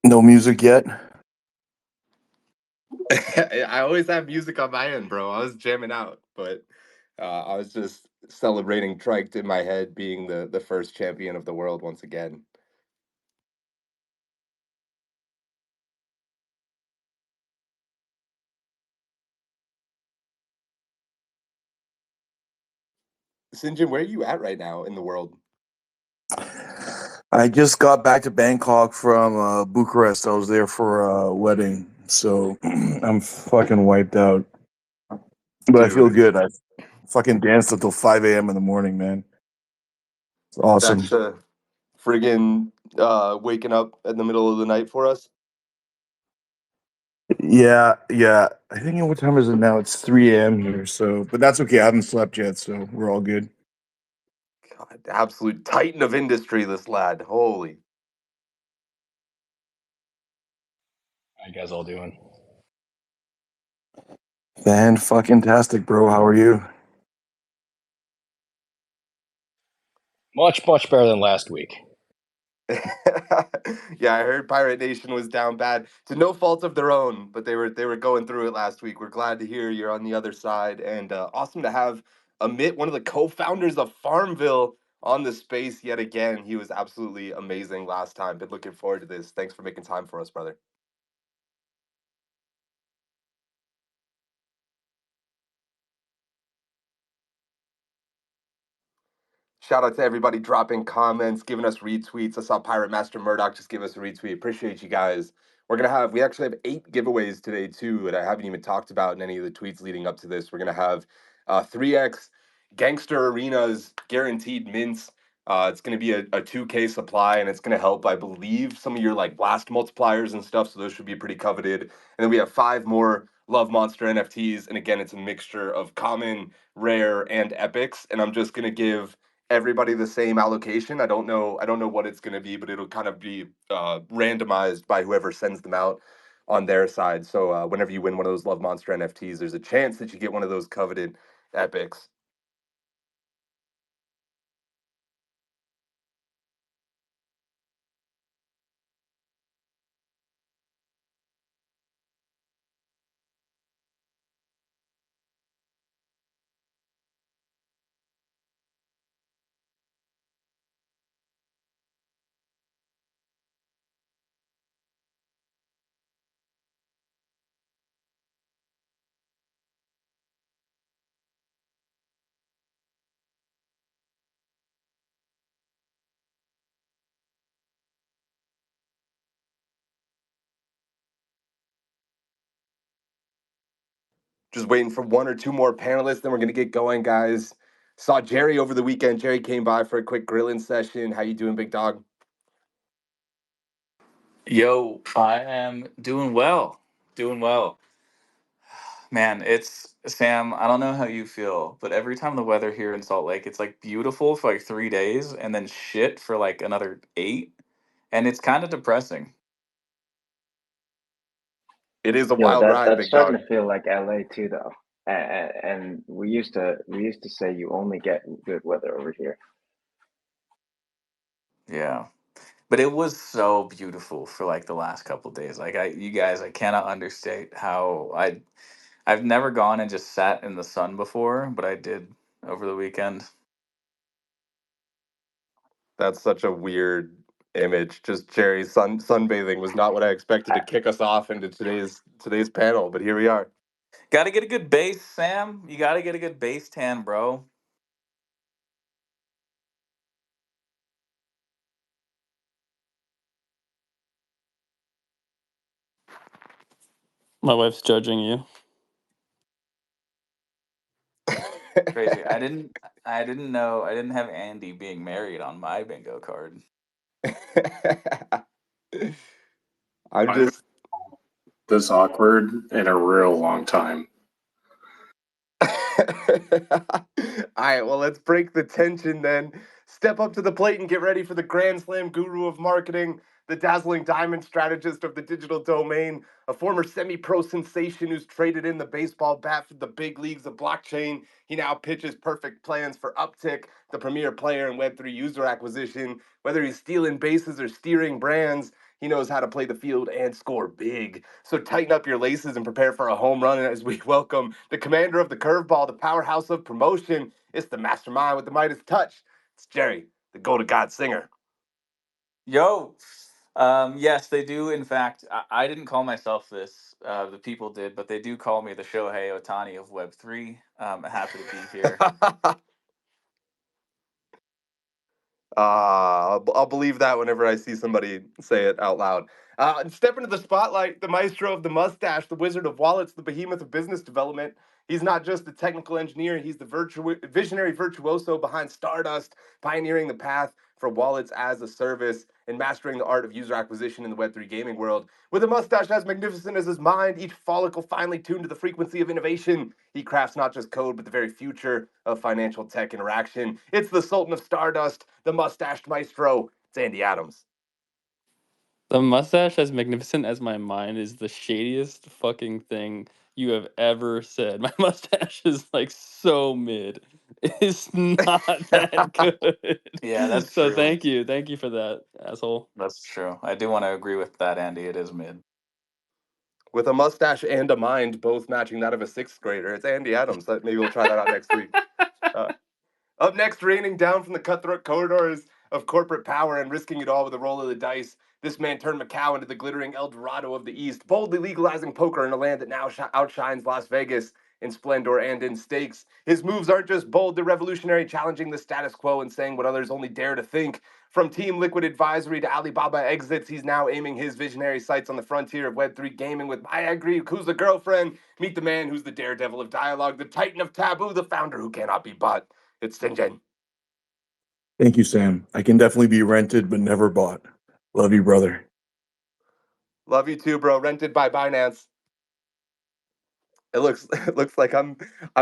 No music yet? I always have music on my end, bro. I was jamming out, but I was just celebrating Trike in my head being the first champion of the world once again. Sinjin, where are you at right now in the world? I just got back to Bangkok from Bucharest. I was there for a wedding, so I'm fucking wiped out. But I feel Dude, good. I fucking danced until 5 a.m. in the morning, man. It's awesome. that's friggin' waking up in the middle of the night for us. Yeah, yeah. I think what time is it now? It's 3 a.m. here, so but that's okay. I haven't slept yet, so we're all good. God, absolute titan of industry, this lad. Holy. How you guys all doing? Fan fucking tastic, bro. How are you? Much better than last week. Yeah, I heard Pirate Nation was down bad to no fault of their own, but they were going through it last week. We're glad to hear you're on the other side, and awesome to have Amit, one of the co-founders of Farmville, on the space yet again. He was absolutely amazing last time. Been looking forward to this. Thanks for making time for us, brother. Shout out to everybody dropping comments, giving us retweets. I saw Pirate Master Murdoch just give us a retweet. Appreciate you guys. We actually have 8 giveaways today too, that I haven't even talked about in any of the tweets leading up to this. We're gonna have 3x Gangster Arenas guaranteed mints. It's gonna be a 2K supply, and it's gonna help, I believe, some of your like blast multipliers and stuff. So those should be pretty coveted. And then we have 5 more Love Monster NFTs, and again, it's a mixture of common, rare, and epics. And I'm just gonna give everybody the same allocation. I don't know what it's going to be, but it'll kind of be randomized by whoever sends them out on their side. So whenever you win one of those Love Monster NFTs, there's a chance that you get one of those coveted epics. Just waiting for 1 or 2 more panelists, then we're going to get going, guys. Saw Jerry over the weekend. Jerry came by for a quick grilling session. How you doing, big dog? Yo, I am doing well. Doing well. Man, it's Sam, I don't know how you feel, but every time the weather here in Salt Lake, it's like beautiful for like 3 days and then shit for like another eight. And it's kind of depressing. It is a Yo, wild ride, that's big starting dog. to feel like LA too, though. And we used to say you only get good weather over here. Yeah. But it was so beautiful for like the last couple days. Like you guys, I cannot understate how I've never gone and just sat in the sun before, but I did over the weekend. That's such a weird image. Just Jerry sunbathing was not what I expected to kick us off into today's panel, but here we are. Got to get a good base, Sam. You got to get a good base tan, bro. My wife's judging you. Crazy. I didn't know I didn't have Andy being married on my bingo card. I'm I just this awkward in a real long time. All right, well, let's break the tension then. Step up to the plate and get ready for the Grand Slam guru of marketing, the dazzling diamond strategist of the digital domain, a former semi pro sensation who's traded in the baseball bat for the big leagues of blockchain. He now pitches perfect plans for Uptick, the premier player in Web3 user acquisition. Whether he's stealing bases or steering brands, He knows how to play the field and score big. So tighten up your laces and prepare for a home run as we welcome the commander of the curveball, the powerhouse of promotion. It's the mastermind with the Midas touch. It's Jerry, the go-to-God singer. Yo, yes, they do. In fact, I didn't call myself this. The people did, but they do call me the Shohei Ohtani of Web3. Happy to be here. I'll believe that whenever I see somebody say it out loud. Step into the spotlight, the maestro of the mustache, the wizard of wallets, the behemoth of business development. He's not just the technical engineer, he's the visionary virtuoso behind Stardust, pioneering the path for wallets as a service and mastering the art of user acquisition in the Web3 gaming world. With a mustache as magnificent as his mind, each follicle finely tuned to the frequency of innovation, he crafts not just code, but the very future of financial tech interaction. It's the Sultan of Stardust, the mustached maestro. It's Andy Adams. The mustache as magnificent as my mind is the shadiest fucking thing you have ever said. My mustache is like so mid. It's not that good. Yeah, that's So true. thank you. Thank you for that, asshole. That's true. I do want to agree with that, Andy. It is mid. With a mustache and a mind, both matching that of a sixth grader. It's Andy Adams. Maybe we'll try that out next week. Up next, raining down from the cutthroat corridors of corporate power and risking it all with a roll of the dice, this man turned Macau into the glittering El Dorado of the East, boldly legalizing poker in a land that now outshines Las Vegas in splendor and in stakes. His moves aren't just bold, they're revolutionary, challenging the status quo and saying what others only dare to think. From Team Liquid Advisory to Alibaba exits, he's now aiming his visionary sights on the frontier of Web3 gaming with Maya Greek, who's the girlfriend. Meet the man who's the daredevil of dialogue, the titan of taboo, the founder who cannot be bought. It's Sinjin. Thank you, Sam. I can definitely be rented, but never bought. Love you, brother. Love you too, bro. Rented by Binance. It looks like I'm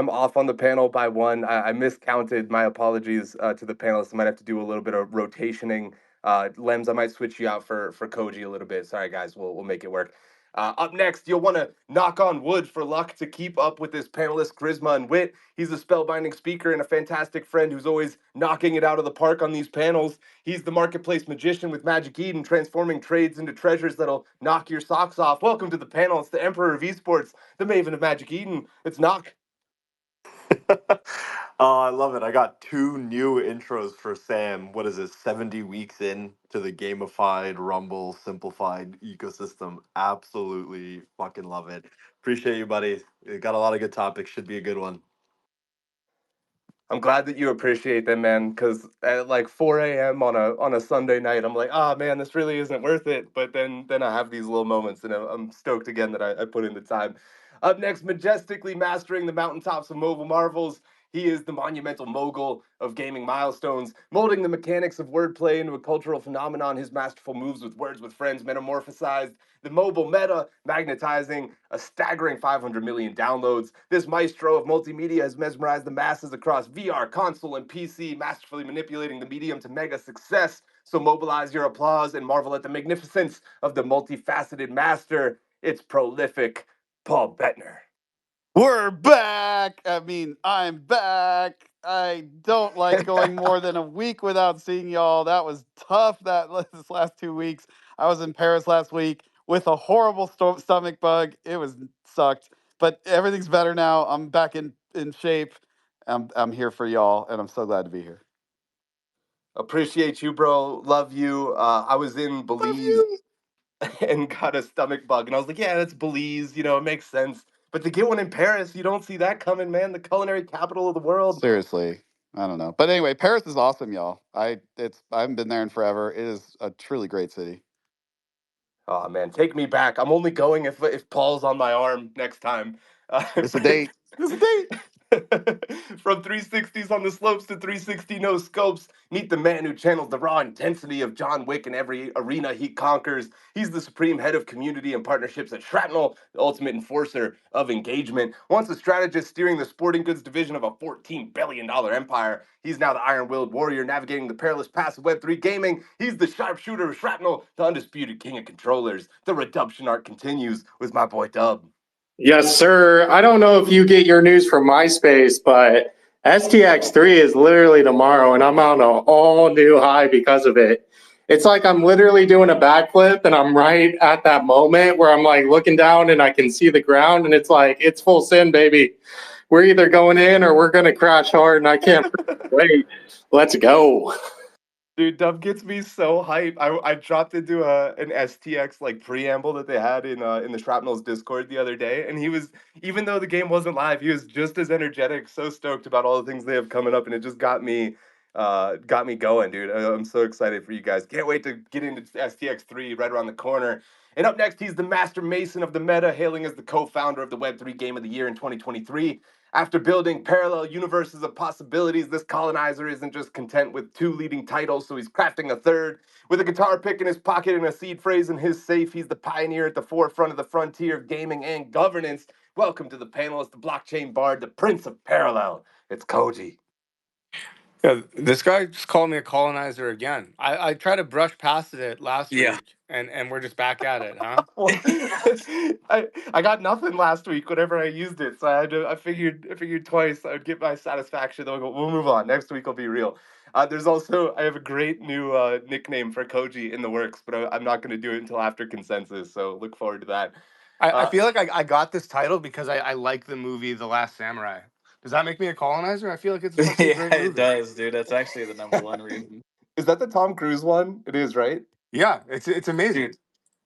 off on the panel by one. I miscounted. My apologies to the panelists. I might have to do a little bit of rotationing. Lems, I might switch you out for Koji a little bit. Sorry, guys. We'll make it work. Up next, you'll want to knock on wood for luck to keep up with this panelist charisma and wit. He's a spellbinding speaker and a fantastic friend who's always knocking it out of the park on these panels. He's the marketplace magician with Magic Eden, transforming trades into treasures that'll knock your socks off. Welcome to the panel. It's the Emperor of Esports, the Maven of Magic Eden. It's Knock. Oh, I love it. I got two new intros for Sam. What is it, 70 weeks in to the gamified, rumble, simplified ecosystem. Absolutely fucking love it. Appreciate you, buddy. You got a lot of good topics. Should be a good one. I'm glad that you appreciate them, man, because at like 4 a.m. on a Sunday night, I'm like, oh man, this really isn't worth it. But then I have these little moments, and I'm stoked again that I put in the time. Up next, majestically mastering the mountaintops of mobile marvels, he is the monumental mogul of gaming milestones, molding the mechanics of wordplay into a cultural phenomenon. His masterful moves with words with friends metamorphosized the mobile meta, magnetizing a staggering 500 million downloads. This maestro of multimedia has mesmerized the masses across VR, console, and PC, masterfully manipulating the medium to mega success. So mobilize your applause and marvel at the magnificence of the multifaceted master. It's prolific Paul Bettner. We're back. I mean, I'm back. I don't like going more than a week without seeing y'all. That was tough. This last 2 weeks. I was in Paris last week with a horrible stomach bug. It sucked, but everything's better now. I'm back in shape. I'm here for y'all, and I'm so glad to be here. Appreciate you, bro. Love you. I was in Belize and got a stomach bug, and I was like, yeah, that's Belize. It makes sense. But to get one in Paris, you don't see that coming, man. The culinary capital of the world. Seriously, I don't know. But anyway, Paris is awesome, y'all. I haven't been there in forever. It is a truly great city. Oh man, take me back. I'm only going if Paul's on my arm next time. It's a date. It's a date. From 360s on the slopes to 360 no scopes, meet the man who channels the raw intensity of John Wick in every arena he conquers. He's the supreme head of community and partnerships at Shrapnel, the ultimate enforcer of engagement. Once a strategist steering the sporting goods division of a $14 billion empire, he's now the iron-willed warrior navigating the perilous paths of Web3 gaming. He's the sharpshooter of Shrapnel, the undisputed king of controllers. The redemption arc continues with my boy Dub. Yes, sir. I don't know if you get your news from MySpace, but STX3 is literally tomorrow, and I'm on an all-new high because of it. It's like I'm literally doing a backflip and I'm right at that moment where I'm like looking down and I can see the ground and it's like, it's full send, baby. We're either going in or we're going to crash hard and I can't wait. Let's go. Dude, Dub gets me so hype. I dropped into an STX like preamble that they had in the Shrapnel's Discord the other day, and he was, even though the game wasn't live, he was just as energetic, so stoked about all the things they have coming up, and it just got me going, dude. I'm so excited for you guys. Can't wait to get into STX 3 right around the corner. And up next, he's the master mason of the meta, hailing as the co-founder of the Web3 Game of the Year in 2023. After building parallel universes of possibilities, this colonizer isn't just content with 2 leading titles, so he's crafting a third. With a guitar pick in his pocket and a seed phrase in his safe, he's the pioneer at the forefront of the frontier of gaming and governance. Welcome to the panelist, the blockchain bard, the prince of parallel. It's Koji. Yeah, this guy just called me a colonizer again. I tried to brush past it last Yeah. week, and we're just back at it, huh? Well, I got nothing last week whenever I used it, so I figured twice I would get my satisfaction. Then we'll move on. Next week will be real. There's also I have a great new nickname for Koji in the works, but I'm not going to do it until after consensus. So look forward to that. I feel like I got this title because I like the movie The Last Samurai. Does that make me a colonizer? I feel like it's a fucking Yeah, great it movie. does, dude. That's actually the #1 reason. Is that the Tom Cruise one? It is, right? Yeah, it's amazing. Dude,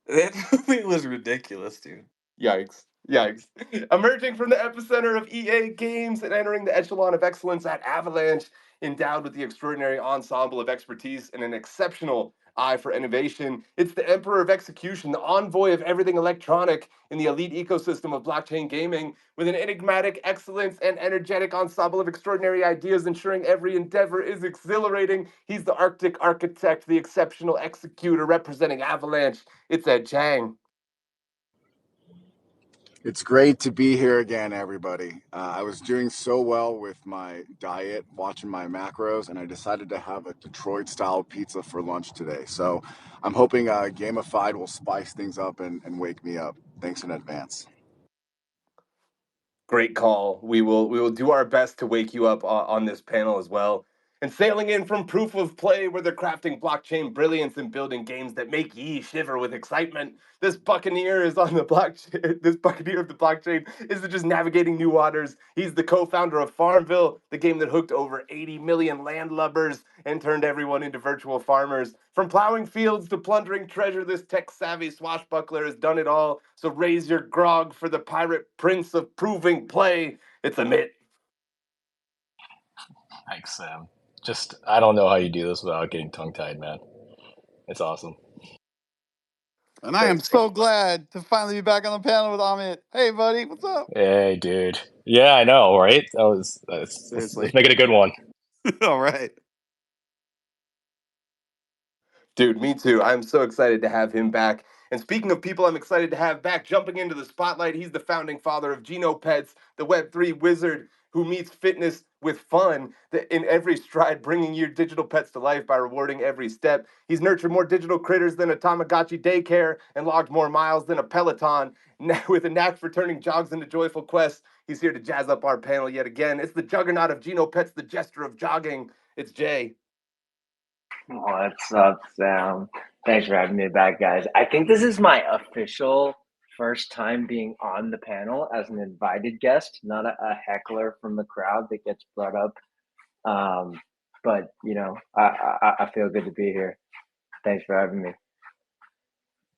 that movie was ridiculous, dude. Yikes. Yikes. Emerging from the epicenter of EA games and entering the echelon of excellence at Avalanche, endowed with the extraordinary ensemble of expertise and an exceptional eye for innovation. It's the emperor of execution, the envoy of everything electronic in the elite ecosystem of blockchain gaming, with an enigmatic excellence and energetic ensemble of extraordinary ideas, ensuring every endeavor is exhilarating. He's the Arctic architect, the exceptional executor representing Avalanche. It's Ed Chang. It's great to be here again, everybody. I was doing so well with my diet, watching my macros, and I decided to have a Detroit-style pizza for lunch today. So I'm hoping Gamified will spice things up and wake me up. Thanks in advance. Great call. We will do our best to wake you up on this panel as well. And sailing in from Proof of Play, where they're crafting blockchain brilliance and building games that make ye shiver with excitement. This buccaneer is on the blockchain. This buccaneer of the blockchain isn't just navigating new waters. He's the co-founder of Farmville, the game that hooked over 80 million landlubbers and turned everyone into virtual farmers. From plowing fields to plundering treasure, this tech-savvy swashbuckler has done it all. So raise your grog for the pirate prince of proving play. It's Amit. Thanks, Sam. Just, I don't know how you do this without getting tongue-tied, man. It's awesome. And I am so glad to finally be back on the panel with Amit. Hey, buddy, what's up? Hey, dude. Yeah, I know, right? Let's make it a good one. All right. Dude, me too. I'm so excited to have him back. And speaking of people I'm excited to have back, jumping into the spotlight, he's the founding father of Geno Pets, the Web3 wizard who meets fitness with fun in every stride, bringing your digital pets to life by rewarding every step. He's nurtured more digital critters than a Tamagotchi daycare and logged more miles than a Peloton. With a knack for turning jogs into joyful quests, he's here to jazz up our panel yet again. It's the juggernaut of Geno Pets, the jester of jogging. It's Jay. What's up, Sam? Thanks for having me back, guys. I think this is my official first time being on the panel as an invited guest, not a heckler from the crowd that gets brought up. But you know, I feel good to be here. Thanks for having me.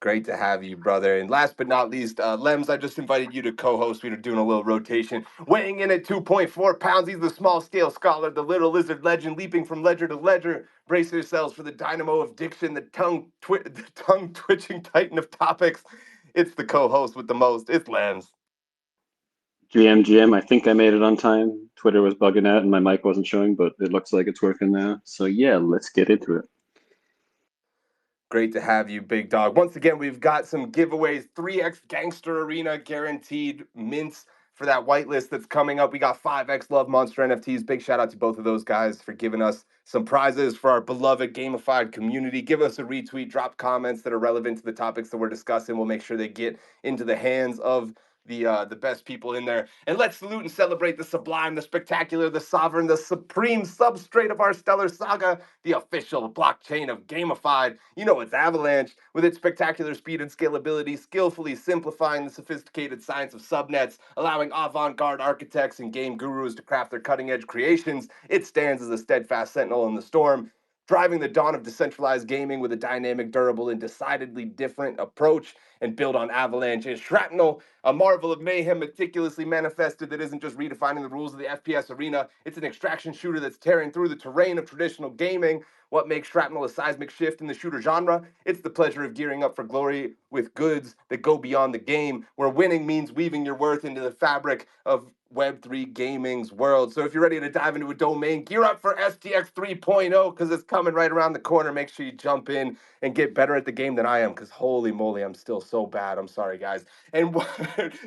Great to have you, brother. And last but not least, Lems, I just invited you to co-host. We were doing a little rotation. Weighing in at 2.4 pounds, he's the small-scale scholar, the little lizard legend, leaping from ledger to ledger. Brace yourselves for the dynamo of diction, the tongue-twitching titan of topics. It's the co-host with the most. It's Lems. GM, I think I made it on time. Twitter was bugging out and my mic wasn't showing, but it looks like it's working now. So yeah, let's get into it. Great to have you, big dog. Once again, we've got some giveaways, 3x Gangster Arena guaranteed mints for that whitelist that's coming up. We got 5x Love Monster NFTs. Big shout out to both of those guys for giving us some prizes for our beloved gamified community. Give us a retweet, drop comments that are relevant to the topics that we're discussing. We'll make sure they get into the hands of the best people in there. And let's salute and celebrate the sublime, the spectacular, the sovereign, the supreme substrate of our stellar saga, the official blockchain of Gamified. You know it's Avalanche, with its spectacular speed and scalability, skillfully simplifying the sophisticated science of subnets, allowing avant-garde architects and game gurus to craft their cutting-edge creations. It stands as a steadfast sentinel in the storm, driving the dawn of decentralized gaming with a dynamic, durable, and decidedly different approach. And built on Avalanche is Shrapnel, a marvel of mayhem meticulously manifested that isn't just redefining the rules of the FPS arena, it's an extraction shooter that's tearing through the terrain of traditional gaming. What makes Shrapnel a seismic shift in the shooter genre? It's the pleasure of gearing up for glory with goods that go beyond the game, where winning means weaving your worth into the fabric of Web3 gaming's world. So if you're ready to dive into a domain, gear up for STX 3.0 because it's coming right around the corner. Make sure you jump in and get better at the game than I am, because holy moly, I'm still so bad. I'm sorry, guys. And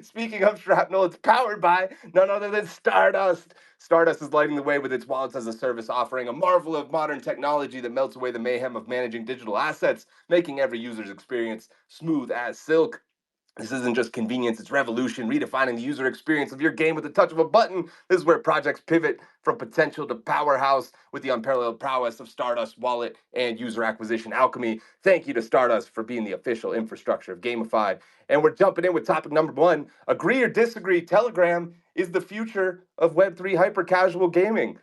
speaking of Shrapnel, it's powered by none other than Stardust. Stardust is lighting the way with its wallets as a service, offering a marvel of modern technology that melts away the mayhem of managing digital assets, making every user's experience smooth as silk. This isn't just convenience, it's revolution, redefining the user experience of your game with the touch of a button. This is where projects pivot from potential to powerhouse with the unparalleled prowess of Stardust Wallet and user acquisition alchemy. Thank you to Stardust for being the official infrastructure of Gamified. And we're jumping in with topic number one. Agree or disagree, Telegram is the future of Web3 hyper casual gaming.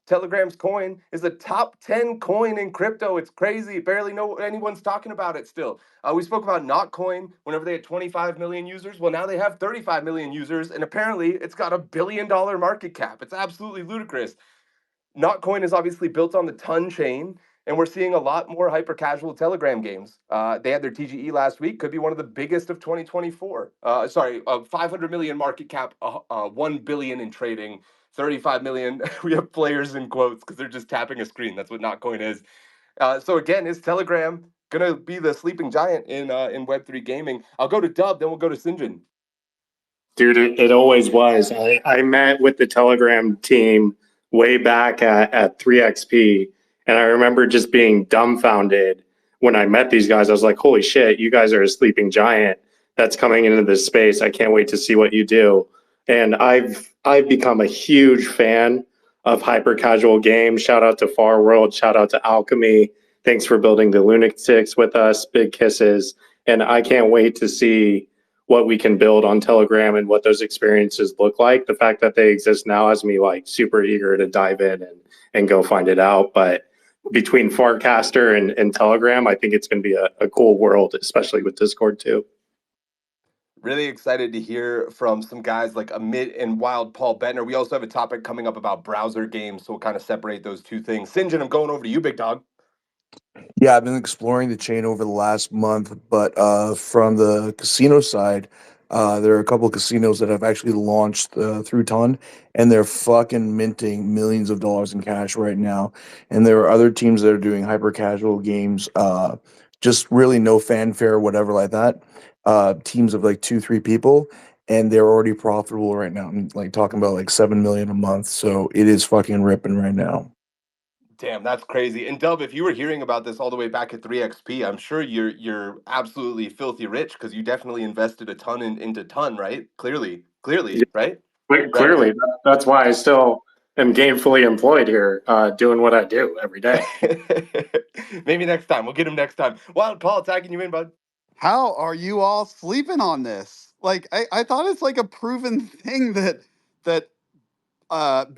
Telegram's coin is the top 10 coin in crypto. It's crazy. Barely know anyone's talking about it still. We spoke about Notcoin whenever they had 25 million users. Well, now they have 35 million users, and apparently it's got $1 billion market cap. It's absolutely ludicrous. Notcoin is obviously built on the Ton chain, and we're seeing a lot more hyper casual Telegram games. They had their TGE last week, could be one of the biggest of 2024. 500 million market cap, 1 billion in trading, 35 million. We have players in quotes because they're just tapping a screen. That's what Notcoin is. So again, is Telegram gonna be the sleeping giant in Web3 gaming? I'll go to Dub, then we'll go to Sinjin. Dude, it always was. I met with the Telegram team way back at 3XP, and I remember just being dumbfounded when I met these guys. I was like, holy shit, you guys are a sleeping giant that's coming into this space. I can't wait to see what you do. And I've become a huge fan of hyper casual games. Shout out to Far World, shout out to Alchemy. Thanks for building the Lunatics with us. Big kisses. And I can't wait to see what we can build on Telegram and what those experiences look like. The fact that they exist now has me like super eager to dive in and go find it out. But between Farcaster and Telegram, I think it's going to be a cool world, especially with Discord too. Really excited to hear from some guys like Amit and Wild Paul Bettner. We also have a topic coming up about browser games, so we'll kind of separate those two things. Sinjin, I'm going over to you, big dog. Yeah, I've been exploring the chain over the last month, but from the casino side, there are a couple of casinos that have actually launched through Ton, and they're fucking minting millions of dollars in cash right now. And there are other teams that are doing hyper casual games, just really no fanfare, whatever like that. Teams of like two, three people, and they're already profitable right now. I'm like talking about like 7 million a month, so it is fucking ripping right now. Damn, that's crazy. And Dub, if you were hearing about this all the way back at 3XP, I'm sure you're absolutely filthy rich because you definitely invested a ton into Ton, right? Clearly, right? Right? Clearly, that's why I still am gainfully employed here, doing what I do every day. Maybe next time. We'll get him next time. Wild Paul tagging you in, bud. How are you all sleeping on this? Like, I thought it's like a proven thing that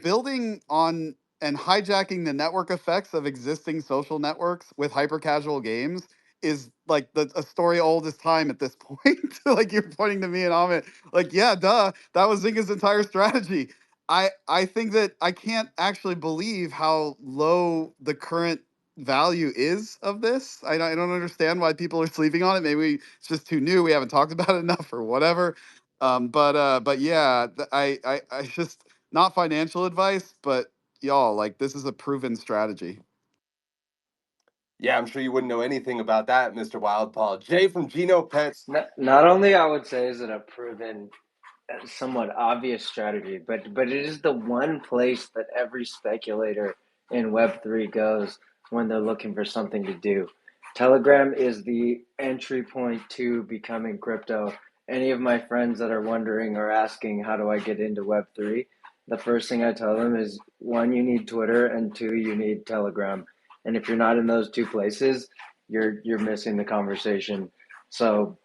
building on and hijacking the network effects of existing social networks with hyper casual games is like a story old as time at this point. Like you're pointing to me and Amit, like, yeah, duh, that was Zynga's entire strategy. I think that I can't actually believe how low the current value is of this. I don't understand why people are sleeping on it. Maybe it's just too new. We haven't talked about it enough or whatever. But yeah, I just not financial advice, but y'all, like this is a proven strategy. Yeah, I'm sure you wouldn't know anything about that, Mr. Wild Paul. Jay from Geno Pets. Not only I would say is it a proven, somewhat obvious strategy, but it is the one place that every speculator in Web3 goes when they're looking for something to do. Telegram is the entry point to becoming crypto, any of my friends that are wondering or asking, how do I get into Web3? The first thing I tell them is, one, you need Twitter, and two, you need Telegram. And if you're not in those two places, you're missing the conversation. So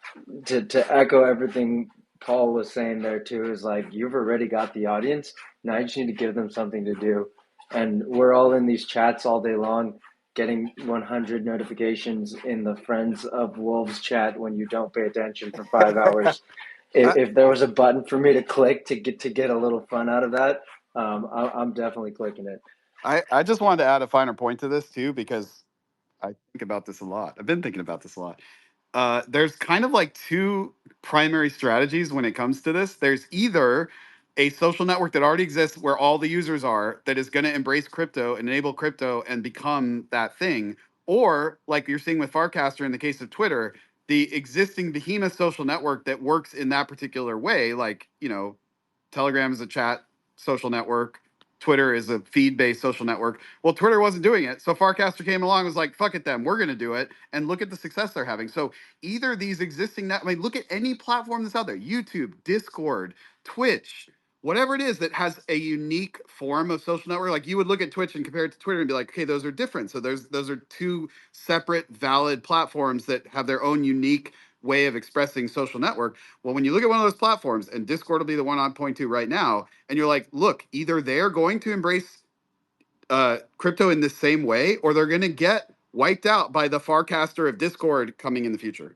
to echo everything Paul was saying there too, is like, you've already got the audience. Now you just need to give them something to do. And we're all in these chats all day long, getting 100 notifications in the Friends of Wolves chat when you don't pay attention for 5 hours. I, If there was a button for me to click to get a little fun out of that, I'm definitely clicking it. I just wanted to add a finer point to this too, because I think about this a lot. I've been thinking about this a lot. There's kind of like two primary strategies when it comes to this. There's either a social network that already exists where all the users are that is going to embrace crypto and enable crypto and become that thing, or like you're seeing with Farcaster in the case of Twitter, the existing behemoth social network that works in that particular way, like, you know, Telegram is a chat social network. Twitter is a feed-based social network. Well, Twitter wasn't doing it, so Farcaster came along and was like, "Fuck it, then we're going to do it." And look at the success they're having. So either these existing I mean, look at any platform that's out there: YouTube, Discord, Twitch, whatever it is that has a unique form of social network. Like, you would look at Twitch and compare it to Twitter and be like, "Okay, those are different." So those are two separate, valid platforms that have their own unique way of expressing social network. Well, when you look at one of those platforms, and Discord will be the one I'm pointing to right now, and you're like, look, either they're going to embrace crypto in the same way, or they're going to get wiped out by the Farcaster of Discord coming in the future.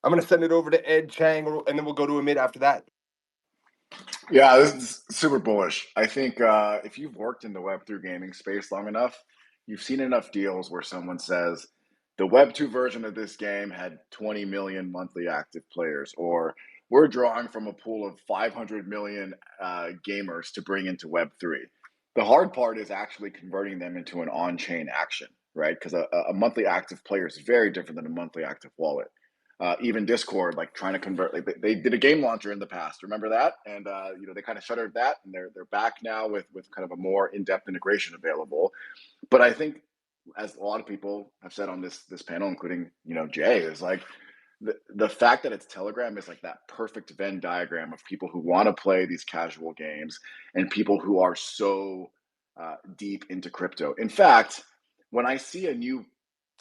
I'm going to send it over to Ed Chang, and then we'll go to Amit after that. Yeah, this is super bullish. I think if you've worked in the Web3 gaming space long enough, you've seen enough deals where someone says the Web2 version of this game had 20 million monthly active players, or we're drawing from a pool of 500 million gamers to bring into Web3. The hard part is actually converting them into an on-chain action, right? Because a monthly active player is very different than a monthly active wallet. Even Discord, like trying to convert, like they did a game launcher in the past. Remember that? And you know, they kind of shuttered that, and they're back now with kind of a more in-depth integration available. But I think, as a lot of people have said on this panel, including, you know, Jay, is like the fact that it's Telegram is like that perfect Venn diagram of people who want to play these casual games and people who are so deep into crypto. In fact, when I see a new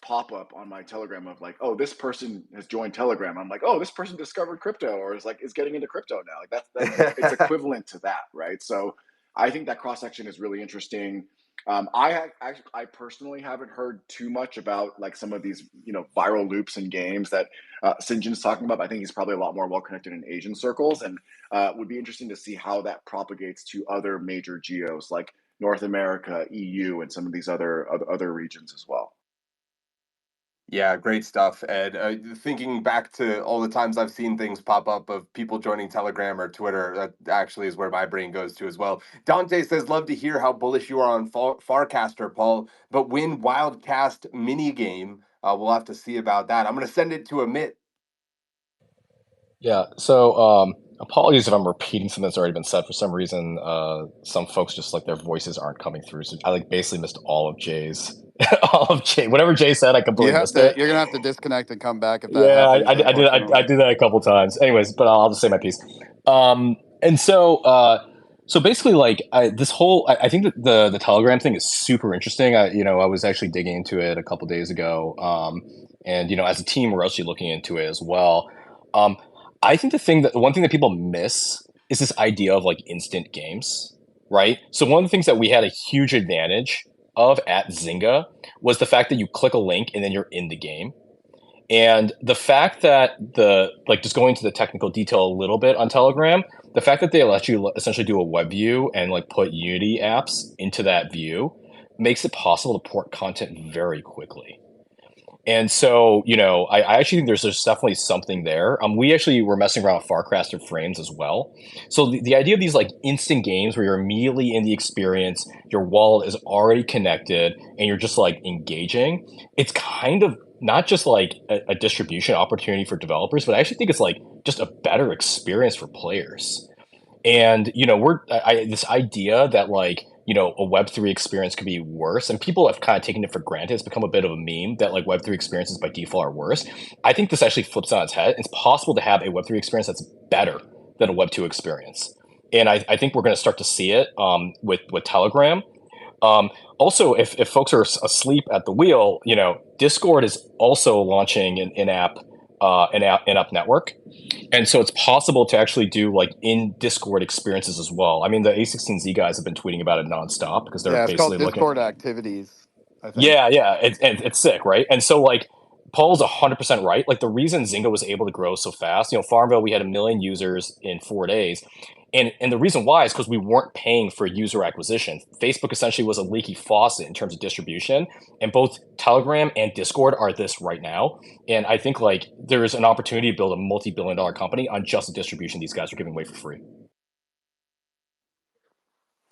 pop up on my Telegram of like, oh, this person has joined Telegram, I'm like, oh, this person discovered crypto or is getting into crypto now. Like that's it's equivalent to that, right? So I think that cross section is really interesting. I personally haven't heard too much about like some of these, you know, viral loops and games that Sinjin's talking about. I think he's probably a lot more well connected in Asian circles, and would be interesting to see how that propagates to other major geos like North America, EU, and some of these other regions as well. Yeah, great stuff, Ed. Thinking back to all the times I've seen things pop up of people joining Telegram or Twitter, that actually is where my brain goes to as well. Dante says, love to hear how bullish you are on Farcaster, Paul, but win Wildcast mini game. We'll have to see about that. I'm going to send it to Amit. Yeah. So apologies if I'm repeating something that's already been said. For some reason, some folks just like their voices aren't coming through. So I like basically missed all of Jay's, whatever Jay said. I completely missed it. You're gonna have to disconnect and come back if that Yeah, happens. I did. I Unfortunately. did that a couple times. Anyways, but I'll just say my piece. And so basically, like this whole, I think that the Telegram thing is super interesting. I was actually digging into it a couple days ago. And as a team, we're actually looking into it as well. I think the one thing that people miss is this idea of like instant games, right? So one of the things that we had a huge advantage of at Zynga was the fact that you click a link and then you're in the game. And the fact that just going into the technical detail a little bit on Telegram, the fact that they let you essentially do a web view and like put Unity apps into that view makes it possible to port content very quickly. And so, I actually think there's definitely something there. We actually were messing around with Farcaster frames as well. So the idea of these like instant games where you're immediately in the experience, your wallet is already connected, and you're just like engaging, it's kind of not just like a distribution opportunity for developers, but I actually think it's like just a better experience for players. And this idea that like a Web3 experience could be worse, and people have kind of taken it for granted. It's become a bit of a meme that like Web3 experiences by default are worse. I think this actually flips on its head. It's possible to have a Web3 experience that's better than a Web2 experience, and I think we're going to start to see it with Telegram. Also, if folks are asleep at the wheel, Discord is also launching an in-app network, and so it's possible to actually do like in Discord experiences as well. I mean, the A16Z guys have been tweeting about it nonstop because they're Yeah, it's called basically looking. Discord Activities, I think. Yeah, it's sick, right? And so like Paul's 100% right. Like the reason Zynga was able to grow so fast, Farmville, we had 1 million users in 4 days. And the reason why is because we weren't paying for user acquisition. Facebook essentially was a leaky faucet in terms of distribution, and both Telegram and Discord are this right now. And I think like there's an opportunity to build a multi-billion-dollar company on just the distribution these guys are giving away for free.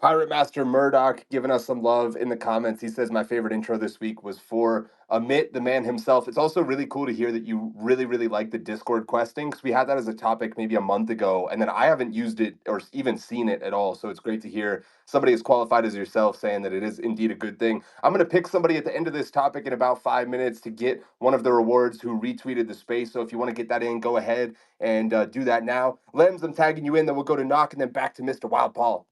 Pirate Master Murdoch giving us some love in the comments. He says, my favorite intro this week was for Amit, the man himself. It's also really cool to hear that you really, really like the Discord questing, because we had that as a topic maybe a month ago, and then I haven't used it or even seen it at all. So it's great to hear somebody as qualified as yourself saying that it is indeed a good thing. I'm going to pick somebody at the end of this topic in about 5 minutes to get one of the rewards who retweeted the space. So if you want to get that in, go ahead and do that now. Lems, I'm tagging you in, then we'll go to Knock and then back to Mr. Wild Paul.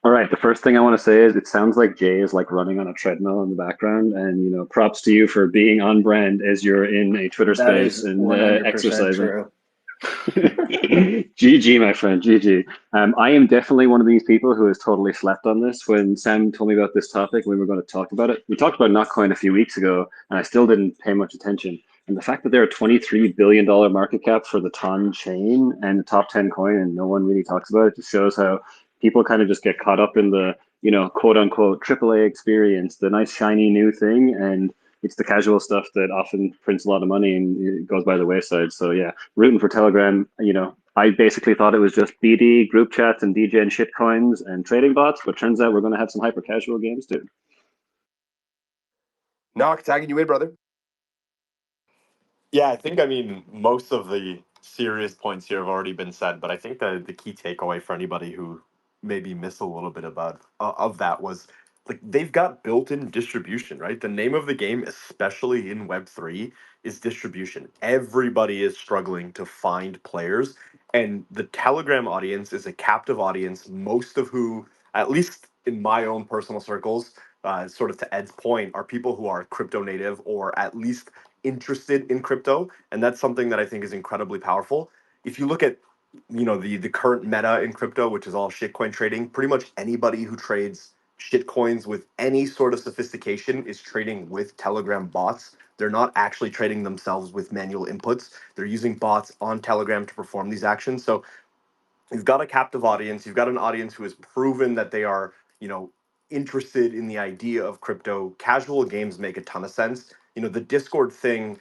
All right. The first thing I want to say is it sounds like Jay is like running on a treadmill in the background, and props to you for being on brand as you're in a Twitter That space is and 100% exercising. true. GG, my friend, GG. I am definitely one of these people who has totally slept on this. When Sam told me about this topic, we were going to talk about it. We talked about Notcoin a few weeks ago, and I still didn't pay much attention. And the fact that they're a $23 billion market cap for the Ton chain and the top 10 coin, and no one really talks about it, just shows how people kind of just get caught up in the, quote unquote AAA experience, the nice shiny new thing, and it's the casual stuff that often prints a lot of money and it goes by the wayside. So yeah, rooting for Telegram. I basically thought it was just BD, group chats, and DJ and shitcoins and trading bots, but turns out we're going to have some hyper casual games too. Knock, tagging you in, brother. Yeah, I mean, most of the serious points here have already been said, but I think that the key takeaway for anybody who maybe missed a little bit about of that was like they've got built-in distribution, right? The name of the game, especially in Web3, is distribution. Everybody is struggling to find players, and the Telegram audience is a captive audience, most of who, at least in my own personal circles, sort of to Ed's point, are people who are crypto native or at least interested in crypto, and that's something that I think is incredibly powerful. If you look at the current meta in crypto, which is all shitcoin trading, pretty much anybody who trades shitcoins with any sort of sophistication is trading with Telegram bots. They're not actually trading themselves with manual inputs. They're using bots on Telegram to perform these actions. So you've got a captive audience. You've got an audience who has proven that they are, interested in the idea of crypto. Casual games make a ton of sense. The Discord thing.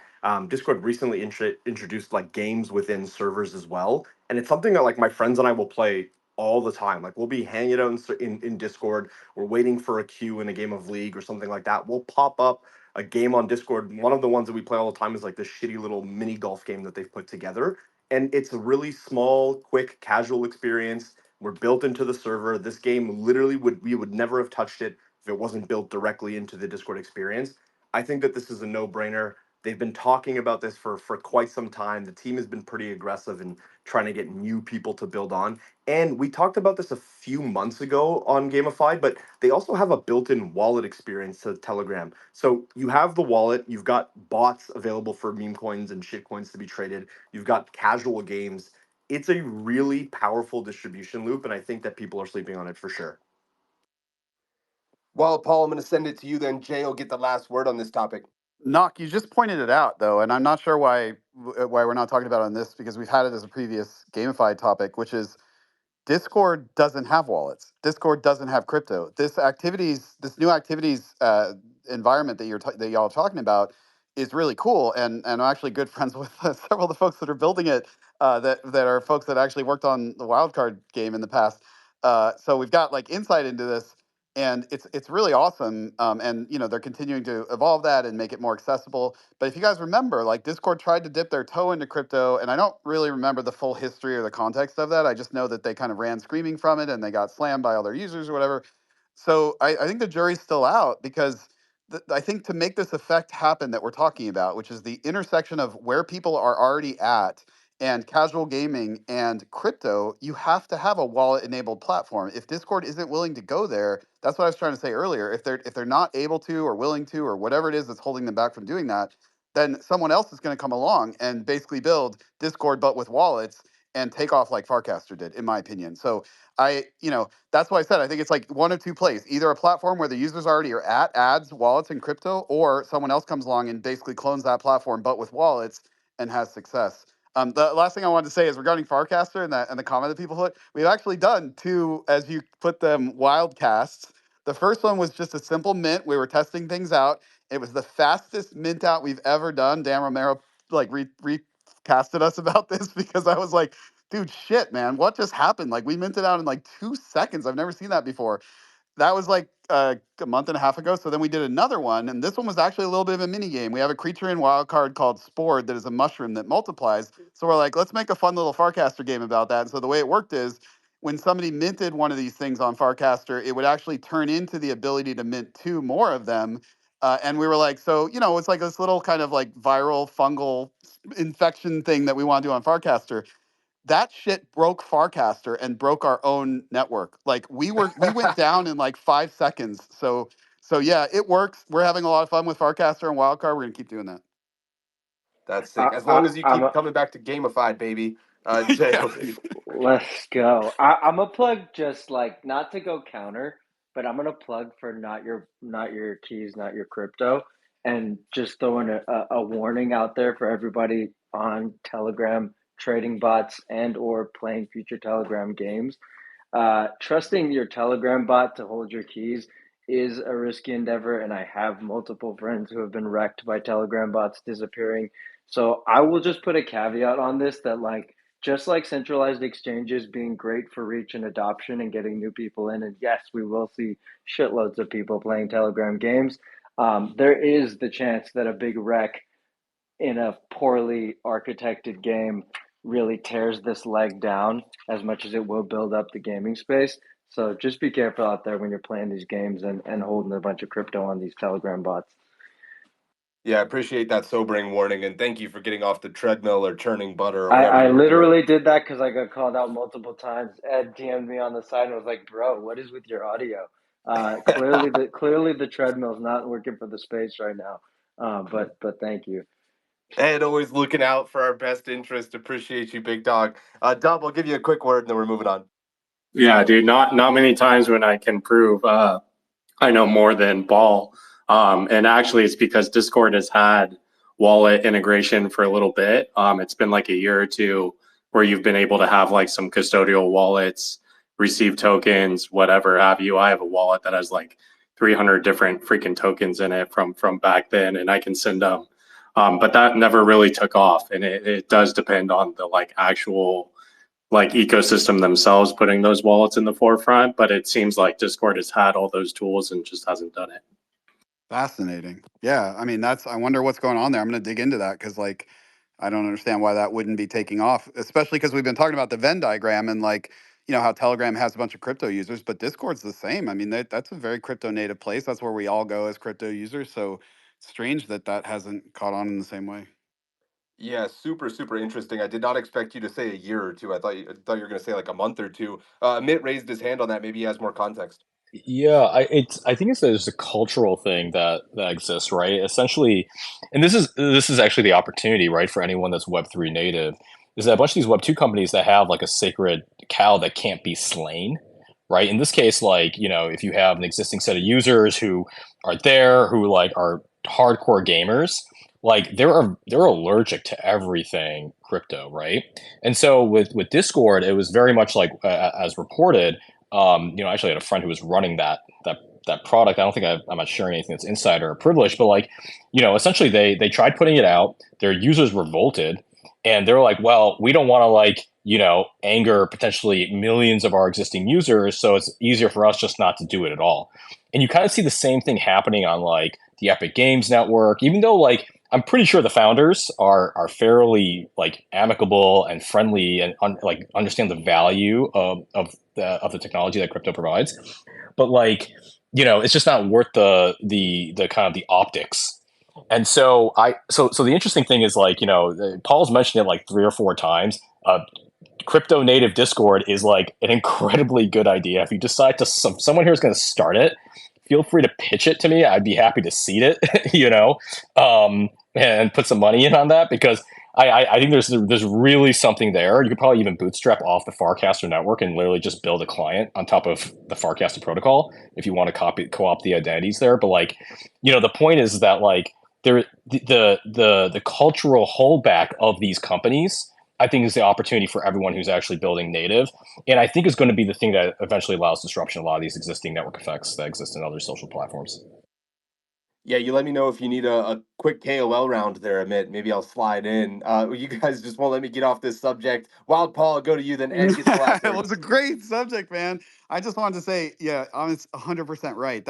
Discord recently introduced like games within servers as well, and it's something that like my friends and I will play all the time. Like we'll be hanging out in Discord. We're waiting for a queue in a game of League or something like that. We'll pop up a game on Discord. One of the ones that we play all the time is like this shitty little mini golf game that they've put together, and it's a really small, quick, casual experience. We're built into the server. This game literally we would never have touched it if it wasn't built directly into the Discord experience. I think that this is a no-brainer. They've been talking about this for quite some time. The team has been pretty aggressive in trying to get new people to build on. And we talked about this a few months ago on Gamified, but they also have a built-in wallet experience to Telegram. So you have the wallet, you've got bots available for meme coins and shit coins to be traded. You've got casual games. It's a really powerful distribution loop, and I think that people are sleeping on it for sure. Well, Paul, I'm going to send it to you. Then Jay will get the last word on this topic. Knock, you just pointed it out though, and I'm not sure why we're not talking about it on this, because we've had it as a previous gamified topic, which is Discord doesn't have wallets. Discord doesn't have crypto. This new activities environment that y'all are talking about is really cool, and I'm actually good friends with several of the folks that are building it. That are folks that actually worked on the wildcard game in the past. So we've got like insight into this. and it's really awesome. And they're continuing to evolve that and make it more accessible. But if you guys remember, like Discord tried to dip their toe into crypto, and I don't really remember the full history or the context of that. I just know that they kind of ran screaming from it, and they got slammed by all their users or whatever. So I think the jury's still out, because I think to make this effect happen that we're talking about, which is the intersection of where people are already at and casual gaming and crypto, you have to have a wallet enabled platform. If Discord isn't willing to go there, that's what I was trying to say earlier. If they're not able to or willing to, or whatever it is that's holding them back from doing that, then someone else is going to come along and basically build Discord but with wallets and take off like Farcaster did, in my opinion. So that's why I said I think it's like one of two plays: either a platform where the users already are at, adds wallets and crypto, or someone else comes along and basically clones that platform but with wallets and has success. The last thing I wanted to say is regarding Farcaster and the comment that people put. We've actually done two, as you put them, wild casts. The first one was just a simple mint. We were testing things out. It was the fastest mint out we've ever done. Dan Romero like recasted us about this because I was like, dude, shit, man, what just happened? Like we minted out in like 2 seconds. I've never seen that before. That was like a month and a half ago. So then we did another one, and this one was actually a little bit of a mini game. We have a creature in wild card called Spored that is a mushroom that multiplies. So we're like, let's make a fun little Farcaster game about that. And so the way it worked is when somebody minted one of these things on Farcaster, it would actually turn into the ability to mint two more of them. And we were like, so, it's like this little kind of like viral fungal infection thing that we want to do on Farcaster. That shit broke Farcaster and broke our own network. Like we went down in like 5 seconds. So yeah, it works. We're having a lot of fun with Farcaster and Wildcard. We're gonna keep doing that. That's sick. As long as you keep coming back to Gamified, baby. Jay, Yeah. over to you. Let's go. I'm a plug, just like, not to go counter, but I'm gonna plug for not your keys, not your crypto, and just throwing a warning out there for everybody on Telegram trading bots and or playing future Telegram games. Trusting your Telegram bot to hold your keys is a risky endeavor, and I have multiple friends who have been wrecked by Telegram bots disappearing. So I will just put a caveat on this that, like, just like centralized exchanges being great for reach and adoption and getting new people in, and yes, we will see shitloads of people playing Telegram games, there is the chance that a big wreck in a poorly architected game really tears this leg down as much as it will build up the gaming space. So just be careful out there when you're playing these games and holding a bunch of crypto on these Telegram bots. Yeah, I appreciate that sobering warning, and thank you for getting off the treadmill or churning butter or I, whatever I you were doing. literally did that because I got called out multiple times. Ed DM'd me on the side and was like, "Bro, what is with your audio?" Clearly the treadmill's not working for the space right now. But thank you. Ed, always looking out for our best interest. Appreciate you, big dog. Dub, I'll give you a quick word, and then we're moving on. Yeah, dude, not many times when I can prove I know more than Ball. And actually, it's because Discord has had wallet integration for a little bit. It's been like a year or two where you've been able to have like some custodial wallets, receive tokens, whatever have you. I have a wallet that has like 300 different freaking tokens in it from back then, and I can send them. But that never really took off, and it does depend on the like actual like ecosystem themselves putting those wallets in the forefront. But it seems like Discord has had all those tools and just hasn't done it. Fascinating. Yeah, I mean, I wonder what's going on there. I'm going to dig into that because, like, I don't understand why that wouldn't be taking off, especially because we've been talking about the Venn diagram and, like, how Telegram has a bunch of crypto users, but Discord's the same. I mean, that's a very crypto native place. That's where we all go as crypto users. So strange that hasn't caught on in the same way. Yeah, super, super interesting. I did not expect you to say a year or two. I thought you were going to say like a month or two. Mitt raised his hand on that. Maybe he has more context. Yeah, I think there's a cultural thing that exists, right? Essentially, and this is actually the opportunity, right, for anyone that's Web3 native, is that a bunch of these Web2 companies that have like a sacred cow that can't be slain, right? In this case, like, if you have an existing set of users who are there, who like are hardcore gamers, like they're allergic to everything crypto, right? And so with Discord, it was very much like as reported. I actually had a friend who was running that product. I don't think I'm not sharing anything that's insider or privileged, but like, essentially they tried putting it out. Their users revolted, and they were like, "Well, we don't want to like anger potentially millions of our existing users. So it's easier for us just not to do it at all. And you kind of see the same thing happening on like the Epic Games Network, even though like I'm pretty sure the founders are fairly like amicable and friendly and like understand the value of the technology that crypto provides. But like, it's just not worth the kind of the optics. And so the interesting thing is like, Paul's mentioned it like 3 or 4 times. Crypto native Discord is like an incredibly good idea. If you decide to someone here is going to start it, feel free to pitch it to me. I'd be happy to seed it, and put some money in on that, because I think there's really something there. You could probably even bootstrap off the Farcaster network and literally just build a client on top of the Farcaster protocol if you want to co-opt the identities there. But like, the point is that like the cultural holdback of these companies, I think, is the opportunity for everyone who's actually building native. And I think is going to be the thing that eventually allows disruption of a lot of these existing network effects that exist in other social platforms. Yeah, you let me know if you need a quick KOL round there, Amit. Maybe I'll slide in. You guys just won't let me get off this subject. Wild Paul, I'll go to you, then Ed gets the last It word. was a great subject, man. I just wanted to say, yeah, Amit's 100% right.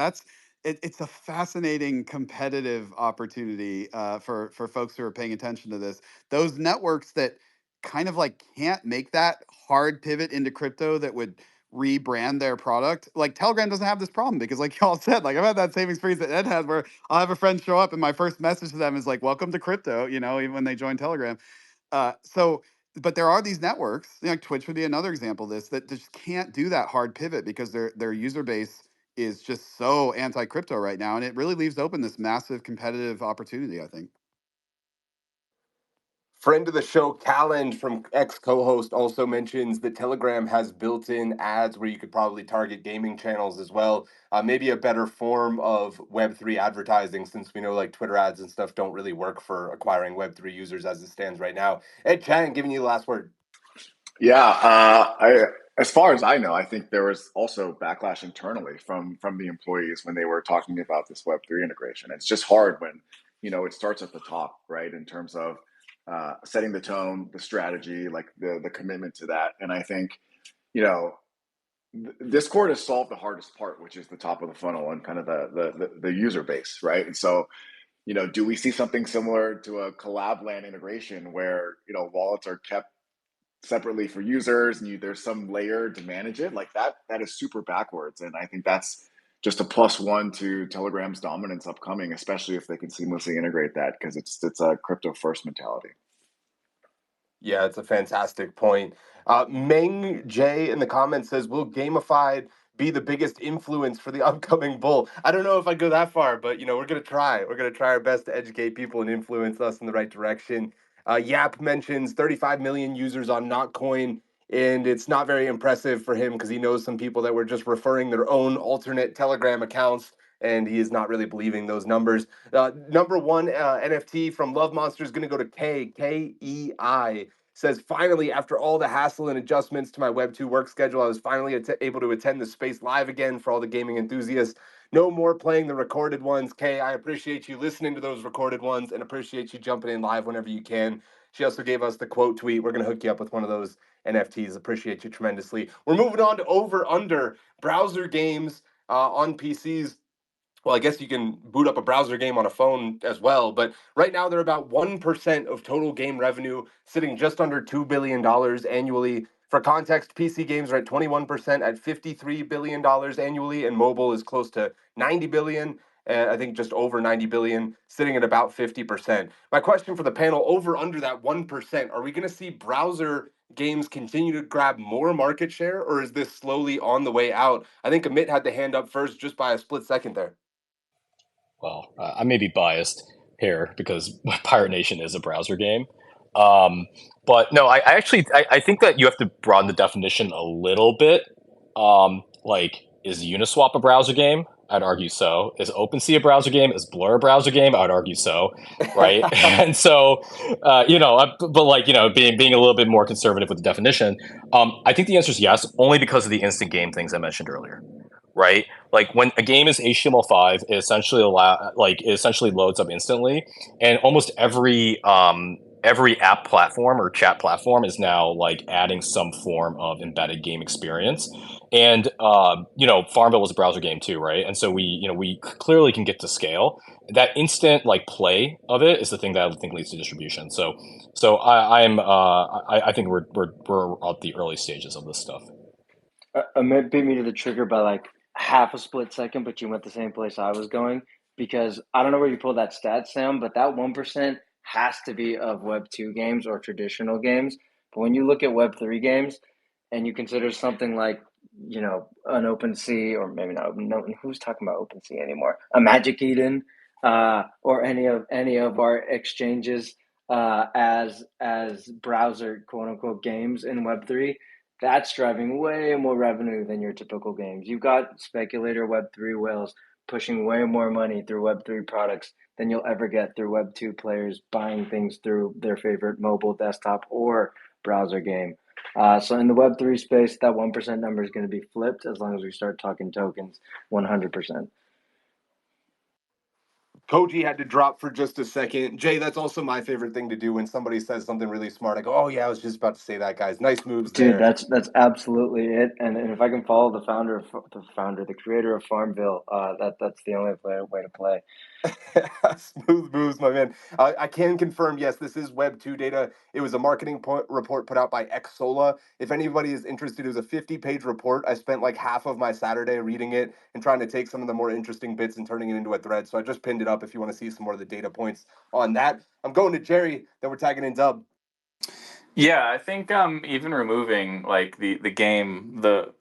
It's a fascinating competitive opportunity for folks who are paying attention to this. Those networks that kind of like can't make that hard pivot into crypto that would rebrand their product. Like Telegram doesn't have this problem because, like y'all said, like I've had that same experience that Ed has, where I'll have a friend show up and my first message to them is like, "Welcome to crypto," even when they join Telegram. So but there are these networks, like Twitch would be another example of this, that just can't do that hard pivot because their user base is just so anti-crypto right now, and it really leaves open this massive competitive opportunity, I think. Friend of the show, Calland from ex co-host, also mentions that Telegram has built-in ads where you could probably target gaming channels as well. Maybe a better form of Web3 advertising, since we know like Twitter ads and stuff don't really work for acquiring Web3 users as it stands right now. Ed Chang, giving you the last word. Yeah, as far as I know, I think there was also backlash internally from the employees when they were talking about this Web3 integration. It's just hard when it starts at the top, right? In terms of setting the tone, the strategy, like the commitment to that. And I think Discord has solved the hardest part, which is the top of the funnel and kind of the user base, right? And so do we see something similar to a collab land integration where wallets are kept separately for users and there's some layer to manage it? Like that is super backwards, and I think that's just a +1 to Telegram's dominance upcoming, especially if they can seamlessly integrate that, because it's a crypto first mentality. Yeah, it's a fantastic point. Meng J in the comments says, "Will Gamified be the biggest influence for the upcoming bull?" I don't know if I go that far, but we're gonna try. We're gonna try our best to educate people and influence us in the right direction. Yap mentions 35 million users on Notcoin, and it's not very impressive for him because he knows some people that were just referring their own alternate Telegram accounts, and he is not really believing those numbers. Number one NFT from Love Monster is going to go to Kei. Says, finally, after all the hassle and adjustments to my Web2 work schedule, I was finally able to attend the space live again for all the gaming enthusiasts. No more playing the recorded ones. Kay, I appreciate you listening to those recorded ones and appreciate you jumping in live whenever you can. She also gave us the quote tweet. We're going to hook you up with one of those NFTs. Appreciate you tremendously. We're moving on to over under browser games on PCs. Well, I guess you can boot up a browser game on a phone as well, but right now they're about 1% of total game revenue, sitting just under $2 billion annually. For context, PC games are at 21% at $53 billion annually, and mobile is close to 90 billion. I think just over 90 billion, sitting at about 50%. My question for the panel, over under that 1%, are we going to see browser games continue to grab more market share, or is this slowly on the way out? I think Amit had the hand up first just by a split second there. Well, I may be biased here because Pirate Nation is a browser game. But no, I think that you have to broaden the definition a little bit. Like, is Uniswap a browser game? I'd argue so. Is OpenSea a browser game? Is Blur a browser game? I'd argue so, right? And so, but like, being a little bit more conservative with the definition, I think the answer is yes, only because of the instant game things I mentioned earlier, right? Like when a game is HTML5, it essentially loads up instantly, and almost every every app platform or chat platform is now like adding some form of embedded game experience. And Farmville was a browser game too, right? And so we clearly can get to scale. That instant like play of it is the thing that I think leads to distribution. So I think we're at the early stages of this stuff. Amit beat me to the trigger by like half a split second, but you went the same place I was going because I don't know where you pulled that stat, Sam, but that 1% has to be of Web 2 games or traditional games. But when you look at Web 3 games and you consider something like, an OpenSea, or maybe not, no, who's talking about OpenSea anymore? A Magic Eden, or any of our exchanges as browser quote unquote games in Web 3, that's driving way more revenue than your typical games. You've got speculator Web3 whales pushing way more money through Web3 products than you'll ever get through Web2 players buying things through their favorite mobile, desktop, or browser game. So in the Web3 space, that 1% number is going to be flipped as long as we start talking tokens 100%. Koji had to drop for just a second. Jay, that's also my favorite thing to do when somebody says something really smart. I go, "Oh yeah, I was just about to say that, guys. Nice moves Dude, there." that's absolutely it. And if I can follow the creator of Farmville, that's the only way to play. Smooth moves, my man. I can confirm, yes, this is Web 2 data. It was a marketing report put out by Xsola. If anybody is interested, it was a 50-page report. I spent like half of my Saturday reading it and trying to take some of the more interesting bits and turning it into a thread. So I just pinned it up if you want to see some more of the data points on that. I'm going to Jerry, then we're tagging in Dub. Yeah, I think even removing like the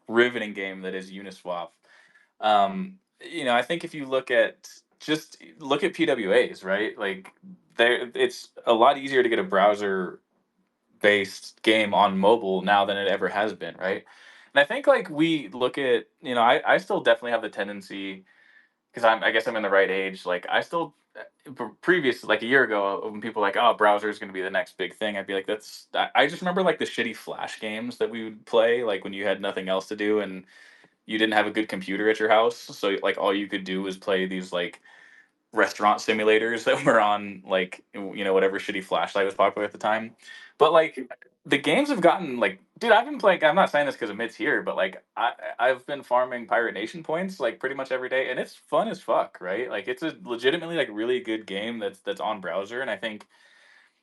riveting game that is Uniswap, I think if you look at PWAs, right? Like it's a lot easier to get a browser based game on mobile now than it ever has been, right? And I think like we look at, I still definitely have the tendency because I guess I'm in the right age. Like I still previous like a year ago when people were like, oh, browser is going to be the next big thing, I'd be like, I just remember like the shitty flash games that we would play like when you had nothing else to do and you didn't have a good computer at your house, so like all you could do was play these like restaurant simulators that were on like whatever shitty flashlight was popular at the time. But like the games have gotten like, dude, I've been playing. I'm not saying this because Amit's here, but like I've been farming Pirate Nation points like pretty much every day, and it's fun as fuck, right? Like it's a legitimately like really good game that's on browser, and I think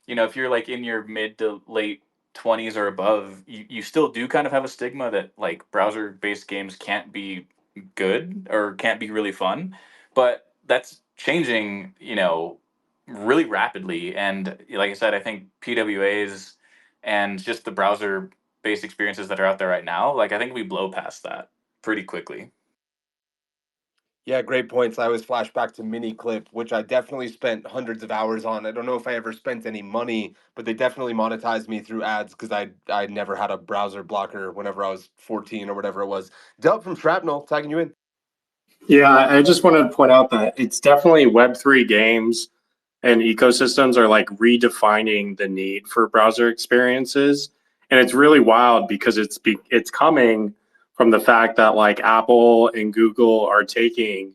if you're like in your mid to late 20s or above, you still do kind of have a stigma that like browser based games can't be good or can't be really fun. But that's changing, really rapidly. And like I said, I think PWAs and just the browser based experiences that are out there right now, like I think we blow past that pretty quickly. Yeah, great points. I always flash back to Miniclip, which I definitely spent hundreds of hours on. I don't know if I ever spent any money, but they definitely monetized me through ads because I never had a browser blocker whenever I was 14 or whatever it was. Dub from Shrapnel, tagging you in. Yeah, I just wanted to point out that it's definitely Web3 games and ecosystems are like redefining the need for browser experiences. And it's really wild because it's coming from the fact that like Apple and Google are taking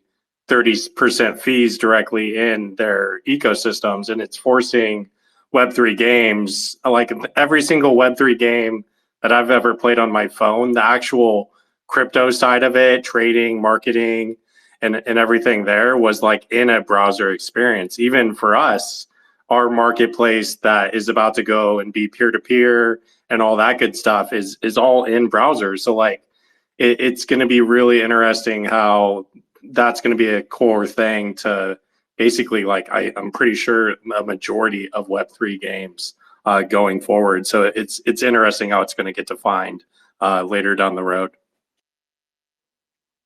30% fees directly in their ecosystems, and it's forcing Web3 games, like every single Web3 game that I've ever played on my phone, the actual crypto side of it, trading, marketing, and everything there was like in a browser experience. Even for us, our marketplace that is about to go and be peer to peer and all that good stuff is all in browser. So like it's going to be really interesting how that's going to be a core thing to basically like I'm pretty sure a majority of Web3 games going forward. So it's interesting how it's going to get defined later down the road.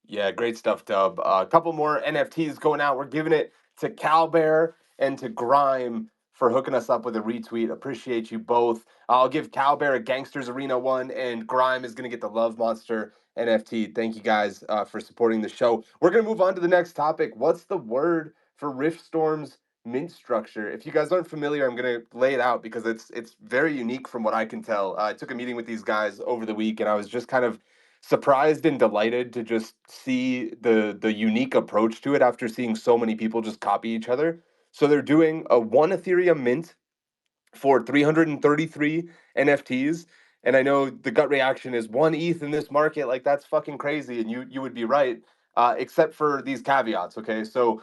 Yeah, great stuff, Dub. A couple more NFTs going out. We're giving it to Calbear and to Grime for hooking us up with a retweet. Appreciate you both. I'll give Calbear a Gangsters Arena one, and Grime is going to get the Love Monster NFT. Thank you guys for supporting the show. We're going to move on to the next topic. What's the word for Riftstorm's mint structure? If you guys aren't familiar, I'm going to lay it out because it's very unique from what I can tell. I took a meeting with these guys over the week, and I was just kind of surprised and delighted to just see the unique approach to it after seeing so many people just copy each other. So they're doing a 1 Ethereum mint for 333 NFTs. And I know the gut reaction is 1 ETH in this market, like that's fucking crazy. And you would be right, except for these caveats. Okay, so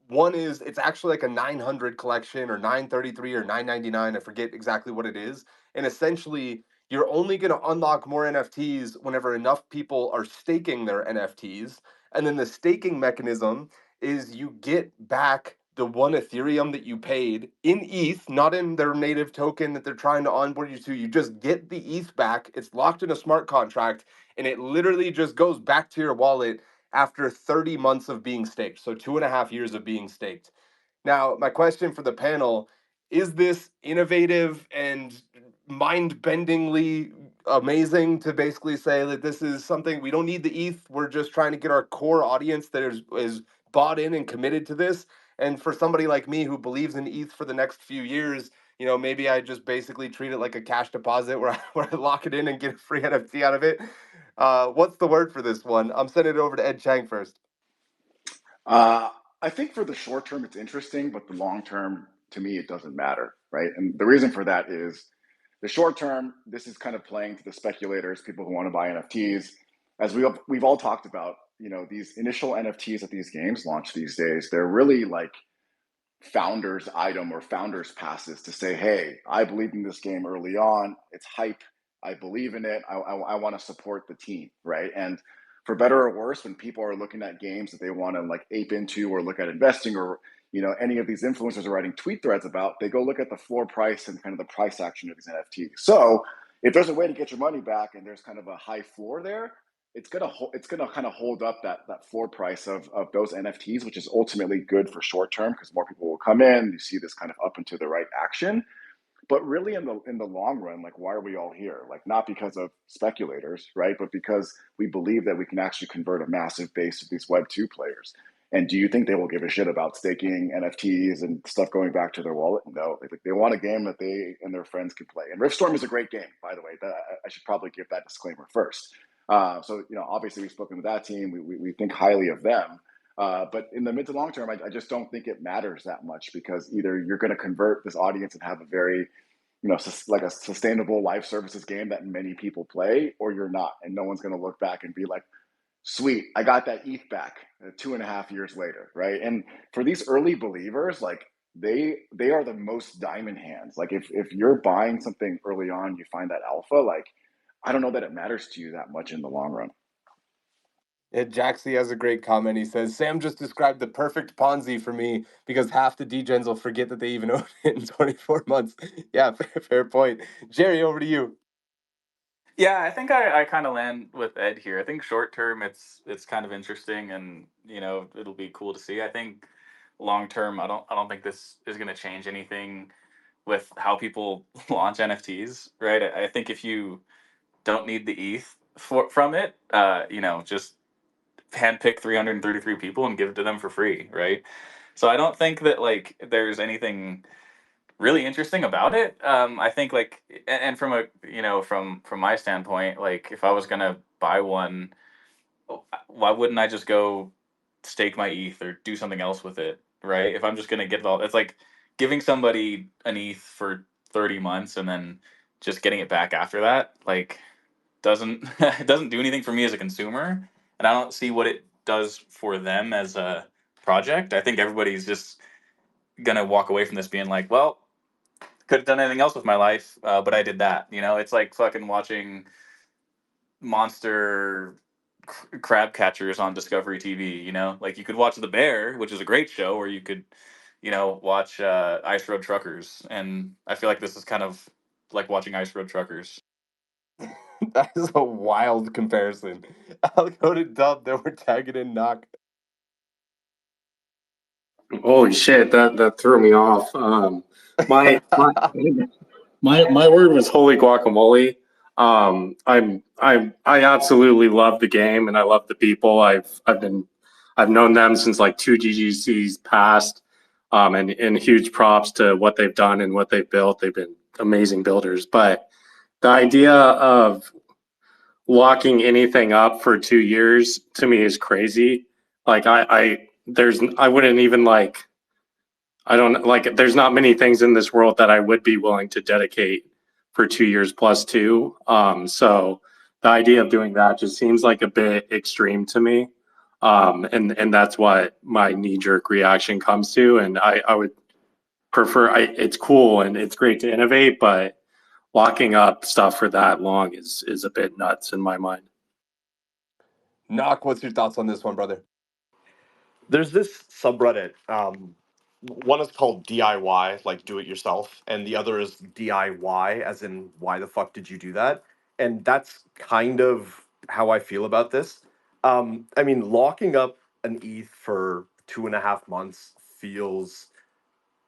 one is it's actually like a 900 collection or 933 or 999. I forget exactly what it is. And essentially, you're only going to unlock more NFTs whenever enough people are staking their NFTs. And then the staking mechanism is you get back the 1 Ethereum that you paid in ETH, not in their native token that they're trying to onboard you to. You just get the ETH back. It's locked in a smart contract, and it literally just goes back to your wallet after 30 months of being staked. So 2.5 years of being staked. Now, my question for the panel, is this innovative and mind-bendingly amazing to basically say that this is something we don't need the ETH, we're just trying to get our core audience that is bought in and committed to this? And for somebody like me who believes in ETH for the next few years, maybe I just basically treat it like a cash deposit where where I lock it in and get a free NFT out of it. What's the word for this one? I'm sending it over to Ed Chang first. I think for the short term, it's interesting, but the long term, to me, it doesn't matter, right? And the reason for that is the short term, this is kind of playing to the speculators, people who want to buy NFTs. As we've all talked about, these initial NFTs at these games launch these days, they're really like founders item or founders passes to say, hey, I believed in this game early on. It's hype. I believe in it. I want to support the team, right? And for better or worse, when people are looking at games that they want to like ape into or look at investing or any of these influencers are writing tweet threads about, they go look at the floor price and kind of the price action of these NFTs. So if there's a way to get your money back and there's kind of a high floor there, it's gonna kind of hold up that floor price of those NFTs, which is ultimately good for short term because more people will come in. You see this kind of up and to the right action. But really in the long run, like, why are we all here? Like, not because of speculators, right? But because we believe that we can actually convert a massive base of these Web2 players. And do you think they will give a shit about staking NFTs and stuff going back to their wallet? No. They want a game that they and their friends can play. And Riftstorm is a great game, by the way. I should probably give that disclaimer first. So, obviously we've spoken with that team. We think highly of them. But in the mid to long term, I just don't think it matters that much because either you're going to convert this audience and have a very, like a sustainable live services game that many people play, or you're not. And no one's going to look back and be like, sweet, I got that ETH back 2.5 years later, right? And for these early believers, like they are the most diamond hands. Like if you're buying something early on, you find that alpha, like I don't know that it matters to you that much in the long run. Jaxie has a great comment. He says, Sam just described the perfect Ponzi for me because half the degens will forget that they even own it in 24 months. Yeah, fair point. Jerry, over to you. Yeah, I think I kind of land with Ed here. I think short term it's kind of interesting and it'll be cool to see. I think long term I don't think this is going to change anything with how people launch NFTs, right? I think if you don't need the ETH from it, just handpick 333 people and give it to them for free, right? So I don't think that like there's anything really interesting about it. I think like, and from a from my standpoint, like if I was gonna buy one, why wouldn't I just go stake my ETH or do something else with it, right? If I'm just gonna get it all, it's like giving somebody an ETH for 30 months and then just getting it back after that, like doesn't it doesn't do anything for me as a consumer, and I don't see what it does for them as a project. I think everybody's just gonna walk away from this being like, well, could have done anything else with my life, but I did that. It's like fucking watching monster crab catchers on Discovery TV. Like you could watch The Bear, which is a great show, or you could, watch Ice Road Truckers. And I feel like this is kind of like watching Ice Road Truckers. That is a wild comparison. I'll go to Dub. Then we're tagging in Knock. Holy shit, that threw me off. My my word was holy guacamole. I absolutely love the game and I love the people. I've known them since like 2 GGCs past. And huge props to what they've done and what they've built. They've been amazing builders. But the idea of locking anything up for 2 years to me is crazy. Like I wouldn't even like I don't like, there's not many things in this world that I would be willing to dedicate for 2 years plus to. So the idea of doing that just seems like a bit extreme to me. And that's what my knee jerk reaction comes to. And I would prefer, it's cool and it's great to innovate, but locking up stuff for that long is a bit nuts in my mind. Knock, what's your thoughts on this one, brother? There's this subreddit. One is called DIY, like do it yourself, and the other is DIY, as in why the fuck did you do that? And that's kind of how I feel about this. I mean, locking up an ETH for 2.5 months feels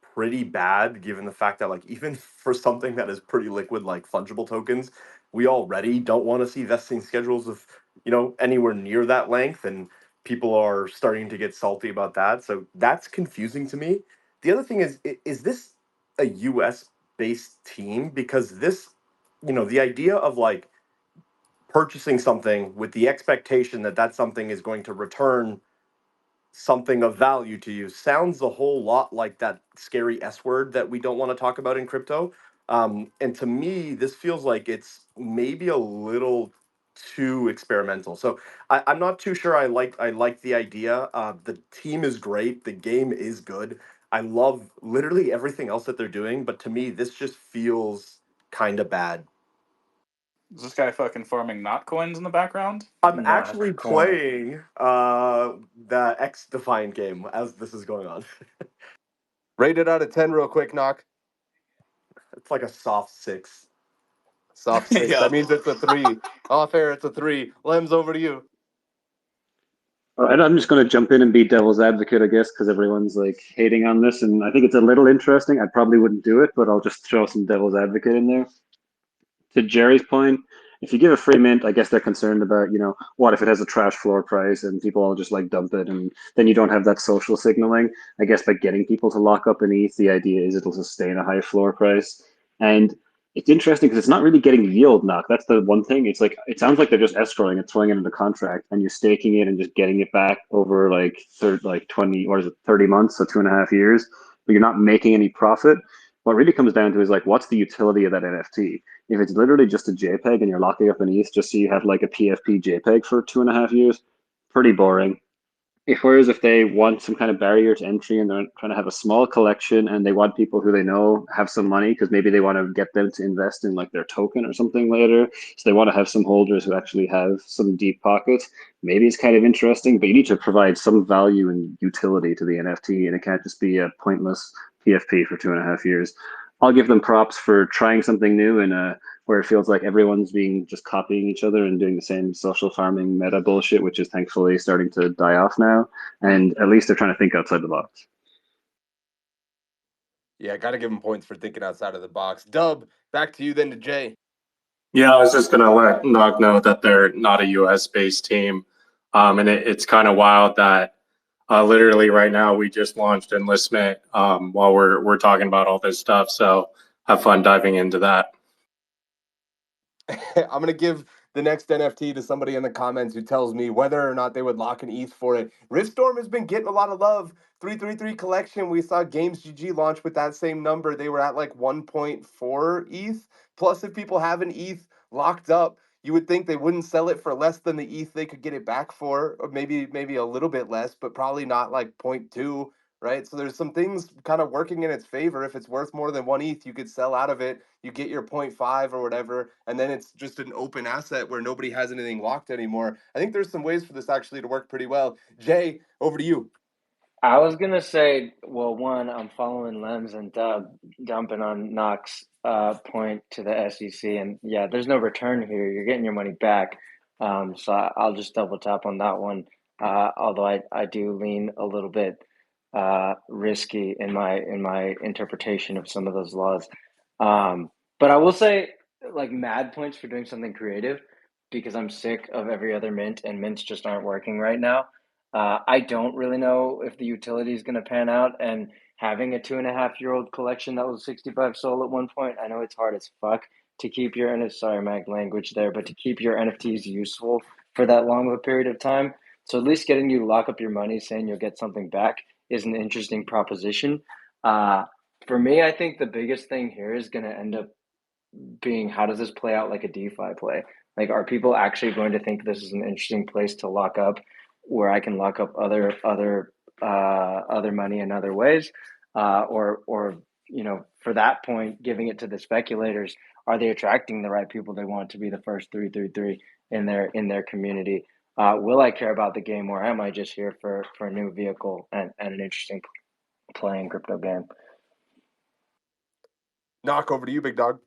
pretty bad given the fact that like even for something that is pretty liquid like fungible tokens, we already don't want to see vesting schedules of anywhere near that length, and people are starting to get salty about that, so that's confusing to me. The other thing is this a US based team? Because this, the idea of like purchasing something with the expectation that that something is going to return something of value to you sounds a whole lot like that scary S word that we don't want to talk about in crypto. And to me, this feels like it's maybe a little too experimental. So I'm not too sure. I like the idea. The team is great. The game is good. I love literally everything else that they're doing. But to me, this just feels kind of bad. Is this guy fucking farming not coins in the background? I'm Not actually coin. playing the X Defined game as this is going on. Rate it out of 10 real quick, Knock. It's like a soft 6. Soft six. Yeah. That means it's a 3. Off air, it's a 3. Lems, over to you. All right, I'm just going to jump in and be devil's advocate, I guess, because everyone's like hating on this, and I think it's a little interesting. I probably wouldn't do it, but I'll just throw some devil's advocate in there. To Jerry's point, if you give a free mint, I guess they're concerned about, what if it has a trash floor price and people all just like dump it, and then you don't have that social signaling. I guess by getting people to lock up an ETH, the idea is it'll sustain a high floor price. And it's interesting because it's not really getting yield knock. That's the one thing. It's like it sounds like they're just escrowing it, throwing it into contract, and you're staking it and just getting it back over like 20 or is it 30 months, so 2.5 years, but you're not making any profit. What it really comes down to is like, what's the utility of that NFT? If it's literally just a JPEG and you're locking up an ETH just so you have like a PFP JPEG for 2.5 years, pretty boring. Whereas if they want some kind of barrier to entry and they're trying to have a small collection and they want people who they know have some money because maybe they want to get them to invest in like their token or something later. So they want to have some holders who actually have some deep pockets. Maybe it's kind of interesting, but you need to provide some value and utility to the NFT, and it can't just be a pointless PFP for 2.5 years. I'll give them props for trying something new in a where it feels like everyone's being just copying each other and doing the same social farming meta bullshit, which is thankfully starting to die off now. And at least they're trying to think outside the box. Yeah, got to give him points for thinking outside of the box. Dub, back to you then to Jay. Yeah, I was just going to let Nog know that they're not a US based team. And it's kind of wild that literally right now we just launched enlistment while we're talking about all this stuff. So have fun diving into that. I'm going to give the next NFT to somebody in the comments who tells me whether or not they would lock an ETH for it. Riftstorm has been getting a lot of love. 333 collection. We saw Games GG launch with that same number. They were at like 1.4 ETH. Plus, if people have an ETH locked up, you would think they wouldn't sell it for less than the ETH they could get it back for, or maybe a little bit less, but probably not like 0.2. Right. So there's some things kind of working in its favor. If it's worth more than one ETH, you could sell out of it. You get your 0.5 or whatever, and then it's just an open asset where nobody has anything locked anymore. I think there's some ways for this actually to work pretty well. Jay, over to you. I was gonna say, well, one, I'm following Lems and Dub, jumping on Knox point to the SEC, and yeah, there's no return here. You're getting your money back. So I'll just double tap on that one. Although I do lean a little bit risky in my interpretation of some of those laws. But I will say, like, mad points for doing something creative, because I'm sick of every other mint, and mints just aren't working right now. I don't really know if the utility is going to pan out, and having a 2.5-year-old collection that was 65 soul at one point, I know it's hard as fuck to keep your sorry, Mag language there, but to keep your NFTs useful for that long of a period of time. So at least getting you to lock up your money, saying you'll get something back, is an interesting proposition. For me, I think the biggest thing here is going to end up being, how does this play out like a DeFi play? Like, are people actually going to think this is an interesting place to lock up, where I can lock up other money in other ways, or for that point, giving it to the speculators, are they attracting the right people they want to be the first 333 in their community? Will I care about the game, or am I just here for a new vehicle and an interesting playing crypto game? Knock, over to you, big dog.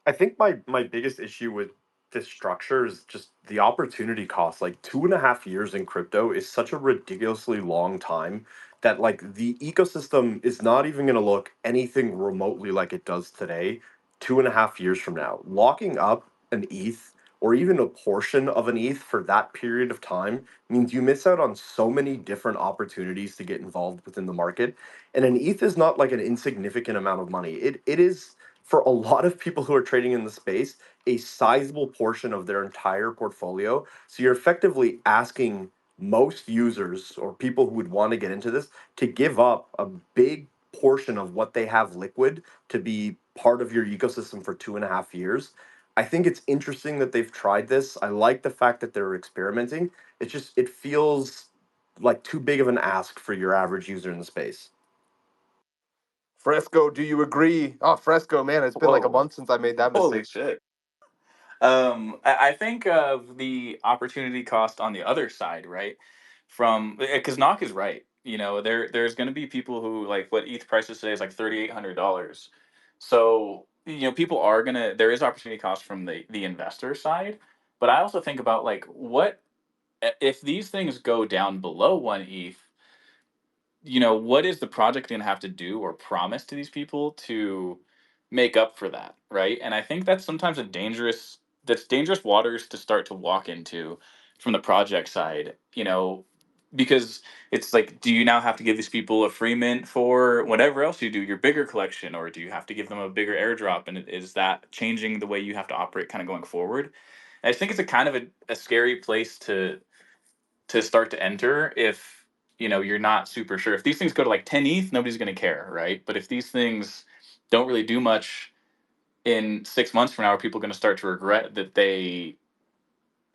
I think my biggest issue with this structure is just the opportunity cost. Like 2.5 years in crypto is such a ridiculously long time that like the ecosystem is not even going to look anything remotely like it does today 2.5 years from now. Locking up an ETH or even a portion of an ETH for that period of time means you miss out on so many different opportunities to get involved within the market. And an ETH is not like an insignificant amount of money. It is, for a lot of people who are trading in the space, a sizable portion of their entire portfolio. So you're effectively asking most users or people who would want to get into this to give up a big portion of what they have liquid to be part of your ecosystem for 2.5 years. I think it's interesting that they've tried this. I like the fact that they're experimenting. It's just, it feels like too big of an ask for your average user in the space. Fresco, do you agree? Oh, Fresco, man, it's been like a Whoa. month since I made that Holy mistake. shit. I think of the opportunity cost on the other side, right? From because Knock is right. There's going to be people who, like, what ETH prices today is like $3,800. So people are gonna. There is opportunity cost from the investor side, but I also think about, like, what if these things go down below 1 ETH? What is the project going to have to do or promise to these people to make up for that, right? And I think that's sometimes that's dangerous waters to start to walk into from the project side, because it's like, do you now have to give these people a free mint for whatever else you do, your bigger collection, or do you have to give them a bigger airdrop? And is that changing the way you have to operate kind of going forward? And I think it's a kind of a scary place to start to enter if you're not super sure. If these things go to like 10 ETH, nobody's going to care, right? But if these things don't really do much in 6 months from now, are people going to start to regret that they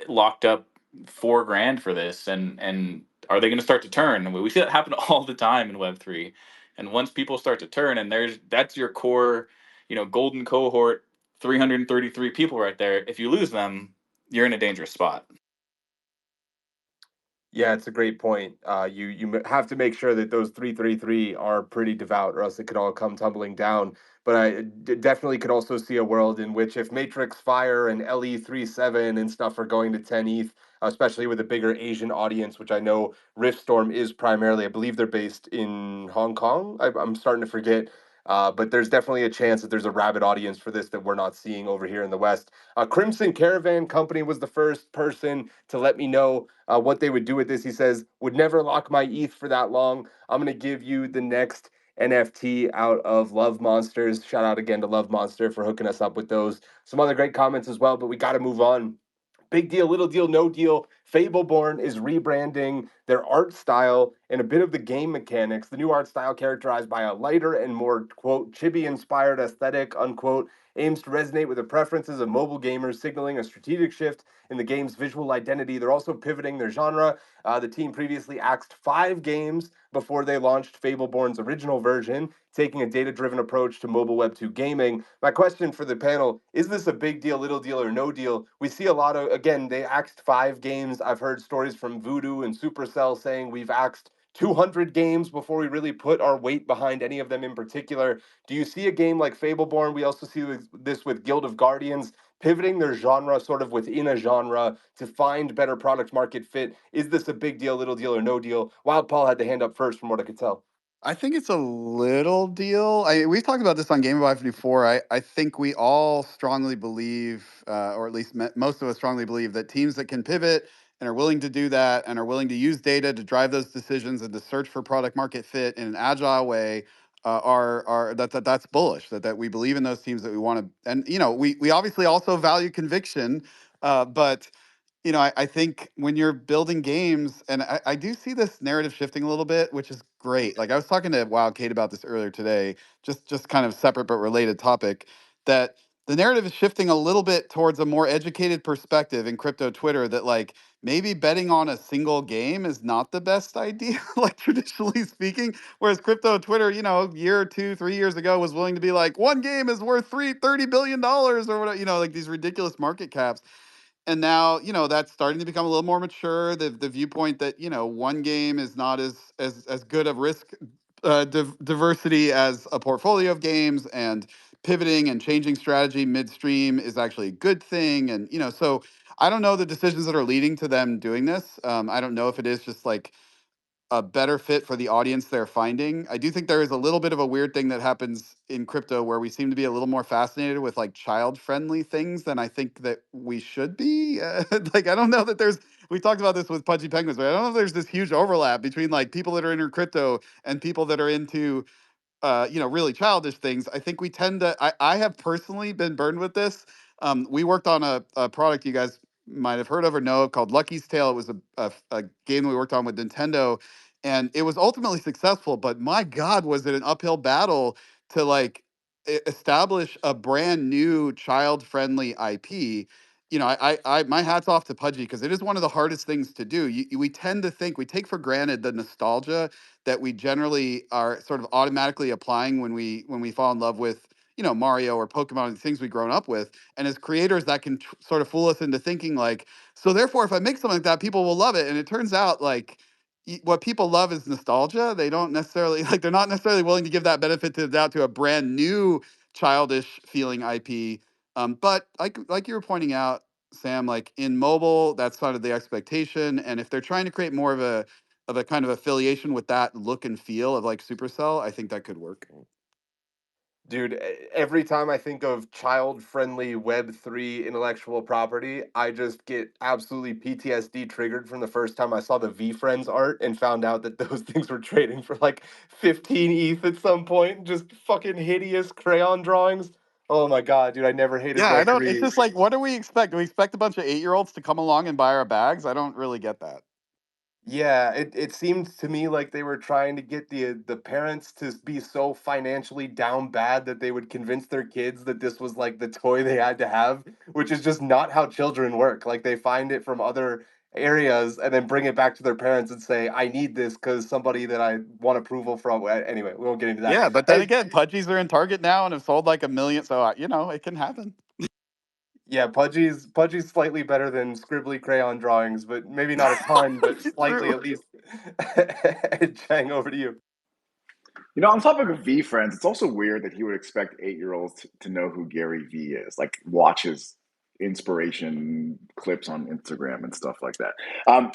locked up 4 grand for this? And are they going to start to turn? And we see that happen all the time in Web3. And once people start to turn, and that's your core, golden cohort, 333 people right there. If you lose them, you're in a dangerous spot. Yeah, it's a great point. You have to make sure that those 333 are pretty devout, or else it could all come tumbling down. But I definitely could also see a world in which, if Matrix Fire and LE37 and stuff are going to 10 ETH, especially with a bigger Asian audience, which I know Riftstorm is primarily. I believe they're based in Hong Kong. I'm starting to forget. But there's definitely a chance that there's a rabid audience for this that we're not seeing over here in the West. Crimson Caravan Company was the first person to let me know what they would do with this. He says, would never lock my ETH for that long. I'm going to give you the next NFT out of Love Monsters. Shout out again to Love Monster for hooking us up with those. Some other great comments as well, but we got to move on. Big deal, little deal, no deal. Fableborne is rebranding their art style and a bit of the game mechanics. The new art style, characterized by a lighter and more, quote, chibi-inspired aesthetic, unquote, aims to resonate with the preferences of mobile gamers, signaling a strategic shift in the game's visual identity. They're also pivoting their genre. The team previously axed 5 games before they launched Fableborne's original version, taking a data-driven approach to mobile Web 2 gaming. My question for the panel, is this a big deal, little deal, or no deal? We see a lot of, again, they axed 5 games. I've heard stories from Voodoo and Supercell saying we've axed 200 games before we really put our weight behind any of them in particular. Do you see a game like Fableborne? We also see this with Guild of Guardians, pivoting their genre sort of within a genre to find better product market fit. Is this a big deal, little deal, or no deal? Wild Paul had the hand up first from what I could tell. I think it's a little deal. We've talked about this on Gamified before. I think we all strongly believe, or at least most of us strongly believe, that teams that can pivot and are willing to do that and are willing to use data to drive those decisions and to search for product market fit in an agile way are that's bullish. That we believe in those teams, that we want to, and we obviously also value conviction, but I think when you're building games, and I do see this narrative shifting a little bit, which is great. Like I was talking to Wild Kate about this earlier today, just kind of separate but related topic, that the narrative is shifting a little bit towards a more educated perspective in crypto Twitter that like maybe betting on a single game is not the best idea, like traditionally speaking. Whereas crypto Twitter, a year or two, 3 years ago was willing to be like, one game is worth $30 billion or whatever, like these ridiculous market caps. And now that's starting to become a little more mature, the viewpoint that one game is not as good of risk diversity as a portfolio of games, and pivoting and changing strategy midstream is actually a good thing. And so I don't know the decisions that are leading to them doing this. I don't know if it is just like a better fit for the audience they're finding. I do think there is a little bit of a weird thing that happens in crypto where we seem to be a little more fascinated with like child-friendly things than I think that we should be. Like I don't know that we talked about this with Pudgy Penguins, but I don't know if there's this huge overlap between like people that are into crypto and people that are into really childish things. I think we tend to, I have personally been burned with this. We worked on a product you guys might have heard of or know called Lucky's Tale. It was a game we worked on with Nintendo, and it was ultimately successful, but my God, was it an uphill battle to like establish a brand new child-friendly IP. My hat's off to Pudgy because it is one of the hardest things to do. We tend to think, we take for granted the nostalgia that we generally are sort of automatically applying when we fall in love with Mario or Pokemon and things we've grown up with. And as creators, that can sort of fool us into thinking like, so therefore, if I make something like that, people will love it. And it turns out like what people love is nostalgia. They don't necessarily like, they're not necessarily willing to give that benefit to the doubt to a brand new childish feeling IP. But like you were pointing out, Sam, like in mobile, that's sort of the expectation. And if they're trying to create more of a kind of affiliation with that look and feel of like Supercell, I think that could work. Dude, every time I think of child-friendly Web3 intellectual property, I just get absolutely PTSD triggered from the first time I saw the VFriends art and found out that those things were trading for like 15 ETH at some point. Just fucking hideous crayon drawings. Oh my God, dude, I never hated Yeah, I don't. It's Web3. just like, what do we expect? Do we expect a bunch of 8-year-olds to come along and buy our bags? I don't really get that. Yeah, it seemed to me like they were trying to get the parents to be so financially down bad that they would convince their kids that this was like the toy they had to have, which is just not how children work. Like they find it from other areas and then bring it back to their parents and say, "I need this because somebody that I want approval from." Anyway, we won't get into that. Yeah, but then again, Pudgies are in Target now and have sold like 1 million, so it can happen. Yeah, Pudgy's slightly better than scribbly crayon drawings, but maybe not a ton, but slightly True. at least. Chang, over to you. On topic of V friends, it's also weird that he would expect 8-year-olds to know who Gary V is, like watch his inspiration clips on Instagram and stuff like that.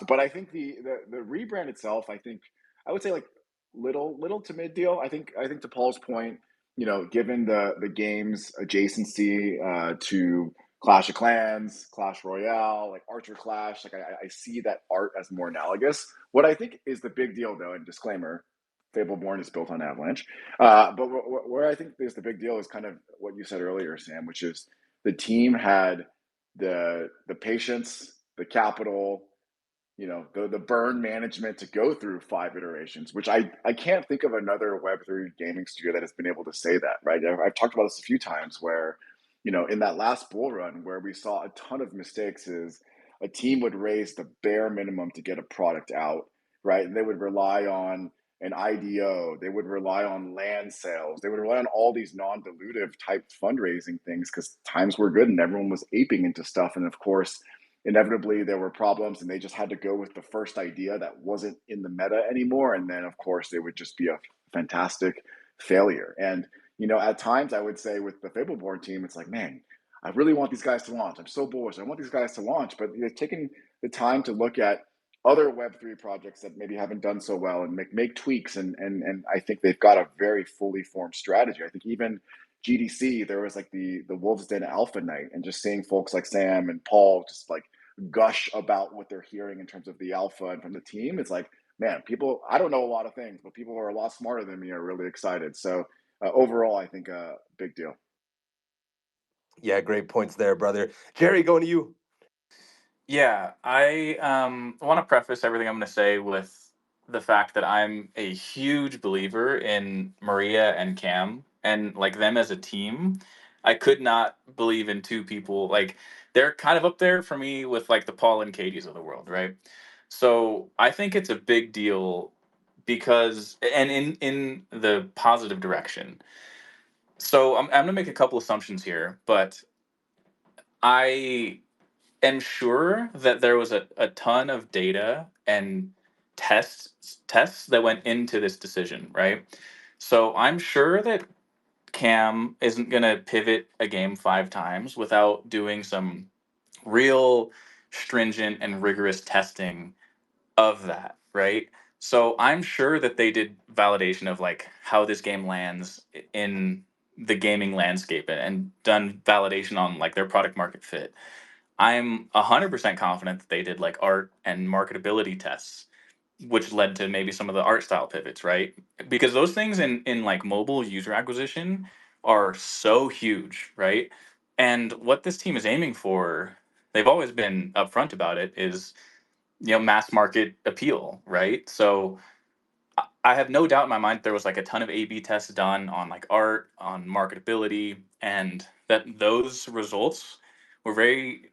But I think the rebrand itself, I would say like little to mid deal. I think to Paul's point, given the game's adjacency to Clash of Clans, Clash Royale, like Archer Clash, like I see that art as more analogous. What I think is the big deal, though, and disclaimer, Fableborne is built on Avalanche. But where I think there's the big deal is kind of what you said earlier, Sam, which is the team had the patience, the capital, the burn management to go through 5 iterations, which I can't think of another Web3 gaming studio that has been able to say that, right? I've talked about this a few times where, in that last bull run where we saw a ton of mistakes is a team would raise the bare minimum to get a product out, right? And they would rely on an IDO, they would rely on land sales, they would rely on all these non-dilutive type fundraising things because times were good and everyone was aping into stuff. And of course, inevitably there were problems and they just had to go with the first idea that wasn't in the meta anymore. And then of course it would just be a fantastic failure. And at times I would say with the Fableborne team, it's like, man, I really want these guys to launch. I'm so bullish. I want these guys to launch, but taking the time to look at other Web3 projects that maybe haven't done so well and make tweaks. And I think they've got a very fully formed strategy. I think even GDC, there was like the Wolves Den Alpha Night, and just seeing folks like Sam and Paul just like gush about what they're hearing in terms of the alpha and from the team. It's like, man, people, I don't know a lot of things, but people who are a lot smarter than me are really excited. So overall, I think a big deal. Yeah, great points there, brother. Jerry, going to you. Yeah, I want to preface everything I'm going to say with the fact that I'm a huge believer in Maria and Cam and like them as a team. I could not believe in two people like they're kind of up there for me with like the Paul and Katie's of the world, right? So I think it's a big deal because and in the positive direction. So I'm going to make a couple assumptions here, but I am sure that there was a ton of data and tests that went into this decision, right? So I'm sure that Cam isn't going to pivot a game 5 times without doing some real stringent and rigorous testing of that, right? So I'm sure that they did validation of like how this game lands in the gaming landscape and done validation on like their product market fit. I'm 100% confident that they did like art and marketability tests, which led to maybe some of the art style pivots, right? Because those things in like mobile user acquisition are so huge, right? And what this team is aiming for, they've always been upfront about it, is mass market appeal, right? So I have no doubt in my mind that there was like a ton of A/B tests done on like art, on marketability, and that those results were very,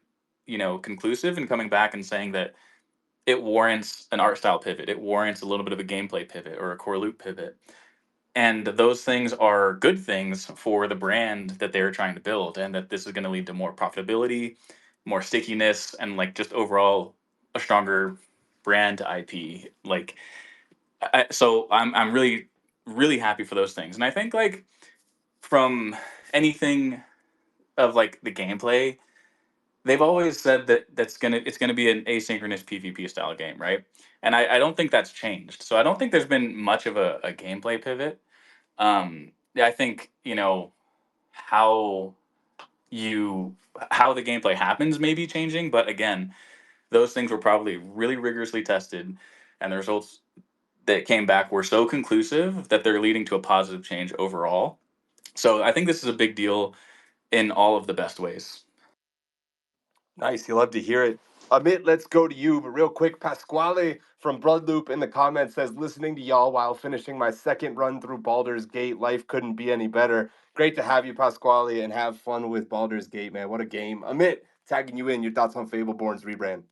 conclusive in coming back and saying that it warrants an art style pivot. It warrants a little bit of a gameplay pivot or a core loop pivot. And those things are good things for the brand that they're trying to build, and that this is going to lead to more profitability, more stickiness, and like just overall a stronger brand IP. Like so I'm really really happy for those things, and I think like from anything of like the gameplay, they've always said that it's gonna be an asynchronous PvP style game, right? And I don't think that's changed. So I don't think there's been much of a gameplay pivot. Yeah, I think how you how the gameplay happens may be changing, but again, those things were probably really rigorously tested, and the results that came back were so conclusive that they're leading to a positive change overall. So I think this is a big deal in all of the best ways. Nice. You love to hear it. Amit, let's go to you. But real quick, Pasquale from Bloodloop in the comments says, listening to y'all while finishing my second run through Baldur's Gate. Life couldn't be any better. Great to have you, Pasquale, and have fun with Baldur's Gate, man. What a game. Amit, tagging you in. Your thoughts on Fableborne's rebrand?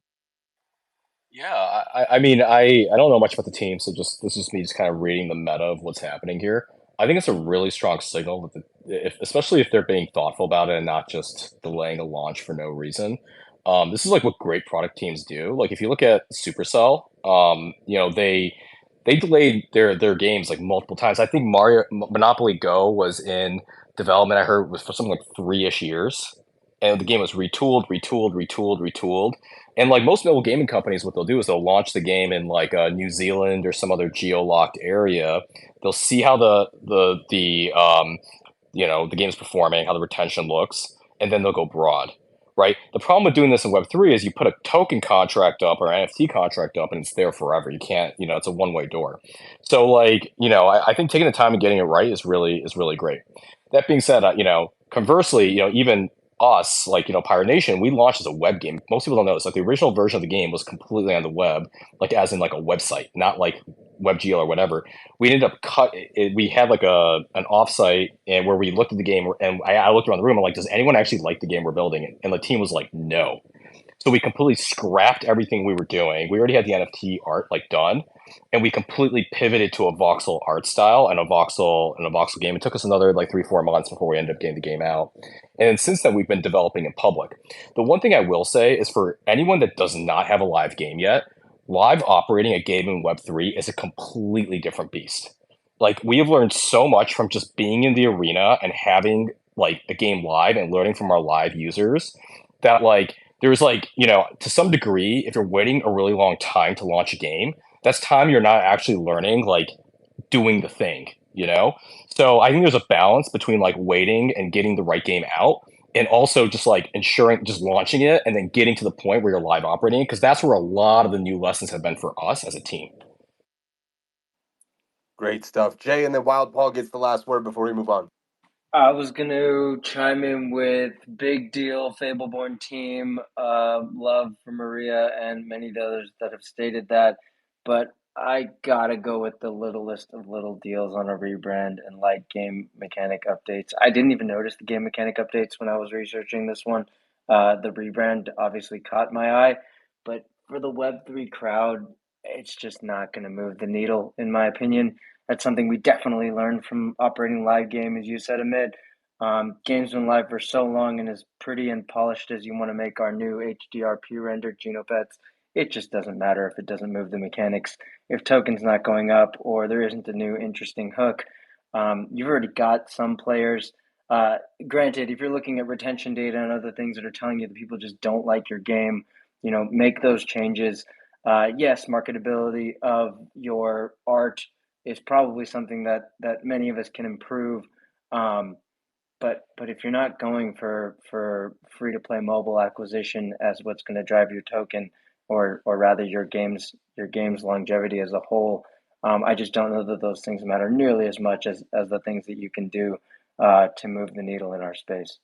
Yeah, I mean, I don't know much about the team, so just this is me just kind of reading the meta of what's happening here. I think it's a really strong signal that especially if they're being thoughtful about it and not just delaying a launch for no reason. This is like what great product teams do. Like if you look at Supercell, they delayed their games like multiple times. I think Mario Monopoly Go was in development. I heard was for something like 3-ish years, and the game was retooled. And like most mobile gaming companies, what they'll do is they'll launch the game in like New Zealand or some other geo-locked area. They'll see how the game's performing, how the retention looks, and then they'll go broad. Right. The problem with doing this in Web3 is you put a token contract up or an NFT contract up, and it's there forever. You can't, it's a one-way door. So like, I think taking the time and getting it right is really great. That being said, conversely, even us, like, Pirate Nation, we launched as a web game. Most people don't know this. Like the original version of the game was completely on the web, like as in like a website, not like WebGL or whatever. We ended up we had like an offsite and where we looked at the game and I looked around the room and like, does anyone actually like the game we're building? And the team was like, no. So we completely scrapped everything we were doing. We already had the NFT art like done, and we completely pivoted to a voxel art style and a voxel game. It took us another like 3-4 months before we ended up getting the game out. And since then, we've been developing in public. The one thing I will say is for anyone that does not have a live game yet, live operating a game in Web3 is a completely different beast. Like we have learned so much from just being in the arena and having like a game live and learning from our live users that like there's like, to some degree, if you're waiting a really long time to launch a game, that's time you're not actually learning, like doing the thing. So I think there's a balance between like waiting and getting the right game out and also just like ensuring just launching it and then getting to the point where you're live operating because that's where a lot of the new lessons have been for us as a team. Great stuff. Jay, and then Wild Paul gets the last word before we move on. I was going to chime in with big deal, Fableborne team, love for Maria and many of the others that have stated that. But I got to go with the littlest of little deals on a rebrand and light game mechanic updates. I didn't even notice the game mechanic updates when I was researching this one. The rebrand obviously caught my eye, but for the Web3 crowd, it's just not going to move the needle, in my opinion. That's something we definitely learned from operating live game, as you said, Amit. Game's been live for so long and as pretty and polished as you want to make our new HDRP rendered Genopets. It just doesn't matter if it doesn't move the mechanics. If token's not going up or there isn't a new interesting hook, you've already got some players. Granted, if you're looking at retention data and other things that are telling you that people just don't like your game, make those changes. Yes, marketability of your art is probably something that many of us can improve. But if you're not going for free to play mobile acquisition as what's going to drive your token, or rather your game's longevity as a whole, I just don't know that those things matter nearly as much as the things that you can do to move the needle in our space.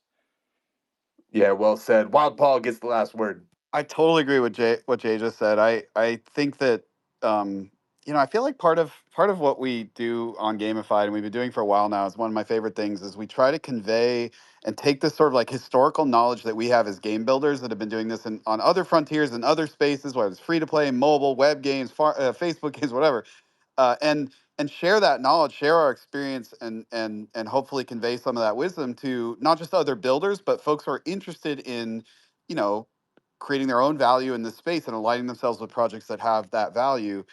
Yeah, well said. Wild Paul gets the last word. I totally agree with what Jay just said. I think that I feel like part of what we do on Gamified, and we've been doing for a while now, is one of my favorite things is we try to convey and take this sort of like historical knowledge that we have as game builders that have been doing this on other frontiers and other spaces, whether it's free to play, mobile, web games, Facebook games, whatever, and share that knowledge, share our experience, and hopefully convey some of that wisdom to not just other builders, but folks who are interested in, you know, creating their own value in this space and aligning themselves with projects that have that value.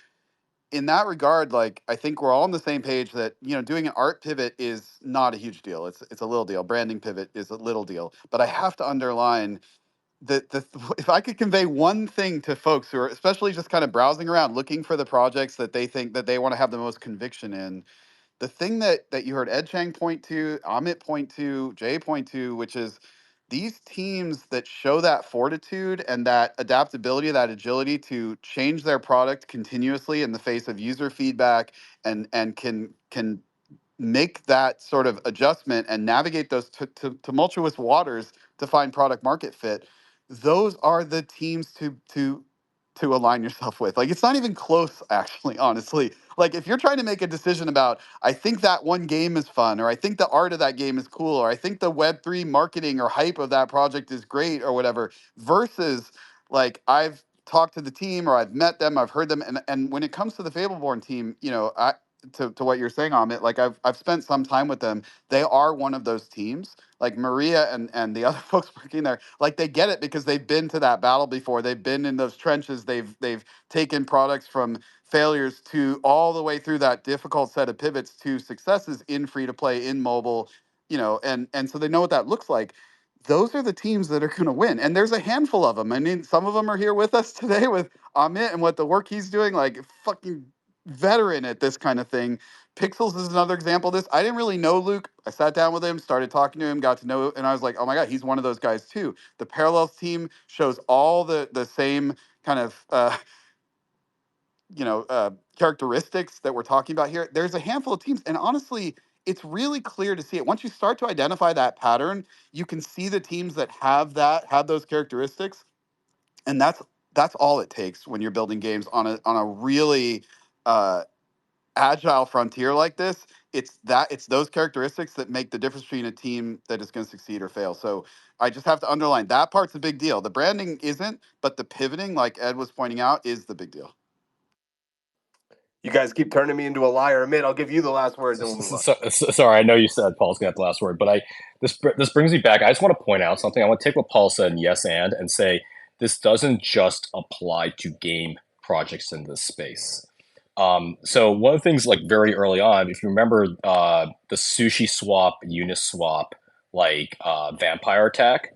In that regard, like I think we're all on the same page that doing an art pivot is not a huge deal. It's a little deal. Branding pivot is a little deal. But I have to underline that if I could convey one thing to folks who are especially just kind of browsing around looking for the projects that they think that they want to have the most conviction in, the thing that you heard Ed Chang point to, Amit point to, Jay point to, which is these teams that show that fortitude and that adaptability, that agility to change their product continuously in the face of user feedback and can make that sort of adjustment and navigate those tumultuous waters to find product market fit. Those are the teams to align yourself with. Like it's not even close, actually, honestly. Like if you're trying to make a decision about, I think that one game is fun, or I think the art of that game is cool, or I think the Web3 marketing or hype of that project is great, or whatever, versus like I've talked to the team or I've met them, I've heard them, and when it comes to the Fableborn team, to what you're saying, Amit, like I've spent some time with them. They are one of those teams. Like Maria and the other folks working there, like they get it because they've been to that battle before. They've been in those trenches. They've taken products from failures to all the way through that difficult set of pivots to successes in free to play, in mobile, and so they know what that looks like. Those are the teams that are going to win, and there's a handful of them. I mean, some of them are here with us today with Amit and what the work he's doing, like fucking veteran at this kind of thing. Pixels is another example of this. I didn't really know Luke. I sat down with him, started talking to him, got to know, and I was like, oh my God, he's one of those guys too. The Parallels team shows all the same kind of characteristics that we're talking about here. There's a handful of teams, and honestly, it's really clear to see it. Once you start to identify that pattern, you can see the teams that have those characteristics, and that's all it takes when you're building games on a really agile frontier like this. It's those characteristics that make the difference between a team that is going to succeed or fail. So I just have to underline that part's a big deal. The branding isn't, but the pivoting, like Ed was pointing out, is the big deal. You guys keep turning me into a liar. Amit, I'll give you the last word, then we'll move on. Sorry, I know you said Paul's gonna have the last word, but this brings me back. I just want to point out something. I want to take what Paul said, yes, and say this doesn't just apply to game projects in this space. So one of the things, like very early on, if you remember the Sushi Swap, Uniswap, vampire attack,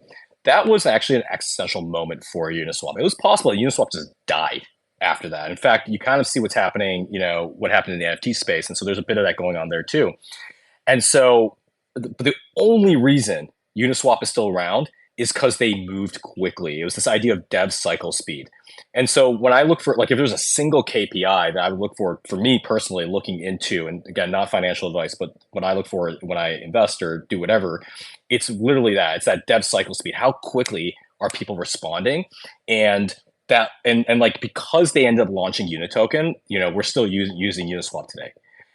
that was actually an existential moment for Uniswap. It was possible that Uniswap just died after that. In fact, you kind of see what's happening, what happened in the NFT space. And so there's a bit of that going on there too. And so the only reason Uniswap is still around is because they moved quickly. It was this idea of dev cycle speed. And so when I look for, like, if there's a single KPI that I would look for me personally looking into, and again, not financial advice, but what I look for when I invest or do whatever, it's literally that. It's that dev cycle speed. How quickly are people responding? And that, and like, because they ended up launching Unitoken, we're still using Uniswap today.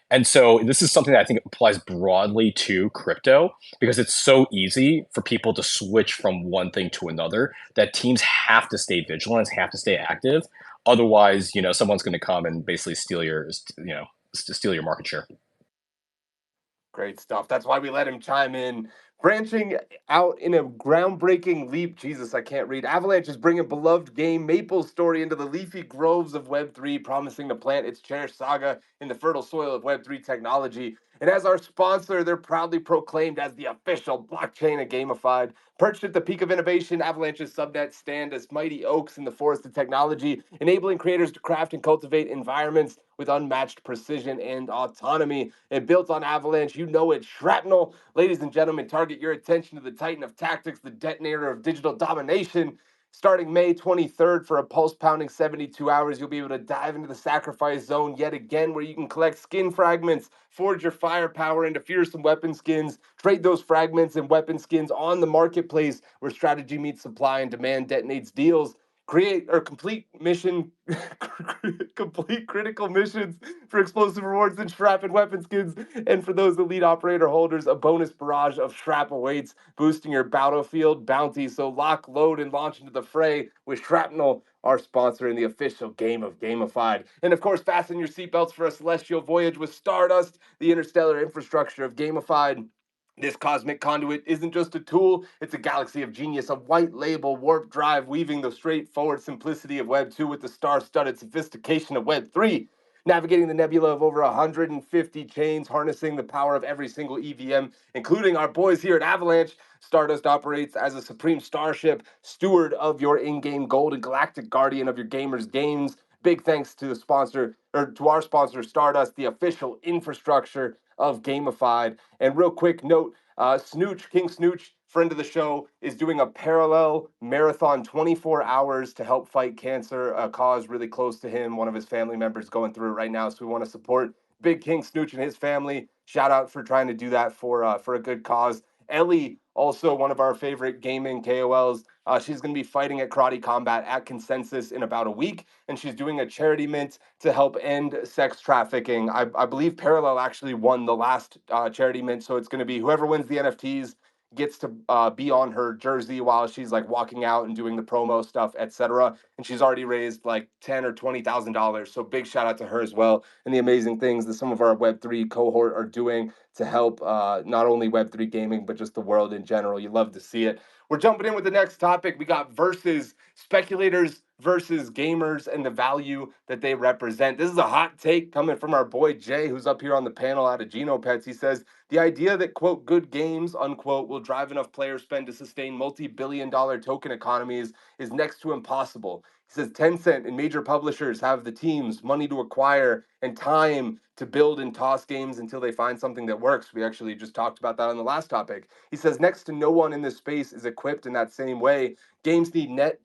And so this is something that I think applies broadly to crypto, because it's so easy for people to switch from one thing to another that teams have to stay vigilant, have to stay active. Otherwise, someone's going to come and basically steal your market share. Great stuff. That's why we let him chime in. Branching out in a groundbreaking leap, Jesus, I can't read. Avalanche is bringing beloved game Maple's story into the leafy groves of Web3, promising to plant its cherished saga in the fertile soil of Web3 technology. And as our sponsor, they're proudly proclaimed as the official blockchain of Gamified. Perched at the peak of innovation, Avalanche's subnets stand as mighty oaks in the forest of technology, enabling creators to craft and cultivate environments with unmatched precision and autonomy. And built on Avalanche, you know it's shrapnel. Ladies and gentlemen, target your attention to the titan of tactics, the detonator of digital domination. Starting May 23rd for a pulse-pounding 72 hours, you'll be able to dive into the sacrifice zone yet again, where you can collect skin fragments, forge your firepower into fearsome weapon skins, trade those fragments and weapon skins on the marketplace, where strategy meets supply and demand detonates deals. Create or complete mission, complete critical missions for explosive rewards and strap and weapon skins. And for those elite operator holders, a bonus barrage of strap awaits, boosting your battlefield bounty. So lock, load, and launch into the fray with Shrapnel, our sponsor in the official game of Gamified. And of course, fasten your seatbelts for a celestial voyage with Stardust, the interstellar infrastructure of Gamified. This cosmic conduit isn't just a tool, it's a galaxy of genius, a white label warp drive weaving the straightforward simplicity of Web 2 with the star-studded sophistication of Web 3. Navigating the nebula of over 150 chains, harnessing the power of every single EVM, including our boys here at Avalanche. Stardust operates as a supreme starship, steward of your in-game gold and galactic guardian of your gamers' games. Big thanks to the sponsor, or to our sponsor, Stardust, the official infrastructure of Gamified. And real quick note, Snooch, King Snooch, friend of the show, is doing a parallel marathon 24 hours to help fight cancer, a cause really close to him. One of his family members going through it right now, so we want to support Big King Snooch and his family. Shout out for trying to do that for a good cause. Ellie, also one of our favorite gaming KOLs, she's going to be fighting at Karate Combat at Consensus in about a week, and she's doing a charity mint to help end sex trafficking. I believe Parallel actually won the last charity mint, so it's going to be whoever wins the NFTs gets to be on her jersey while she's like walking out and doing the promo stuff, etc. And she's already raised like $10,000 or $20,000. So big shout out to her as well, and the amazing things that some of our Web3 cohort are doing to help not only Web3 gaming, but just the world in general. You love to see it. We're jumping in with the next topic. We got versus speculators versus gamers and the value that they represent. This is a hot take coming from our boy Jay, who's up here on the panel out of GenoPets. He says, the idea that, quote, good games, unquote, will drive enough player spend to sustain multi-billion-dollar token economies is next to impossible. He says Tencent and major publishers have the teams, money to acquire, and time to build and toss games until they find something that works. We actually just talked about that on the last topic. He says next to no one in this space is equipped in that same way. Games need net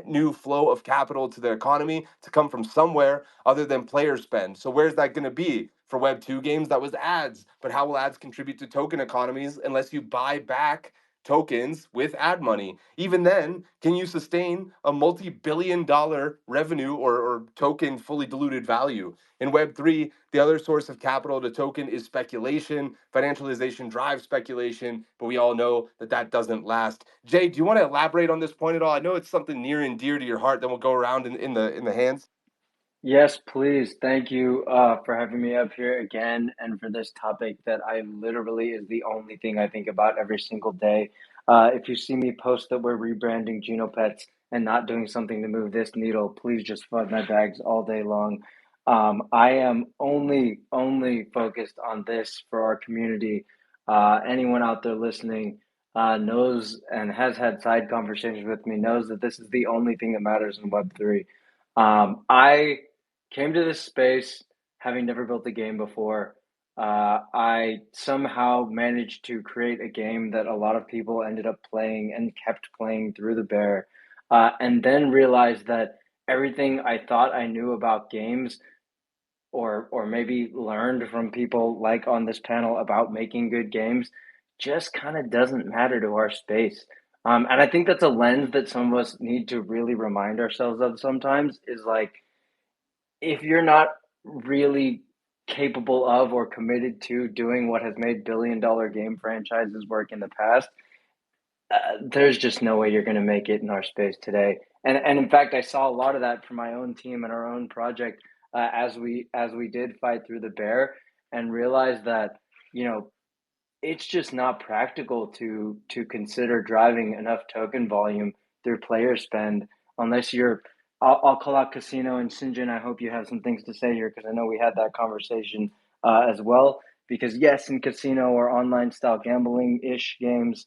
new flow of capital to the economy to come from somewhere other than player spend. So where's that going to be? For Web 2 games, that was ads. But how will ads contribute to token economies unless you buy back tokens with ad money? Even then, can you sustain a multi-billion-dollar revenue or token fully diluted value? In Web3, the other source of capital to token is speculation. Financialization drives speculation, but we all know that that doesn't last. Jay, do you want to elaborate on this point at all? I know it's something near and dear to your heart. Then we'll go around in the hands. Yes, please. Thank you for having me up here again and for this topic that I literally is the only thing I think about every single day. If you see me post that we're rebranding GenoPets and not doing something to move this needle, please just flood my bags all day long. I am only focused on this for our community. Anyone out there listening knows and has had side conversations with me knows that this is the only thing that matters in Web3. I came to this space having never built a game before. I somehow managed to create a game that a lot of people ended up playing and kept playing through the bear, and then realized that everything I thought I knew about games, or maybe learned from people like on this panel about making good games, just kind of doesn't matter to our space. And I think that's a lens that some of us need to really remind ourselves of sometimes, is like, if you're not really capable of or committed to doing what has made billion-dollar game franchises work in the past, there's just no way you're going to make it in our space today. And in fact, I saw a lot of that from my own team and our own project, as we did fight through the bear, and realized that, you know, it's just not practical to consider driving enough token volume through player spend unless you're. I'll call out Casino and Sinjin. I hope you have some things to say here, because I know we had that conversation as well. Because yes, in Casino or online style gambling ish games,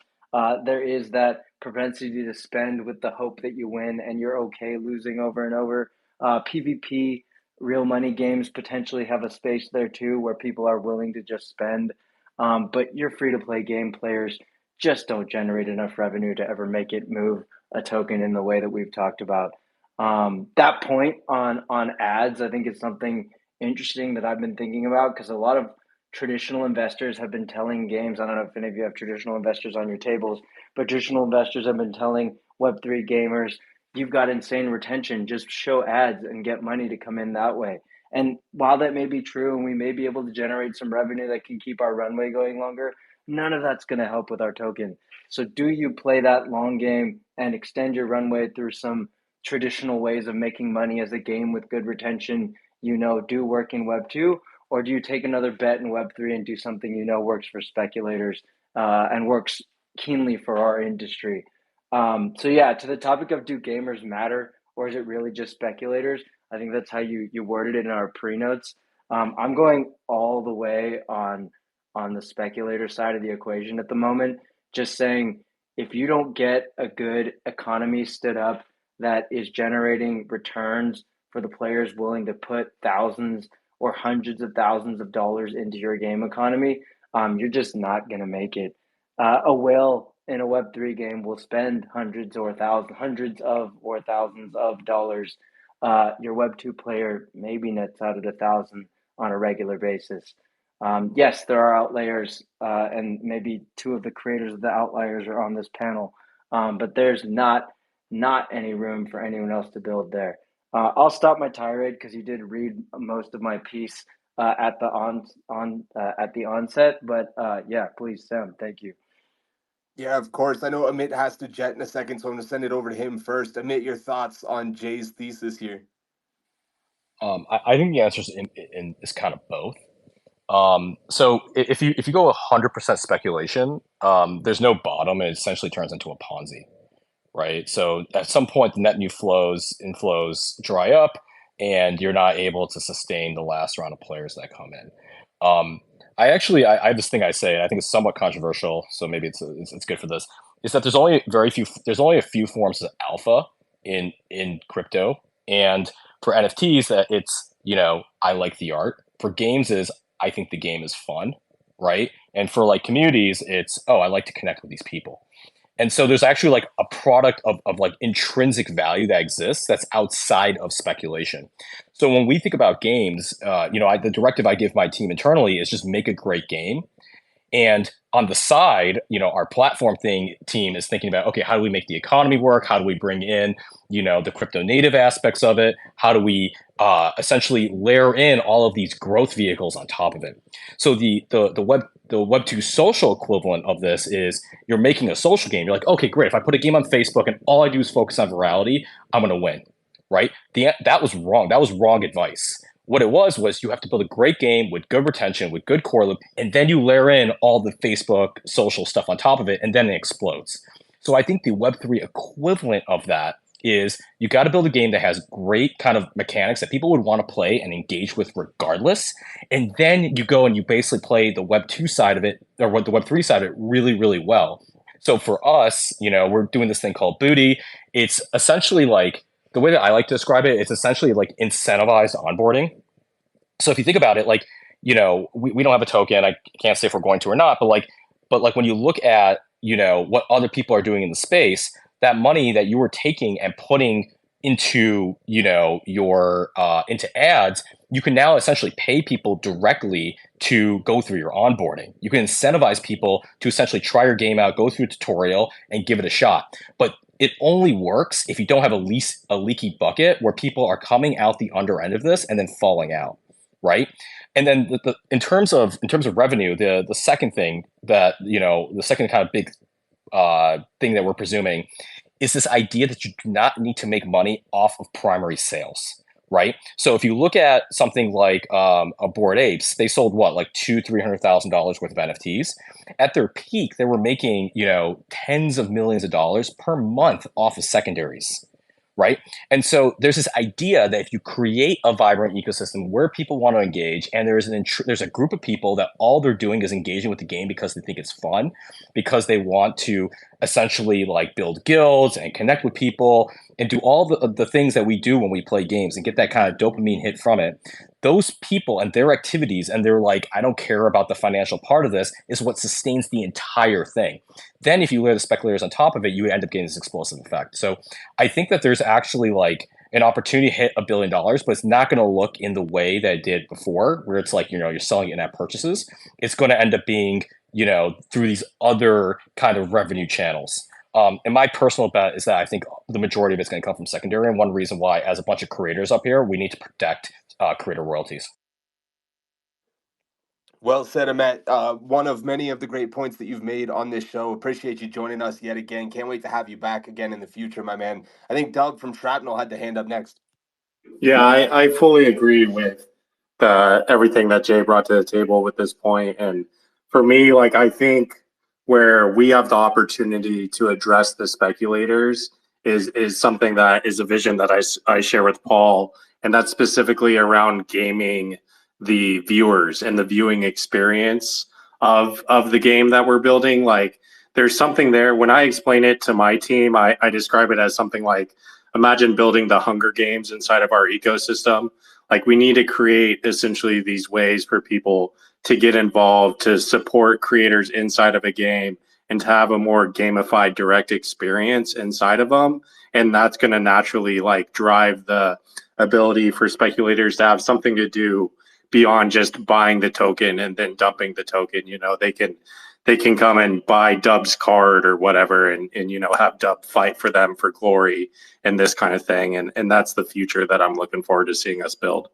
there is that propensity to spend with the hope that you win and you're okay losing over and over. PvP, real money games potentially have a space there too, where people are willing to just spend, but your free to play game players just don't generate enough revenue to ever make it move a token in the way that we've talked about. That point on ads, I think, is something interesting that I've been thinking about, because a lot of traditional investors have been telling games. I don't know if any of you have traditional investors on your tables, but traditional investors have been telling Web3 gamers, you've got insane retention, just show ads and get money to come in that way. And while that may be true and we may be able to generate some revenue that can keep our runway going longer, none of that's going to help with our token. So, do you play that long game and extend your runway through some traditional ways of making money as a game with good retention, do work in Web 2? Or do you take another bet in Web 3 and do something works for speculators, and works keenly for our industry? So, yeah, to the topic of, do gamers matter, or is it really just speculators? I think that's how you worded it in our pre-notes. I'm going all the way on the speculator side of the equation at the moment, just saying, if you don't get a good economy stood up that is generating returns for the players willing to put thousands or hundreds of thousands of dollars into your game economy, you're just not going to make it. A whale in a Web3 game will spend hundreds of or thousands of dollars. Your Web2 player maybe nets out at 1,000 on a regular basis. Yes, there are outliers, and maybe two of the creators of the outliers are on this panel, but there's not any room for anyone else to build there. I'll stop my tirade, because you did read most of my piece at the onset. But yeah, please, Sam. Thank you. Yeah, of course. I know Amit has to jet in a second, so I'm going to send it over to him first. Amit, your thoughts on Jay's thesis here? I think the answer is kind of both. So if you go 100% speculation, there's no bottom, and it essentially turns into a Ponzi, right? So at some point, the net new inflows dry up, and you're not able to sustain the last round of players that come in. I have this thing I say, and I think it's somewhat controversial, so maybe it's good for this. Is that there's only a few forms of alpha in crypto, and for NFTs, that it's, I like the art. For games, is I think the game is fun, right? And for like communities, it's, oh, I like to connect with these people. And so there's actually like a product of like intrinsic value that exists that's outside of speculation. So when we think about games, the directive I give my team internally is just make a great game. And on the side, our platform team is thinking about, okay, how do we make the economy work? How do we bring in, the crypto native aspects of it? How do we essentially layer in all of these growth vehicles on top of it? So the Web2 social equivalent of this is, you're making a social game. You're like, okay, great. If I put a game on Facebook and all I do is focus on virality, I'm going to win, right? That was wrong. That was wrong advice. What it was you have to build a great game with good retention, with good core loop, and then you layer in all the Facebook social stuff on top of it, and then it explodes. So I think the Web3 equivalent of that is, you got to build a game that has great kind of mechanics that people would want to play and engage with regardless. And then you go and you basically play the Web2 side of it, or what the Web3 side of it, really, really well. So for us, we're doing this thing called Booty. It's essentially like, the way that I like to describe it, it's essentially like incentivized onboarding. So if you think about it, like, we don't have a token. I can't say if we're going to or not, but when you look at what other people are doing in the space, that money that you were taking and putting into your into ads, you can now essentially pay people directly to go through your onboarding. You can incentivize people to essentially try your game out, go through a tutorial, and give it a shot. But it only works if you don't have a leaky bucket where people are coming out the under end of this and then falling out, right? And then in terms of revenue, the second thing that the second kind of big thing that we're presuming is this idea that you do not need to make money off of primary sales, right? So if you look at something like a Bored Apes, they sold what, like $200,000-$300,000 worth of NFTs. At their peak, they were making tens of millions of dollars per month off of secondaries, right? And so there's this idea that if you create a vibrant ecosystem where people want to engage, and there's a group of people that all they're doing is engaging with the game because they think it's fun, because they want to essentially like build guilds and connect with people and do all the things that we do when we play games and get that kind of dopamine hit from it. Those people and their activities, and they're like, I don't care about the financial part of this, is what sustains the entire thing. Then if you layer the speculators on top of it, you end up getting this explosive effect. So I think that there's actually like an opportunity to hit $1 billion, but it's not going to look in the way that it did before, where it's like, you're selling in-app purchases. It's going to end up being, through these other kind of revenue channels. And my personal bet is that I think the majority of it's going to come from secondary. And one reason why, as a bunch of creators up here, we need to protect creator royalties. Well said, Amit. One of many of the great points that you've made on this show. Appreciate you joining us yet again. Can't wait to have you back again in the future, my man. I think Doug from Shrapnel had the hand up next. Yeah, I fully agree with everything that Jay brought to the table with this point. And for me, like, I think where we have the opportunity to address the speculators is something that is a vision that I share with Paul, and that's specifically around gaming the viewers and the viewing experience of the game that we're building. Like, there's something there. When I explain it to my team, I describe it as something like, imagine building the Hunger Games inside of our ecosystem. Like, we need to create essentially these ways for people to get involved, to support creators inside of a game, and to have a more gamified direct experience inside of them. And that's going to naturally like drive the ability for speculators to have something to do beyond just buying the token and then dumping the token. They can come and buy Dub's card or whatever, and have Dub fight for them for glory and this kind of thing. And that's the future that I'm looking forward to seeing us build.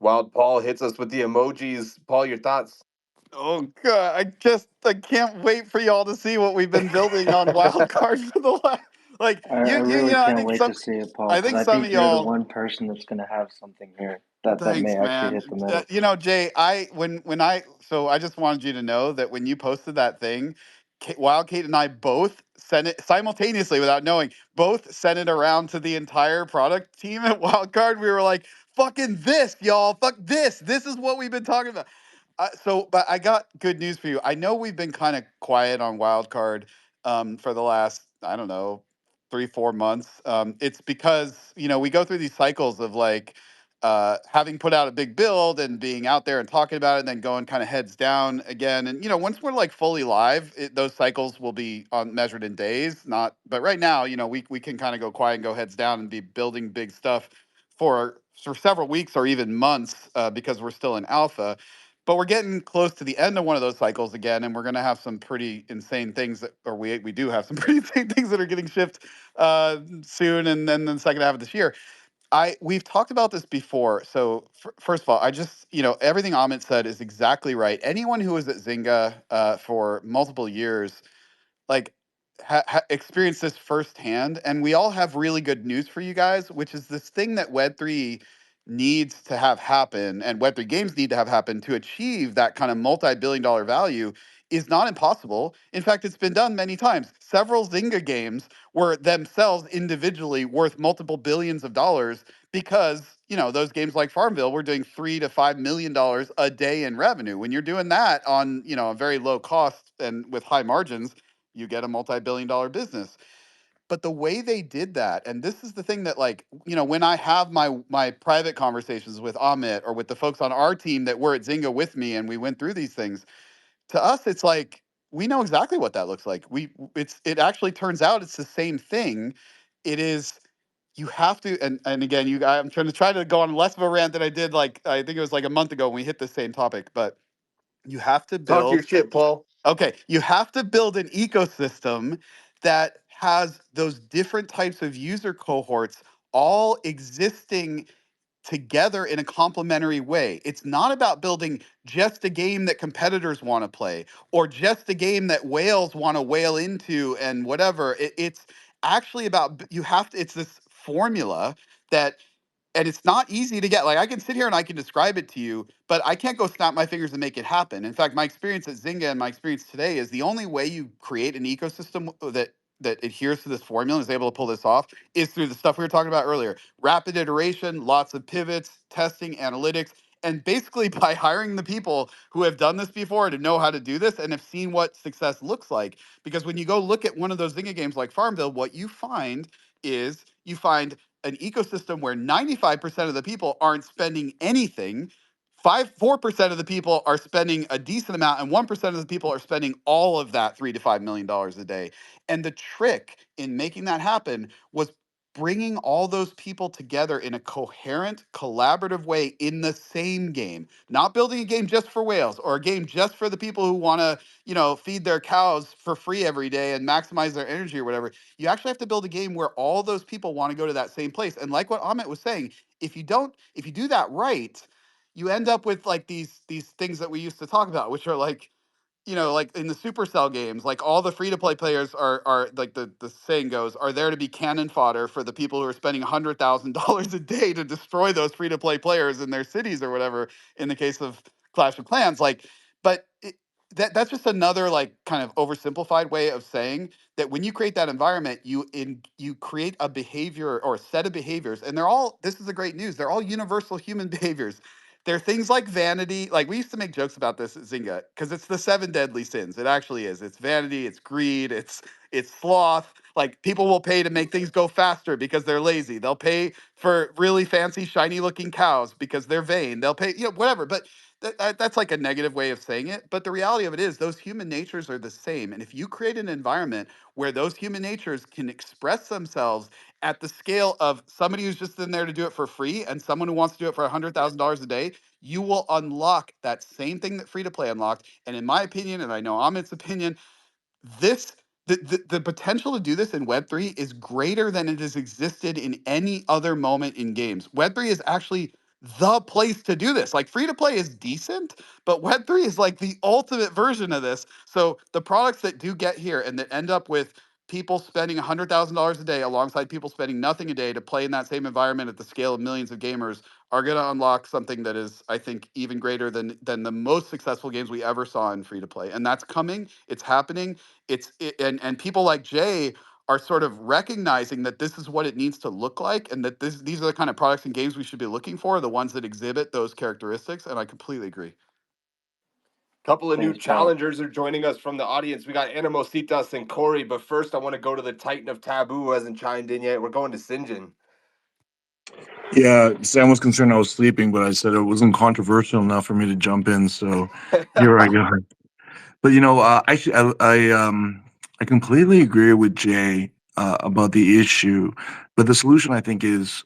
Wild Paul hits us with the emojis. Paul, your thoughts? Oh god, I can't wait for y'all to see what we've been building on Wildcard for the last, like I really I can't think wait to see it, Paul, because I some of think you're the y'all. one person that's going to have something here that may Thanks, actually man. hit the middle. Jay, I just wanted you to know that when you posted that thing, Wild Kate and I both sent it simultaneously without knowing, both sent it around to the entire product team at Wildcard. We were like, fucking this, y'all. Fuck this. This is what we've been talking about. But I got good news for you. I know we've been kind of quiet on Wildcard for the last, I don't know, 3-4 months. It's because, we go through these cycles of like, having put out a big build and being out there and talking about it and then going kind of heads down again. And, once we're like fully live, those cycles will be measured in days, not, but right now, we can kind of go quiet and go heads down and be building big stuff for several weeks or even months because we're still in alpha. But we're getting close to the end of one of those cycles again, and we're going to have some pretty insane things we do have some pretty insane things that are getting shipped soon, and then the second half of this year. We've talked about this before. So first of all, I just, everything Amit said is exactly right. Anyone who was at Zynga for multiple years, like, experienced this firsthand, and we all have really good news for you guys, which is this thing that Web3 needs to have happen, and Web3 games need to have happen to achieve that kind of multi-billion-dollar value is not impossible. In fact, it's been done many times. Several Zynga games were themselves individually worth multiple billions of dollars because, those games like Farmville were doing $3 to $5 million a day in revenue. When you're doing that on, a very low cost and with high margins, you get a multi-billion-dollar business. But the way they did that, and this is the thing that, like, when I have my private conversations with Amit or with the folks on our team that were at Zynga with me and we went through these things, to us it's like we know exactly what that looks like. It actually turns out it's the same thing. It is, you have to, and again, I'm trying to go on less of a rant than I did, like, I think it was like a month ago when we hit the same topic, but you have to Talk your build. shit, Paul. Okay, you have to build an ecosystem that has those different types of user cohorts all existing together in a complementary way. It's not about building just a game that competitors want to play or just a game that whales want to whale into and whatever. It's actually about, you have to, it's this formula that, and it's not easy to get. Like, I can sit here and I can describe it to you, but I can't go snap my fingers and make it happen. In fact, my experience at Zynga and my experience today is the only way you create an ecosystem that adheres to this formula and is able to pull this off is through the stuff we were talking about earlier. Rapid iteration, lots of pivots, testing, analytics, and basically by hiring the people who have done this before to know how to do this and have seen what success looks like. Because when you go look at one of those Zynga games like Farmville, what you find is you find an ecosystem where 95% of the people aren't spending anything. 4% of the people are spending a decent amount, and 1% of the people are spending all of that $3 to $5 million a day. And the trick in making that happen was bringing all those people together in a coherent, collaborative way in the same game. Not building a game just for whales or a game just for the people who want to, feed their cows for free every day and maximize their energy or whatever. You actually have to build a game where all those people want to go to that same place. And like what Amit was saying, if you do that right, you end up with like these things that we used to talk about, which are like, like in the Supercell games, like all the free to play players are like the saying goes, are there to be cannon fodder for the people who are spending $100,000 a day to destroy those free to play players in their cities or whatever. In the case of Clash of Clans, like, but that's just another like kind of oversimplified way of saying that when you create that environment, you create a behavior or a set of behaviors, and this is the great news. They're all universal human behaviors. There are things like vanity. Like, we used to make jokes about this at Zynga because it's the seven deadly sins. It actually is. It's vanity, it's greed, it's sloth. Like, people will pay to make things go faster because they're lazy. They'll pay for really fancy, shiny looking cows because they're vain. They'll pay, whatever. But that's like a negative way of saying it. But the reality of it is those human natures are the same. And if you create an environment where those human natures can express themselves at the scale of somebody who's just in there to do it for free and someone who wants to do it for $100,000 a day, you will unlock that same thing that free to play unlocked. And in my opinion, and I know Amit's opinion, this the potential to do this in Web3 is greater than it has existed in any other moment in games. Web3 is actually the place to do this. Like, free to play is decent, but Web3 is like the ultimate version of this. So the products that do get here and that end up with people spending $100,000 a day alongside people spending nothing a day to play in that same environment at the scale of millions of gamers are going to unlock something that is, I think, even greater than the most successful games we ever saw in free to play. And that's coming. It's happening. And people like Jay are sort of recognizing that this is what it needs to look like, and that these are the kind of products and games we should be looking for, the ones that exhibit those characteristics. And I completely agree. Couple of new Thanks, Paul. challengers are joining us from the audience. We got Animositas and Corey, but first I want to go to the Titan of Taboo who hasn't chimed in yet. We're going to Sinjin. Yeah, Sam was concerned I was sleeping, but I said it wasn't controversial enough for me to jump in. So here I go. But actually, I completely agree with Jay about the issue, but the solution I think is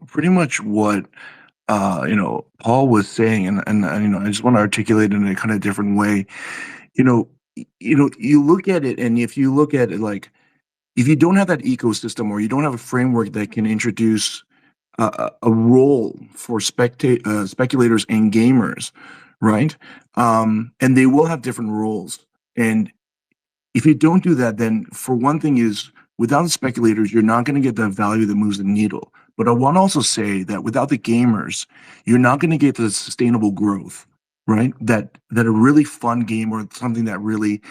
pretty much what Paul was saying, and I just want to articulate it in a kind of different way. You look at it, and if you look at it like, if you don't have that ecosystem or you don't have a framework that can introduce a role for speculators and gamers, right? And they will have different roles. And if you don't do that, then for one thing is without the speculators, you're not going to get the value that moves the needle. But I want to also say that without the gamers, you're not going to get the sustainable growth, right? That a really fun game or something that really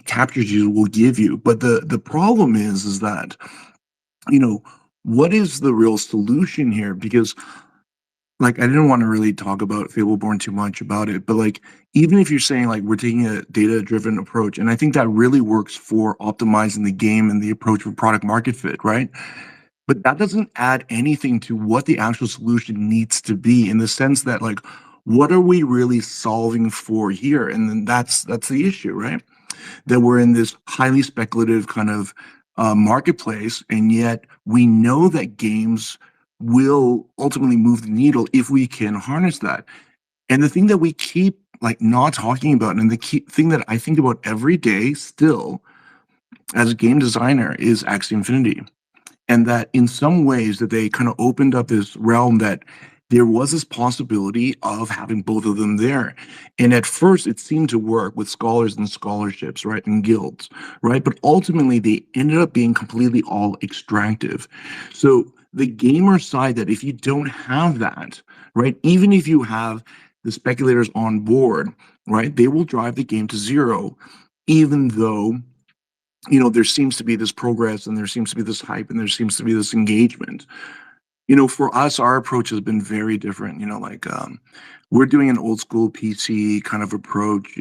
captures you will give you. But the problem is that, what is the real solution here? Because like I didn't want to really talk about Fableborne too much about it, but like even if you're saying like we're taking a data-driven approach, and I think that really works for optimizing the game and the approach for product market fit, right? But that doesn't add anything to what the actual solution needs to be in the sense that like what are we really solving for here? And then that's the issue, right? That we're in this highly speculative kind of marketplace, and yet we know that games will ultimately move the needle if we can harness that. And the thing that we keep like not talking about, and the key thing that I think about every day still as a game designer is Axie Infinity, and that in some ways that they kind of opened up this realm that there was this possibility of having both of them there. And at first it seemed to work with scholars and scholarships, right, and guilds, right? But ultimately they ended up being completely all extractive. So the gamer side, that if you don't have that, right, even if you have the speculators on board, right, they will drive the game to zero, even though there seems to be this progress and there seems to be this hype and there seems to be this engagement. For us, our approach has been very different. Like we're doing an old school PC kind of approach.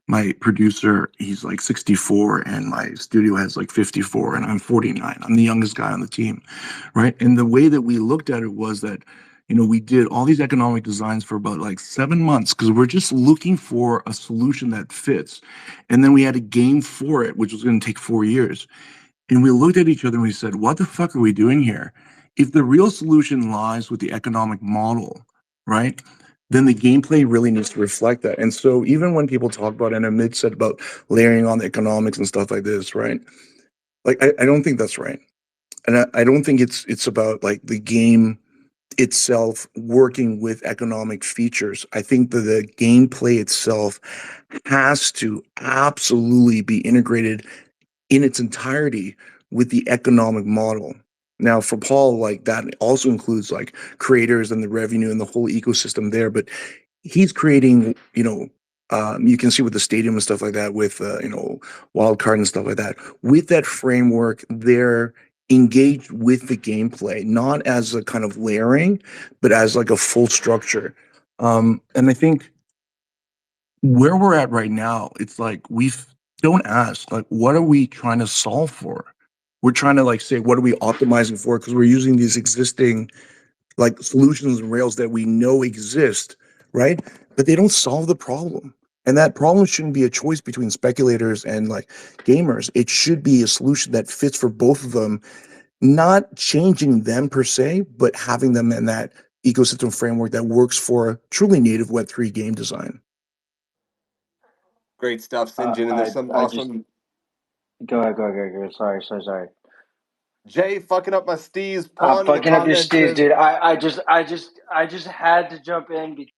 My producer, he's like 64 and my studio has like 54 and I'm 49. I'm the youngest guy on the team, right? And the way that we looked at it was that we did all these economic designs for about like 7 months because we're just looking for a solution that fits. And then we had a game for it, which was going to take 4 years. And we looked at each other and we said, what the fuck are we doing here? If the real solution lies with the economic model, right, then the gameplay really needs to reflect that. And so even when people talk about, and Amit said about layering on the economics and stuff like this, right? Like I don't think that's right. And I don't think it's about like the game itself working with economic features. I think that the gameplay itself has to absolutely be integrated in its entirety with the economic model. Now, for Paul, like that also includes like creators and the revenue and the whole ecosystem there. But he's creating, you can see with the stadium and stuff like that, with wild card and stuff like that. With that framework, they're engaged with the gameplay, not as a kind of layering, but as like a full structure. And I think where we're at right now, it's like we don't ask like, what are we trying to solve for? We're trying to like say, what are we optimizing for? Because we're using these existing like solutions and rails that we know exist, right? But they don't solve the problem. And that problem shouldn't be a choice between speculators and like gamers. It should be a solution that fits for both of them, not changing them per se, but having them in that ecosystem framework that works for truly native Web3 game design. Great stuff, Sinjin. And there's some I just awesome go ahead, go. Sorry. Jay fucking up my steez. I'm Pawn in the fucking up your comments steez, says, dude. I just had to jump in because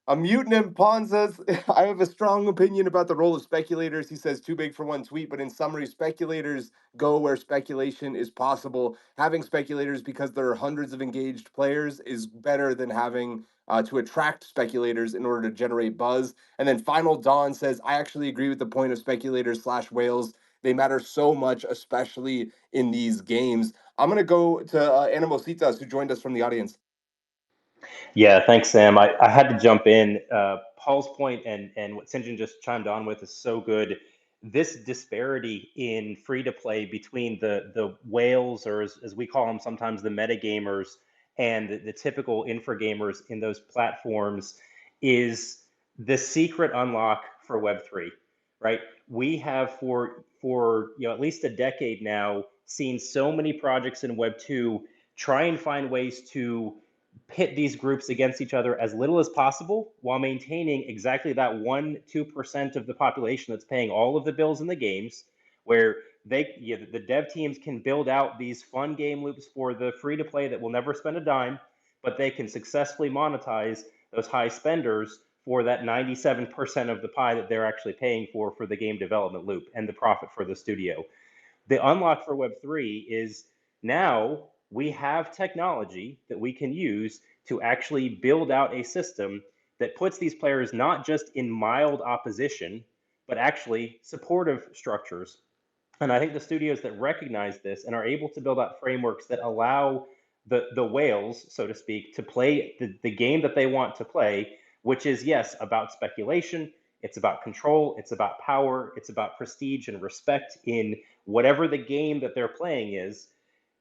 I'm muting him. Pawn says, I have a strong opinion about the role of speculators. He says, too big for one tweet, but in summary, speculators go where speculation is possible. Having speculators because there are hundreds of engaged players is better than having to attract speculators in order to generate buzz. And then Final Dawn says, I actually agree with the point of speculators slash whales. They matter so much, especially in these games. I'm going to go to Animositas, who joined us from the audience. Yeah, thanks, Sam. I had to jump in. Paul's point and what Sinjin just chimed on with is so good. This disparity in free to play between the whales, or as we call them sometimes, the metagamers, and the typical infra gamers in those platforms is the secret unlock for Web3, right? We have for at least a decade now seen so many projects in Web2 try and find ways to pit these groups against each other as little as possible while maintaining exactly that 1-2% of the population that's paying all of the bills in the games, where the dev teams can build out these fun game loops for the free to play that will never spend a dime, but they can successfully monetize those high spenders for that 97% of the pie that they're actually paying for the game development loop and the profit for the studio. The unlock for Web3 is now we have technology that we can use to actually build out a system that puts these players not just in mild opposition, but actually supportive structures. And I think the studios that recognize this and are able to build out frameworks that allow the whales, so to speak, to play the game that they want to play, which is, yes, about speculation, it's about control, it's about power, it's about prestige and respect in whatever the game that they're playing is.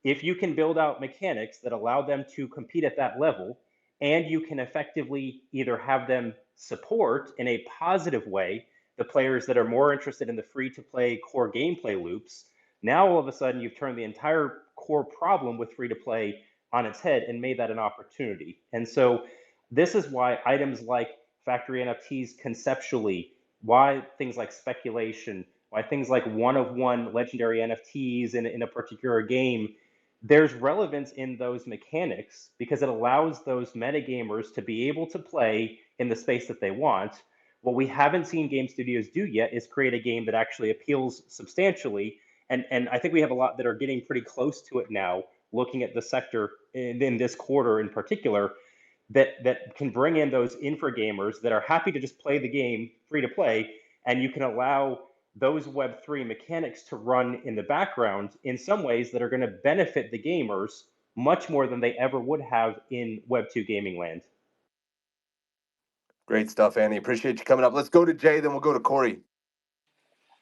If you can build out mechanics that allow them to compete at that level, and you can effectively either have them support in a positive way the players that are more interested in the free to play core gameplay loops, now all of a sudden you've turned the entire core problem with free to play on its head and made that an opportunity. And so this is why items like factory NFTs conceptually, why things like speculation, why things like one of one legendary NFTs in a particular game, there's relevance in those mechanics because it allows those metagamers to be able to play in the space that they want. What we haven't seen game studios do yet is create a game that actually appeals substantially. And I think we have a lot that are getting pretty close to it now, looking at the sector in this quarter in particular, that can bring in those infra gamers that are happy to just play the game free to play, and you can allow those Web3 mechanics to run in the background in some ways that are going to benefit the gamers much more than they ever would have in Web2 gaming land. Great stuff, Andy. Appreciate you coming up. Let's go to Jay, then we'll go to Corey.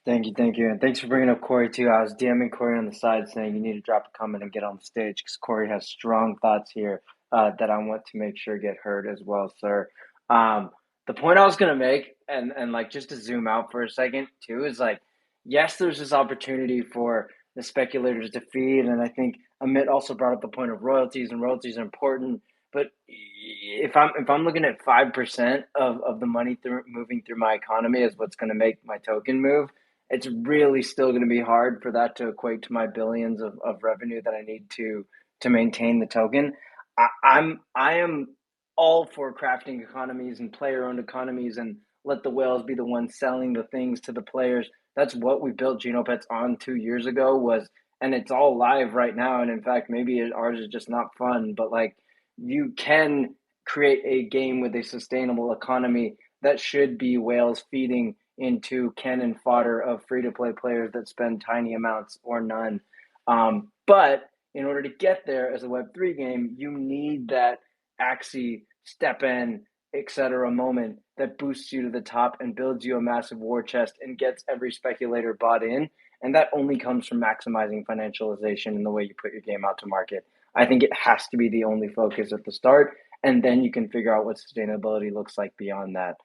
Thank you, and thanks for bringing up Corey too. I was DMing Corey on the side saying you need to drop a comment and get on the stage because Corey has strong thoughts here that I want to make sure get heard as well, sir. The point I was gonna make, and like just to zoom out for a second too, is like, yes, there's this opportunity for the speculators to feed, and I think Amit also brought up the point of royalties, and royalties are important. But if I'm looking at 5% of the money moving through my economy is what's going to make my token move, it's really still going to be hard for that to equate to my billions of revenue that I need to maintain the token. I am all for crafting economies and player owned economies and let the whales be the ones selling the things to the players. That's what we built GenoPets on 2 years ago was, and it's all live right now. And in fact, maybe ours is just not fun, but like you can create a game with a sustainable economy that should be whales feeding into cannon fodder of free-to-play players that spend tiny amounts or none. But in order to get there as a Web3 game, you need that Axie, step in, etc. moment that boosts you to the top and builds you a massive war chest and gets every speculator bought in. And that only comes from maximizing financialization in the way you put your game out to market. I think it has to be the only focus at the start, and then you can figure out what sustainability looks like beyond that.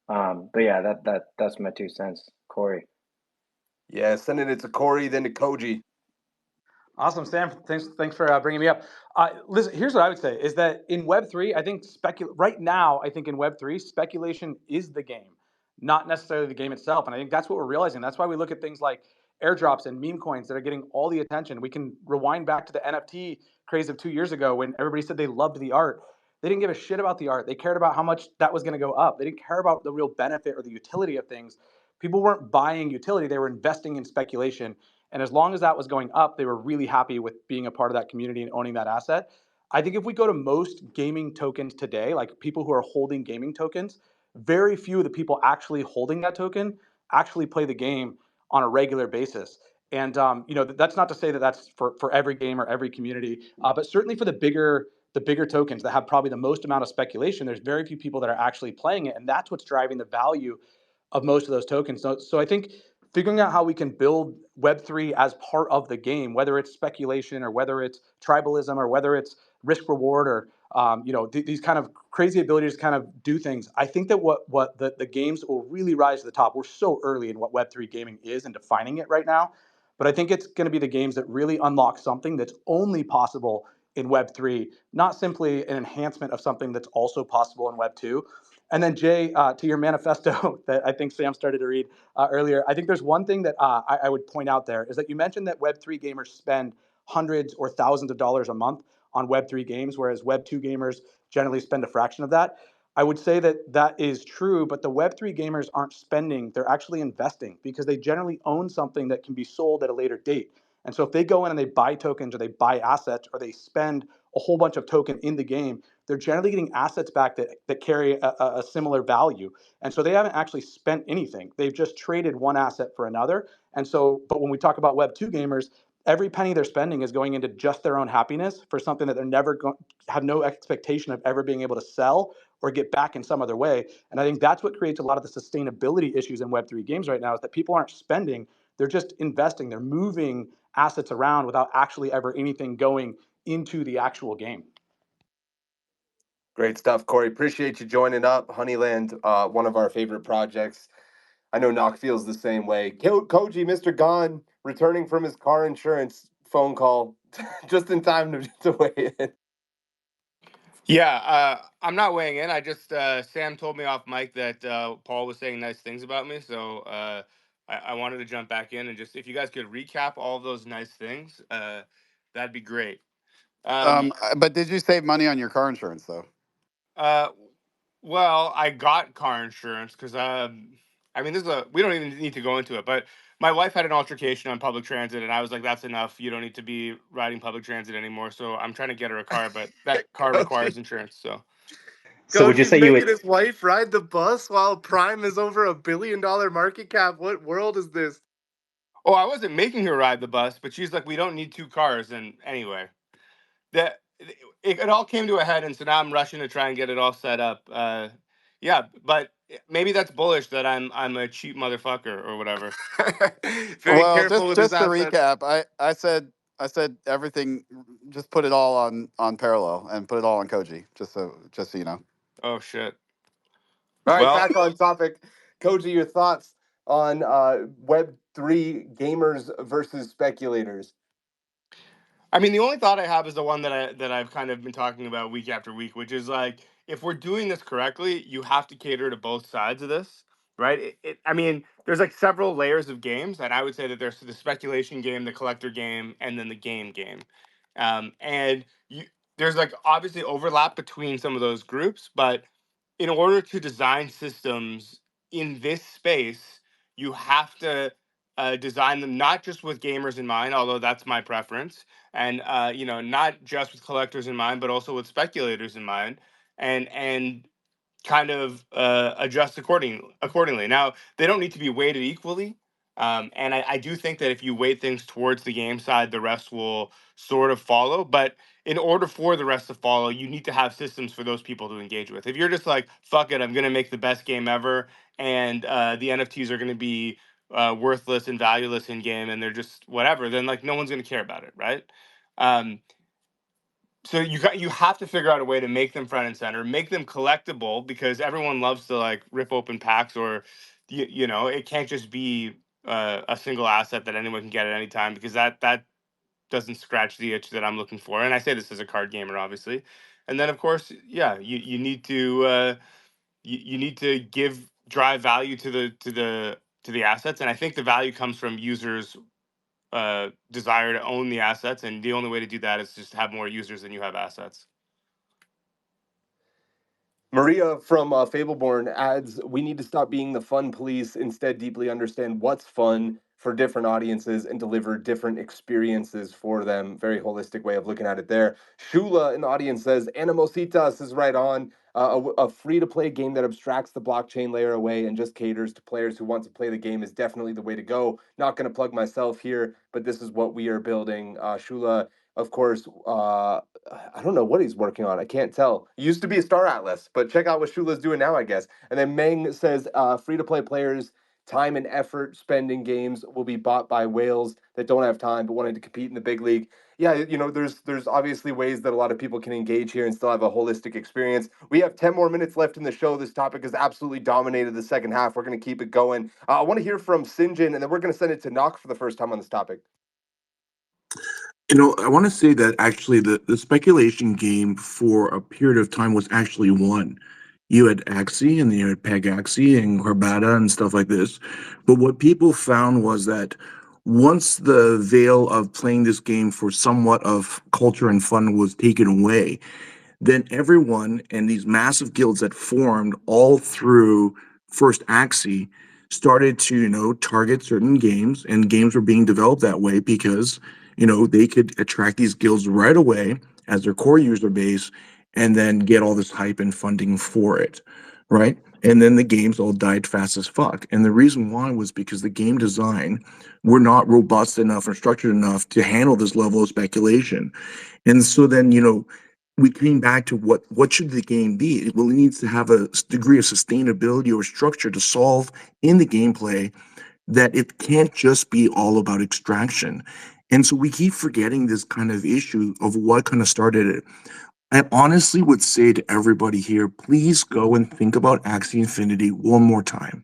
But yeah, that's my 2 cents, Corey. Yeah, sending it to Corey, then to Koji. Awesome, Sam. Thanks for bringing me up. Listen, here's what I would say is that in Web3, I think right now, I think in Web3, speculation is the game, not necessarily the game itself. And I think that's what we're realizing. That's why we look at things like airdrops and meme coins that are getting all the attention. We can rewind back to the NFT craze of 2 years ago when everybody said they loved the art. They didn't give a shit about the art. They cared about how much that was going to go up. They didn't care about the real benefit or the utility of things. People weren't buying utility. They were investing in speculation. And as long as that was going up, they were really happy with being a part of that community and owning that asset. I think if we go to most gaming tokens today, like people who are holding gaming tokens, very few of the people actually holding that token actually play the game on a regular basis. And that's not to say that that's for every game or every community, but certainly for the bigger tokens that have probably the most amount of speculation, there's very few people that are actually playing it, and that's what's driving the value of most of those tokens. So I think figuring out how we can build Web3 as part of the game, whether it's speculation or whether it's tribalism or whether it's risk reward or these kind of crazy abilities to kind of do things. I think that what the games will really rise to the top. We're so early in what Web3 gaming is and defining it right now, but I think it's going to be the games that really unlock something that's only possible in Web3, not simply an enhancement of something that's also possible in Web2. And then Jay, to your manifesto that I think Sam started to read earlier, I think there's one thing that I would point out there is that you mentioned that Web3 gamers spend hundreds or thousands of dollars a month on Web3 games, whereas Web2 gamers generally spend a fraction of that. I would say that that is true, but the Web3 gamers aren't spending, they're actually investing because they generally own something that can be sold at a later date. And so if they go in and they buy tokens or they buy assets or they spend a whole bunch of token in the game, they're generally getting assets back that carry a similar value. And so they haven't actually spent anything. They've just traded one asset for another. And so, but when we talk about Web2 gamers, every penny they're spending is going into just their own happiness for something that they're never going have no expectation of ever being able to sell or get back in some other way. And I think that's what creates a lot of the sustainability issues in Web3 games right now, is that people aren't spending, they're just investing, they're moving assets around without actually ever anything going into the actual game. Great stuff, Corey. Appreciate you joining up. Honeyland, one of our favorite projects. I know Knock feels the same way. Koji, Mr. Gon, returning from his car insurance phone call just in time to weigh in. Yeah, I'm not weighing in. I just Sam told me off mic that Paul was saying nice things about me, so I wanted to jump back in and just, if you guys could recap all of those nice things, that'd be great. But did you save money on your car insurance though? Uh, well, I got car insurance because I mean, we don't even need to go into it, but my wife had an altercation on public transit, and I was like, "That's enough. You don't need to be riding public transit anymore." So I'm trying to get her a car, but that car requires insurance. So, So would you Koji's say you making would? his wife ride the bus while Prime is over $1 billion market cap. What world is this? oh, I wasn't making her ride the bus, but she's like, "We don't need two cars." And anyway, that it all came to a head, and so now I'm rushing to try and get it all set up. Yeah, but maybe that's bullish that I'm a cheap motherfucker or whatever. Very Well, careful with his just to assets. recap, I said everything. Just put it all on parallel and put it all on Koji. Just so you know. Oh shit. All right, Well, back on topic. Koji, your thoughts on Web3 gamers versus speculators? I mean, the only thought I have is the one that I've kind of been talking about week after week, which is like, if we're doing this correctly, you have to cater to both sides of this, right? I mean, there's like several layers of games, and I would say that there's the speculation game, the collector game, and then the game. And there's like obviously overlap between some of those groups, but in order to design systems in this space, you have to design them not just with gamers in mind, although that's my preference, and not just with collectors in mind, but also with speculators in mind, and kind of adjust accordingly. Now, they don't need to be weighted equally. And I do think that if you weight things towards the game side, the rest will sort of follow. But in order for the rest to follow, you need to have systems for those people to engage with. If you're just like, fuck it, I'm going to make the best game ever, and the NFTs are going to be worthless and valueless in game, and they're just whatever, then like no one's going to care about it, right? Um, so you have to figure out a way to make them front and center, make them collectible, because everyone loves to like rip open packs, or it can't just be a single asset that anyone can get at any time, because that doesn't scratch the itch that I'm looking for. And I say this as a card gamer, obviously. And then of course, yeah, you need to you need to drive value to the assets, and I think the value comes from users desire to own the assets, and the only way to do that is just have more users than you have assets. Maria from Fableborne adds, we need to stop being the fun police, instead deeply understand what's fun for different audiences and deliver different experiences for them. Very holistic way of looking at it there. Shula in the audience says, Animositas is right on. A free-to-play game that abstracts the blockchain layer away and just caters to players who want to play the game is definitely the way to go. Not going to plug myself here, but this is what we are building. Shula, of course, I don't know what he's working on. I can't tell. He used to be a Star Atlas, but check out what Shula's doing now, I guess. And then Meng says, free-to-play players, time and effort spending games will be bought by whales that don't have time but wanted to compete in the big league. Yeah, there's obviously ways that a lot of people can engage here and still have a holistic experience. We have 10 more minutes left in the show. This topic has absolutely dominated the second half. We're going to keep it going. I want to hear from Sinjin, and then we're going to send it to Knock for the first time on this topic. I want to say that actually the speculation game for a period of time was actually won. You had Axie and then you had Peg Axie and Corbata and stuff like this. But what people found was that once the veil of playing this game for somewhat of culture and fun was taken away, then everyone and these massive guilds that formed all through first Axie started to, target certain games, and games were being developed that way because, they could attract these guilds right away as their core user base and then get all this hype and funding for it. right? And then the games all died fast as fuck. And the reason why was because the game design were not robust enough or structured enough to handle this level of speculation. And so then, we came back to what should the game be? Well, it needs to have a degree of sustainability or structure to solve in the gameplay, that it can't just be all about extraction. And so we keep forgetting this kind of issue of what kind of started it. I honestly would say to everybody here, please go and think about Axie Infinity one more time.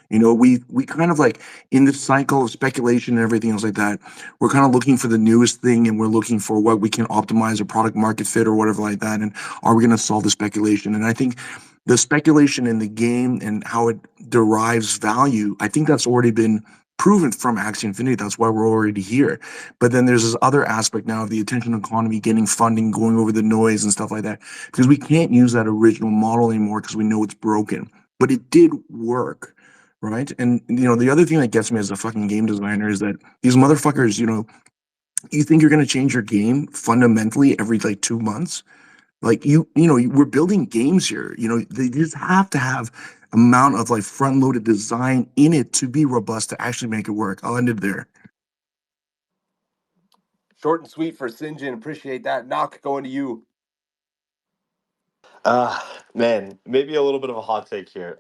We kind of like, in this cycle of speculation and everything else like that, we're kind of looking for the newest thing, and we're looking for what we can optimize a product market fit or whatever like that. And are we going to solve the speculation? And I think the speculation in the game and how it derives value, I think that's already been proven from Axie Infinity. That's why we're already here. But then there's this other aspect now of the attention economy, getting funding, going over the noise and stuff like that, because we can't use that original model anymore because we know it's broken. But it did work, right? And the other thing that gets me as a fucking game designer is that these motherfuckers, you think you're going to change your game fundamentally every like 2 months? Like, we're building games here. They just have to have amount of like front loaded design in it to be robust to actually make it work. I'll end it there. Short and sweet for Sinjin. Appreciate that. Knock, going to you. Man, maybe a little bit of a hot take here.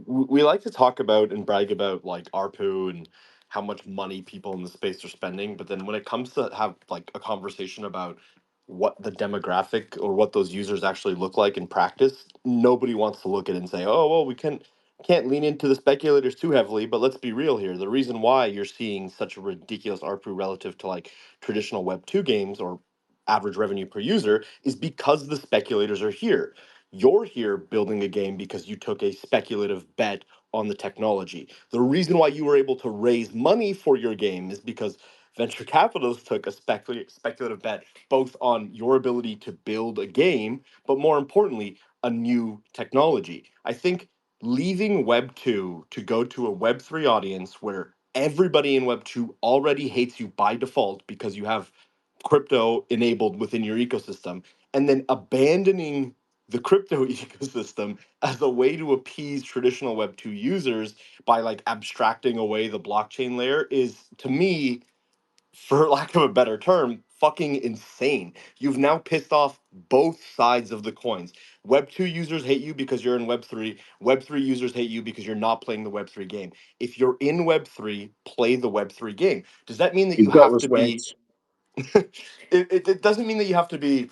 We like to talk about and brag about like ARPU and how much money people in the space are spending, but then when it comes to have like a conversation about what the demographic or what those users actually look like in practice, nobody wants to look at it and say, "Oh, well, we can't lean into the speculators too heavily." But let's be real here. The reason why you're seeing such a ridiculous ARPU relative to like traditional Web 2 games or average revenue per user is because the speculators are here. You're here building a game because you took a speculative bet on the technology. The reason why you were able to raise money for your game is because venture capitalists took a speculative bet both on your ability to build a game, but more importantly, a new technology. I think leaving Web 2 to go to a Web 3 audience where everybody in Web 2 already hates you by default because you have crypto enabled within your ecosystem, and then abandoning the crypto ecosystem as a way to appease traditional web 2 users by like abstracting away the blockchain layer is, to me, for lack of a better term, fucking insane. You've now pissed off both sides of the coins. Web 2 users hate you because you're in Web 3. Web 3 users hate you because you're not playing the Web 3 game. If you're in Web 3, play the Web 3 game. Does that mean that you You've got have to be respect. it doesn't mean that you have to be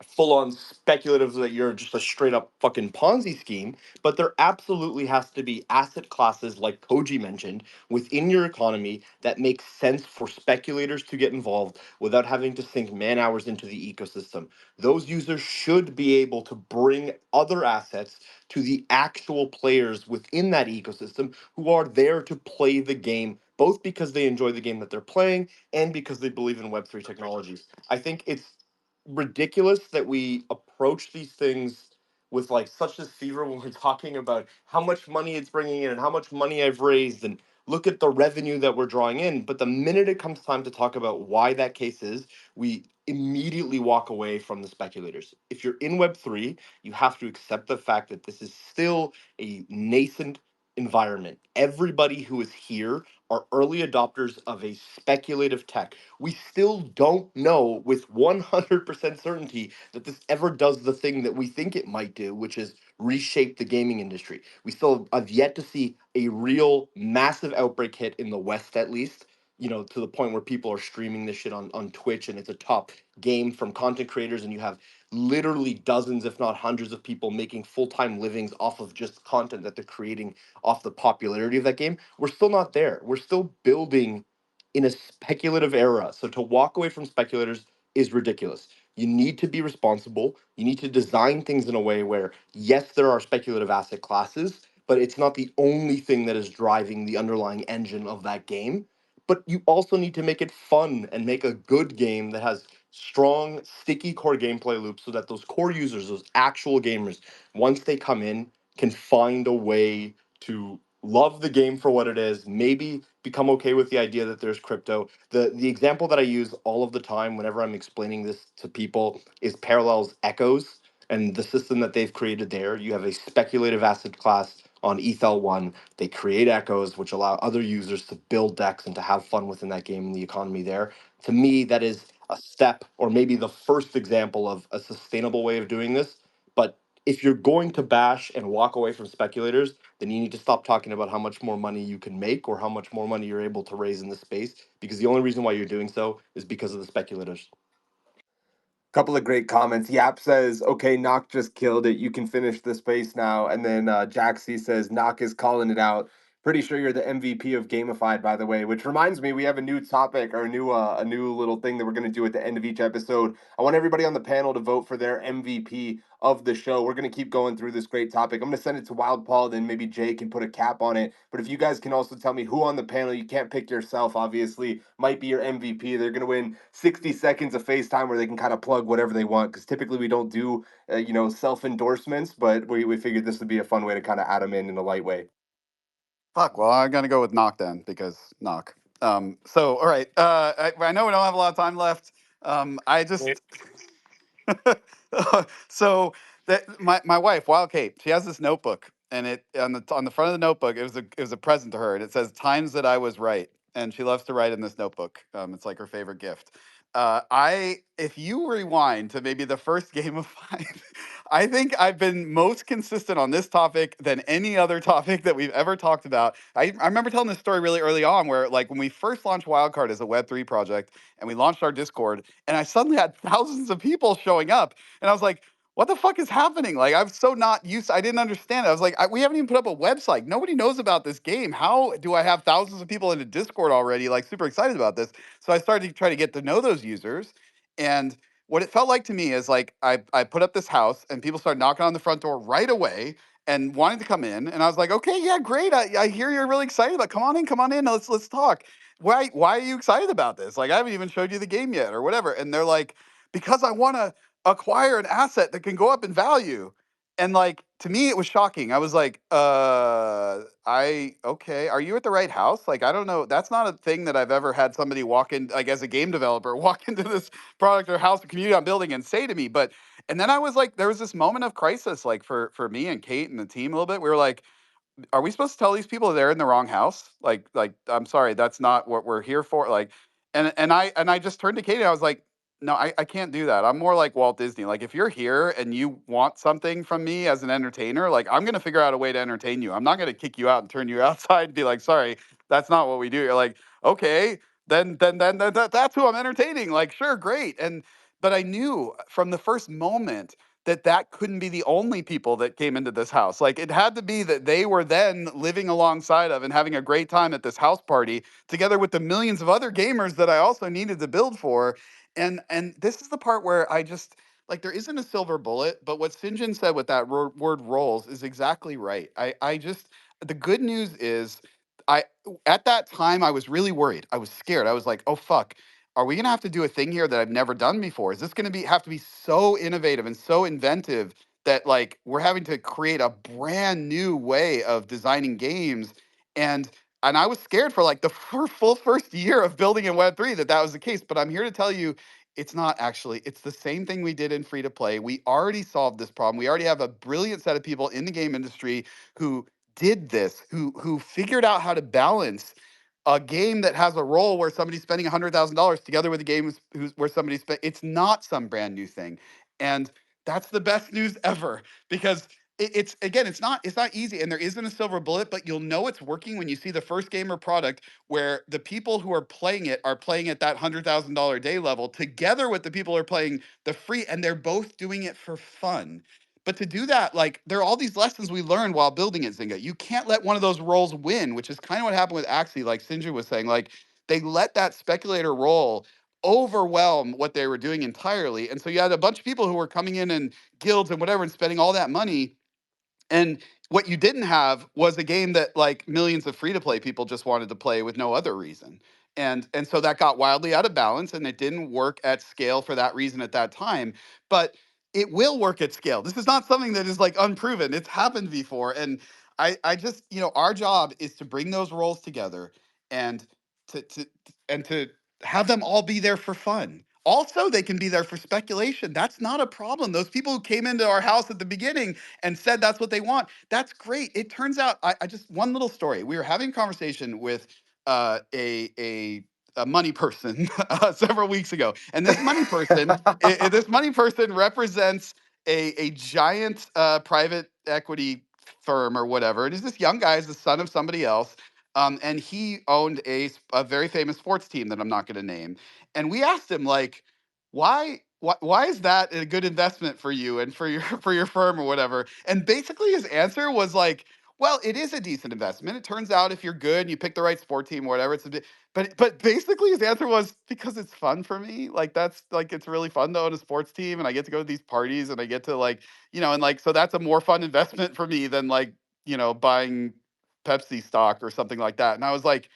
full on speculative, that you're just a straight up fucking Ponzi scheme, but there absolutely has to be asset classes like Koji mentioned within your economy that make sense for speculators to get involved without having to sink man hours into the ecosystem. Those users should be able to bring other assets to the actual players within that ecosystem who are there to play the game, both because they enjoy the game that they're playing and because they believe in Web3 technologies. I think it's ridiculous that we approach these things with like such this fever when we're talking about how much money it's bringing in and how much money I've raised and look at the revenue that we're drawing in. But the minute it comes time to talk about why that case is, we immediately walk away from the speculators. If you're in Web3, you have to accept the fact that this is still a nascent environment. Everybody who is here are early adopters of a speculative tech. We still don't know with 100% certainty that this ever does the thing that we think it might do, which is reshape the gaming industry. We still have yet to see a real massive outbreak hit in the West, at least. To the point where people are streaming this shit on Twitch and it's a top game from content creators, and you have literally dozens, if not hundreds, of people making full-time livings off of just content that they're creating off the popularity of that game. We're still not there. We're still building in a speculative era. So to walk away from speculators is ridiculous. You need to be responsible. You need to design things in a way where, yes, there are speculative asset classes, but it's not the only thing that is driving the underlying engine of that game. But you also need to make it fun and make a good game that has strong, sticky core gameplay loops so that those core users, those actual gamers, once they come in, can find a way to love the game for what it is, maybe become okay with the idea that there's crypto. The example that I use all of the time whenever I'm explaining this to people is Parallels Echoes. And the system that they've created there, you have a speculative asset class on ETHL1. They create echoes, which allow other users to build decks and to have fun within that game and the economy there. To me, that is a step or maybe the first example of a sustainable way of doing this. But if you're going to bash and walk away from speculators, then you need to stop talking about how much more money you can make or how much more money you're able to raise in the space, because the only reason why you're doing so is because of the speculators. Couple of great comments. Yap says, "Okay, Knock just killed it. You can finish the space now." And then Jaxie says, "Knock is calling it out. Pretty sure you're the MVP of Gamified, by the way." Which reminds me, we have a new topic or a new little thing that we're going to do at the end of each episode. I want everybody on the panel to vote for their MVP of the show. We're going to keep going through this great topic. I'm going to send it to Wild Paul, then maybe Jay can put a cap on it. But if you guys can also tell me who on the panel, you can't pick yourself, obviously, might be your MVP. They're going to win 60 seconds of FaceTime where they can kind of plug whatever they want, because typically we don't do, self endorsements, but we figured this would be a fun way to kind of add them in a light way. Fuck. Well, I'm gonna go with knock then because knock. So all right. I know we don't have a lot of time left. I just so that my wife, Wild Kate, she has this notebook, and it on the front of the notebook, it was a present to her, and it says times that I was right, and she loves to write in this notebook. It's like her favorite gift. If you rewind to maybe the first game of five, I think I've been most consistent on this topic than any other topic that we've ever talked about. I remember telling this story really early on, where like when we first launched Wildcard as a Web3 project, and we launched our Discord, and I suddenly had thousands of people showing up, and I was like, what the fuck is happening? Like, I'm so not used. I didn't understand it. I was like, we haven't even put up a website. Nobody knows about this game. How do I have thousands of people in a Discord already, like super excited about this? So I started to try to get to know those users. And what it felt like to me is like, I put up this house and people started knocking on the front door right away and wanting to come in. And I was like, okay, yeah, great. I hear you're really excited about, come on in. Let's talk. Why are you excited about this? Like, I haven't even showed you the game yet or whatever. And they're like, because I want to acquire an asset that can go up in value. And like to me, it was shocking. I was like, I okay, are you at the right house? Like, I don't know. That's not a thing that I've ever had somebody walk in, like as a game developer, walk into this product or house or community I'm building and say to me. But and then I was like, there was this moment of crisis, like for me and Kate and the team a little bit. We were like, are we supposed to tell these people they're in the wrong house? Like I'm sorry, that's not what we're here for. Like, and I just turned to Katie. I was like, no, I can't do that. I'm more like Walt Disney. Like, if you're here and you want something from me as an entertainer, like I'm gonna figure out a way to entertain you. I'm not gonna kick you out and turn you outside and be like, sorry, that's not what we do. You're like, okay, then that's who I'm entertaining. Like, sure, great. And but I knew from the first moment that couldn't be the only people that came into this house. Like it had to be that they were then living alongside of and having a great time at this house party together with the millions of other gamers that I also needed to build for. And this is the part where I just like there isn't a silver bullet, but what Sinjin said with that word roles is exactly right. I just the good news is I at that time I was really worried. I was scared. I was like, "Oh fuck, are we going to have to do a thing here that I've never done before? Is this going to be have to be so innovative and so inventive that like we're having to create a brand new way of designing games?" And I was scared for like the full first year of building in Web3 that was the case. But I'm here to tell you, it's not actually. It's the same thing we did in free to play. We already solved this problem. We already have a brilliant set of people in the game industry who did this, who figured out how to balance a game that has a role where somebody's spending $100,000 together with a game where somebody's spent. It's not some brand new thing, and that's the best news ever because it's again, it's not easy, and there isn't a silver bullet, but you'll know it's working when you see the first game or product where the people who are playing at that $100,000 day level together with the people who are playing the free, and they're both doing it for fun. But to do that, like there are all these lessons we learned while building it, Zynga. You can't let one of those roles win, which is kind of what happened with Axie, like Sinja was saying. Like they let that speculator role overwhelm what they were doing entirely. And so you had a bunch of people who were coming in and guilds and whatever and spending all that money, and what you didn't have was a game that like millions of free to play people just wanted to play with no other reason. And so that got wildly out of balance and it didn't work at scale for that reason at that time. But it will work at scale. This is not something that is like unproven. It's happened before. And I just, our job is to bring those roles together and to have them all be there for fun. Also, they can be there for speculation. That's not a problem. Those people who came into our house at the beginning and said that's what they want, that's great. It turns out, I just, one little story. We were having a conversation with a money person several weeks ago, and this money person, this money person represents a giant private equity firm or whatever. It is this young guy, is the son of somebody else, and he owned a very famous sports team that I'm not going to name. And we asked him, like, why is that a good investment for you and for your for your firm or whatever? And basically his answer was like, well, it is a decent investment. It turns out if you're good and you pick the right sport team or whatever, but basically his answer was because it's fun for me. Like, that's like, it's really fun to own a sports team and I get to go to these parties and I get to, like, and like, so that's a more fun investment for me than, like, buying Pepsi stock or something like that. And I was like,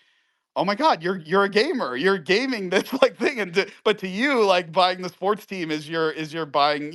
oh my God, you're a gamer. You're gaming this, like, thing, but to you, like, buying the sports team is your buying,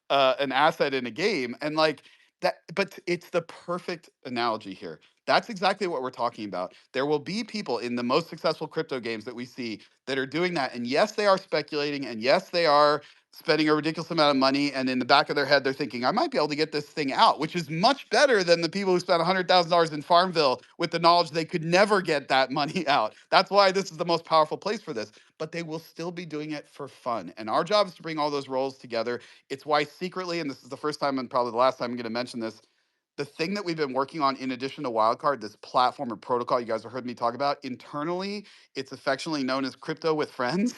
an asset in a game, and like that. But it's the perfect analogy here. That's exactly what we're talking about. There will be people in the most successful crypto games that we see that are doing that, and yes, they are speculating, and yes, they are spending a ridiculous amount of money, and in the back of their head they're thinking, I might be able to get this thing out, which is much better than the people who spent $100,000 in Farmville with the knowledge they could never get that money out. That's why this is the most powerful place for this, but they will still be doing it for fun, and our job is to bring all those roles together. It's why secretly, and this is the first time and probably the last time I'm going to mention this, the thing that we've been working on in addition to Wildcard, this platform or protocol you guys have heard me talk about, internally, it's affectionately known as Crypto with Friends,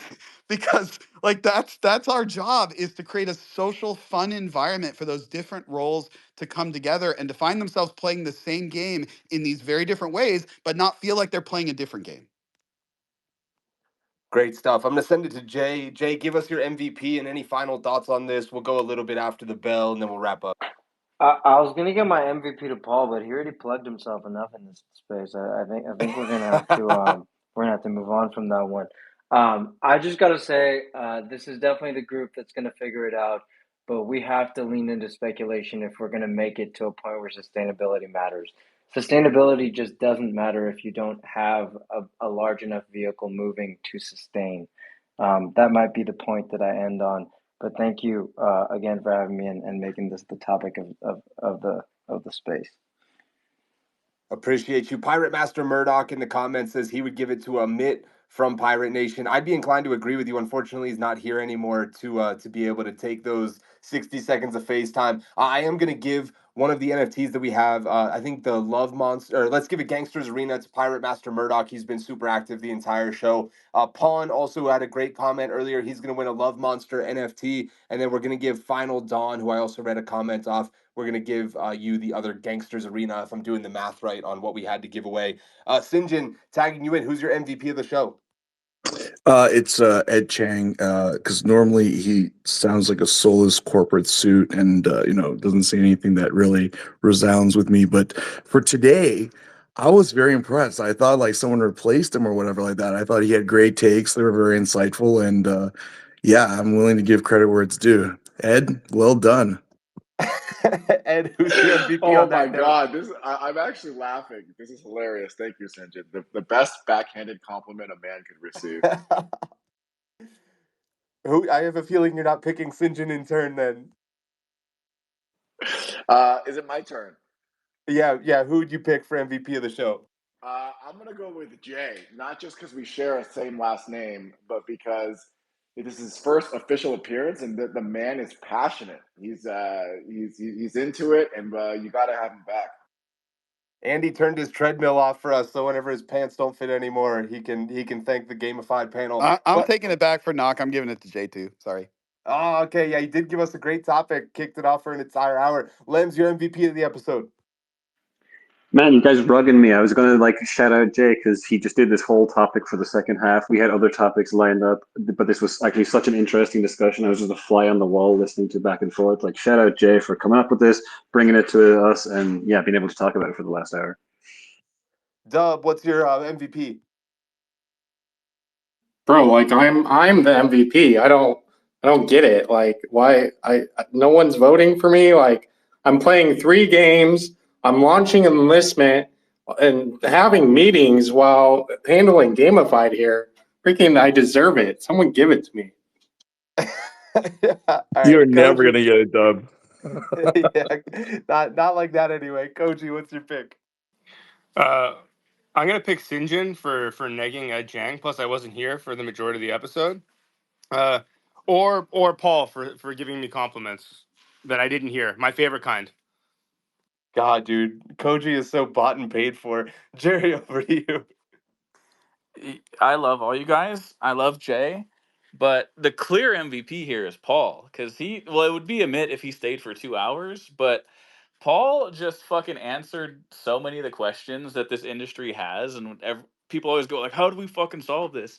because, like, that's our job, is to create a social, fun environment for those different roles to come together and to find themselves playing the same game in these very different ways, but not feel like they're playing a different game. Great stuff. I'm going to send it to Jay. Jay, give us your MVP and any final thoughts on this. We'll go a little bit after the bell, and then we'll wrap up. I was gonna give my MVP to Paul, but he already plugged himself enough in this space. I think we're gonna have to move on from that one. I just gotta say, this is definitely the group that's gonna figure it out, but we have to lean into speculation if we're gonna make it to a point where sustainability matters. Sustainability just doesn't matter if you don't have a large enough vehicle moving to sustain. That might be the point that I end on. But thank you again for having me and making this the topic of the space. Appreciate you. Pirate Master Murdoch in the comments says he would give it to a Mitt from Pirate Nation. I'd be inclined to agree with you. Unfortunately, he's not here anymore to be able to take those 60 seconds of FaceTime. I am going to give one of the NFTs that we have, I think the Love Monster, or let's give it Gangsters Arena to Pirate Master Murdoch. He's been super active the entire show. Pawn also had a great comment earlier. He's going to win a Love Monster NFT. And then we're going to give Final Dawn, who I also read a comment off. We're going to give you the other Gangsters Arena, if I'm doing the math right on what we had to give away. Sinjin, tagging you in, who's your MVP of the show? It's Ed Chang, because normally he sounds like a soulless corporate suit and doesn't say anything that really resounds with me. But for today, I was very impressed. I thought like someone replaced him or whatever like that. I thought he had great takes. They were very insightful, and yeah, I'm willing to give credit where it's due. Ed, well done. Ed, who's your MVP Oh on my that note? God, I'm actually laughing. This is hilarious. Thank you, Sinjin. The best backhanded compliment a man could receive. Who? I have a feeling you're not picking Sinjin in turn then. Is it my turn? Yeah. Who would you pick for MVP of the show? I'm gonna go with Jay, not just because we share a same last name, but because this is his first official appearance, and the man is passionate. He's into it, and you got to have him back. Andy turned his treadmill off for us, so whenever his pants don't fit anymore, he can thank the Gamified panel. I'm taking it back for Knock. I'm giving it to J2. Sorry. Oh, okay. Yeah, he did give us a great topic, kicked it off for an entire hour. Lems, your MVP of the episode. Man, you guys rugging me. I was going to shout out Jay because he just did this whole topic for the second half. We had other topics lined up, but this was actually such an interesting discussion. I was just a fly on the wall listening to back and forth. Shout out Jay for coming up with this, bringing it to us, and yeah, being able to talk about it for the last hour. Dub, what's your MVP? Bro, I'm the MVP. I don't get it. Why no one's voting for me? I'm playing 3 games. I'm launching an enlistment and having meetings while handling Gamified here. Freaking, I deserve it. Someone give it to me. All You're right, never Koji. gonna get a dub. Yeah, not like that anyway. Koji, what's your pick? I'm gonna pick Sinjin for negging Jang. Plus, I wasn't here for the majority of the episode. Uh, or Paul for giving me compliments that I didn't hear. My favorite kind. God, dude, Koji is so bought and paid for. Jerry, over to you. I love all you guys. I love Jay, but the clear MVP here is Paul because well, it would be Amit if he stayed for 2 hours, but Paul just fucking answered so many of the questions that this industry has, and people always go like, "How do we fucking solve this?"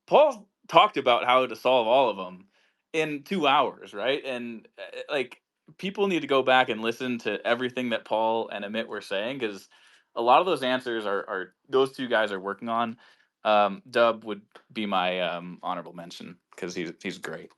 Paul talked about how to solve all of them in 2 hours, right? And like people need to go back and listen to everything that Paul and Amit were saying because a lot of those answers are those two guys are working on. Dub would be my honorable mention because he's great.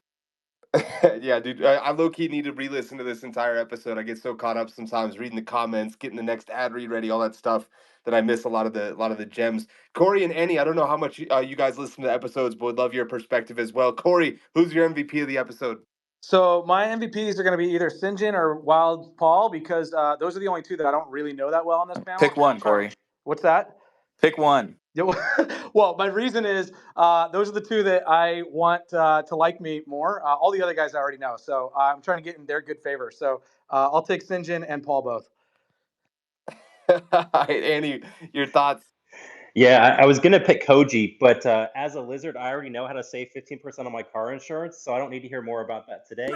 Yeah, dude, I low key need to re-listen to this entire episode. I get so caught up sometimes reading the comments, getting the next ad read ready, all that stuff that I miss a lot of the gems. Corey and Annie, I don't know how much you guys listen to the episodes, but would love your perspective as well. Corey, who's your MVP of the episode? So my MVPs are going to be either Sinjin or Wild Paul because those are the only two that I don't really know that well on this panel. Pick one, Corey. What's that? Pick one. Yeah, well, my reason is those are the two that I want to like me more. All the other guys I already know, so I'm trying to get in their good favor. So I'll take Sinjin and Paul both. All right, Annie, your thoughts? Yeah, I was gonna pick Koji, but as a lizard, I already know how to save 15% on my car insurance, so I don't need to hear more about that today.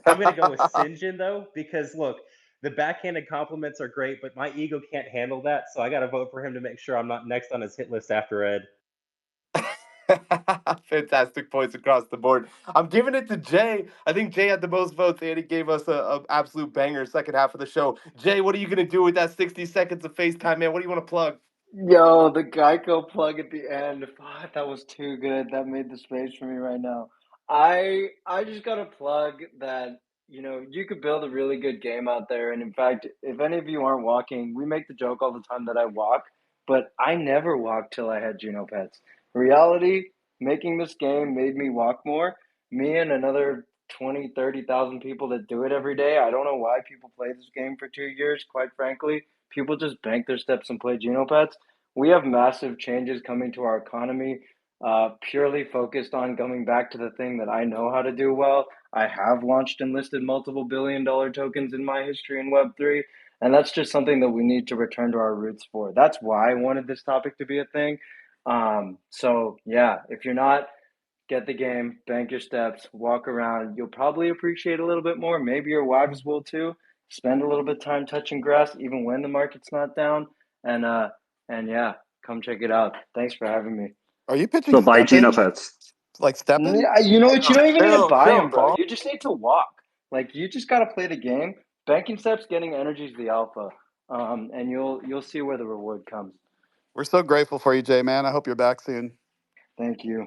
I'm gonna go with Sinjin though, because look, the backhanded compliments are great, but my ego can't handle that, so I gotta vote for him to make sure I'm not next on his hit list after Ed. Fantastic points across the board. I'm giving it to Jay. I think Jay had the most votes, and he gave us a absolute banger second half of the show. Jay, what are you gonna do with that 60 seconds of FaceTime, man? What do you want to plug? Yo, the Geico plug at the end. Fuck, that was too good. That made the space for me right now. I just got to plug that, you could build a really good game out there. And in fact, if any of you aren't walking, we make the joke all the time that I walk, but I never walked till I had Juno pets. Reality, making this game made me walk more. Me and another 20, 30,000 people that do it every day. I don't know why people play this game for 2 years, quite frankly. People just bank their steps and play Juno pets. We have massive changes coming to our economy, purely focused on coming back to the thing that I know how to do well. I have launched and listed multiple billion-dollar tokens in my history in Web3, and that's just something that we need to return to our roots for. That's why I wanted this topic to be a thing. So yeah, if you're not, get the game, bank your steps, walk around. You'll probably appreciate a little bit more. Maybe your wives will too. Spend a little bit of time touching grass, even when the market's not down. And yeah, come check it out. Thanks for having me. Are you pitching So buy Steppen? Genopets. Like Steppen? You know what? You don't even need to buy Chill, them, bro. Paul. You just need to walk. Like you just got to play the game. Banking steps, getting energy is the alpha, and you'll see where the reward comes. We're so grateful for you, Jay, man. I hope you're back soon. Thank you.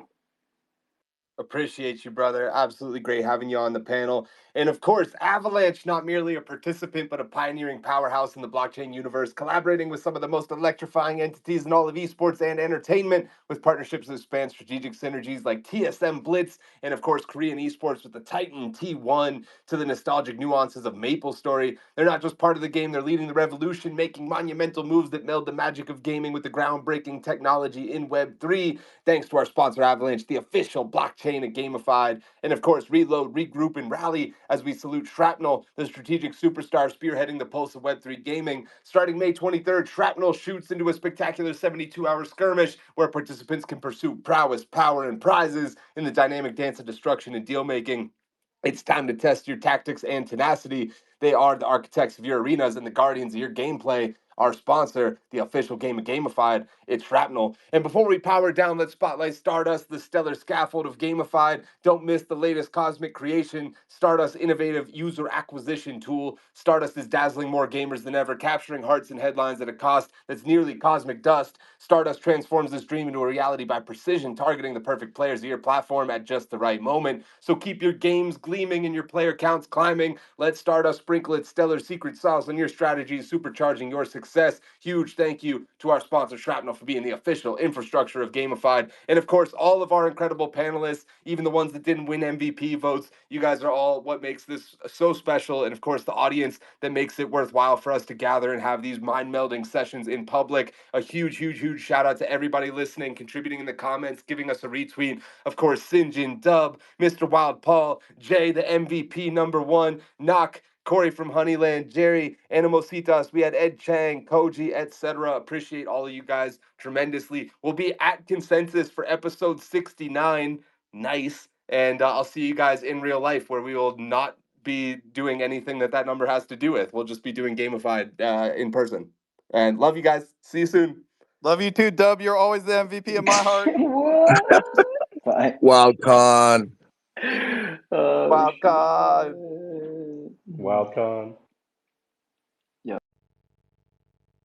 Appreciate you, brother. Absolutely great having you on the panel. And of course, Avalanche, not merely a participant, but a pioneering powerhouse in the blockchain universe, collaborating with some of the most electrifying entities in all of esports and entertainment, with partnerships that span strategic synergies like TSM Blitz, and of course, Korean esports with the Titan T1 to the nostalgic nuances of MapleStory. They're not just part of the game, they're leading the revolution, making monumental moves that meld the magic of gaming with the groundbreaking technology in Web3. Thanks to our sponsor, Avalanche, the official blockchain and Gamified. And of course, reload, regroup, and rally as we salute Shrapnel, the strategic superstar spearheading the pulse of Web3 gaming. Starting May 23rd, Shrapnel shoots into a spectacular 72-hour skirmish where participants can pursue prowess, power, and prizes in the dynamic dance of destruction and deal making. It's time to test your tactics and tenacity. They are the architects of your arenas and the guardians of your gameplay. Our sponsor, the official game of Gamified, it's Shrapnel. And before we power down, let's spotlight Stardust, the stellar scaffold of Gamified. Don't miss the latest cosmic creation, Stardust innovative user acquisition tool. Stardust is dazzling more gamers than ever, capturing hearts and headlines at a cost that's nearly cosmic dust. Stardust transforms this dream into a reality by precision, targeting the perfect players of your platform at just the right moment. So keep your games gleaming and your player counts climbing. Let Stardust sprinkle its stellar secret sauce on your strategies, supercharging your success success. Huge thank you to our sponsor, Shrapnel, for being the official infrastructure of Gamified. And of course, all of our incredible panelists, even the ones that didn't win MVP votes. You guys are all what makes this so special. And of course, the audience that makes it worthwhile for us to gather and have these mind-melding sessions in public. A huge, huge, huge shout out to everybody listening, contributing in the comments, giving us a retweet. Of course, Sinjin, Dub, Mr. Wild Paul, Jay, the MVP #1, Knock, Corey from Honeyland, Jerry, Animositas, we had Ed Chang, Koji, etc. Appreciate all of you guys tremendously. We'll be at Consensus for episode 69. Nice. And I'll see you guys in real life, where we will not be doing anything that number has to do with. We'll just be doing Gamified in person. And love you guys. See you soon. Love you too, Dub. You're always the MVP in my heart. What? Bye. WildCon. Oh, Wild shit. card. WildCon.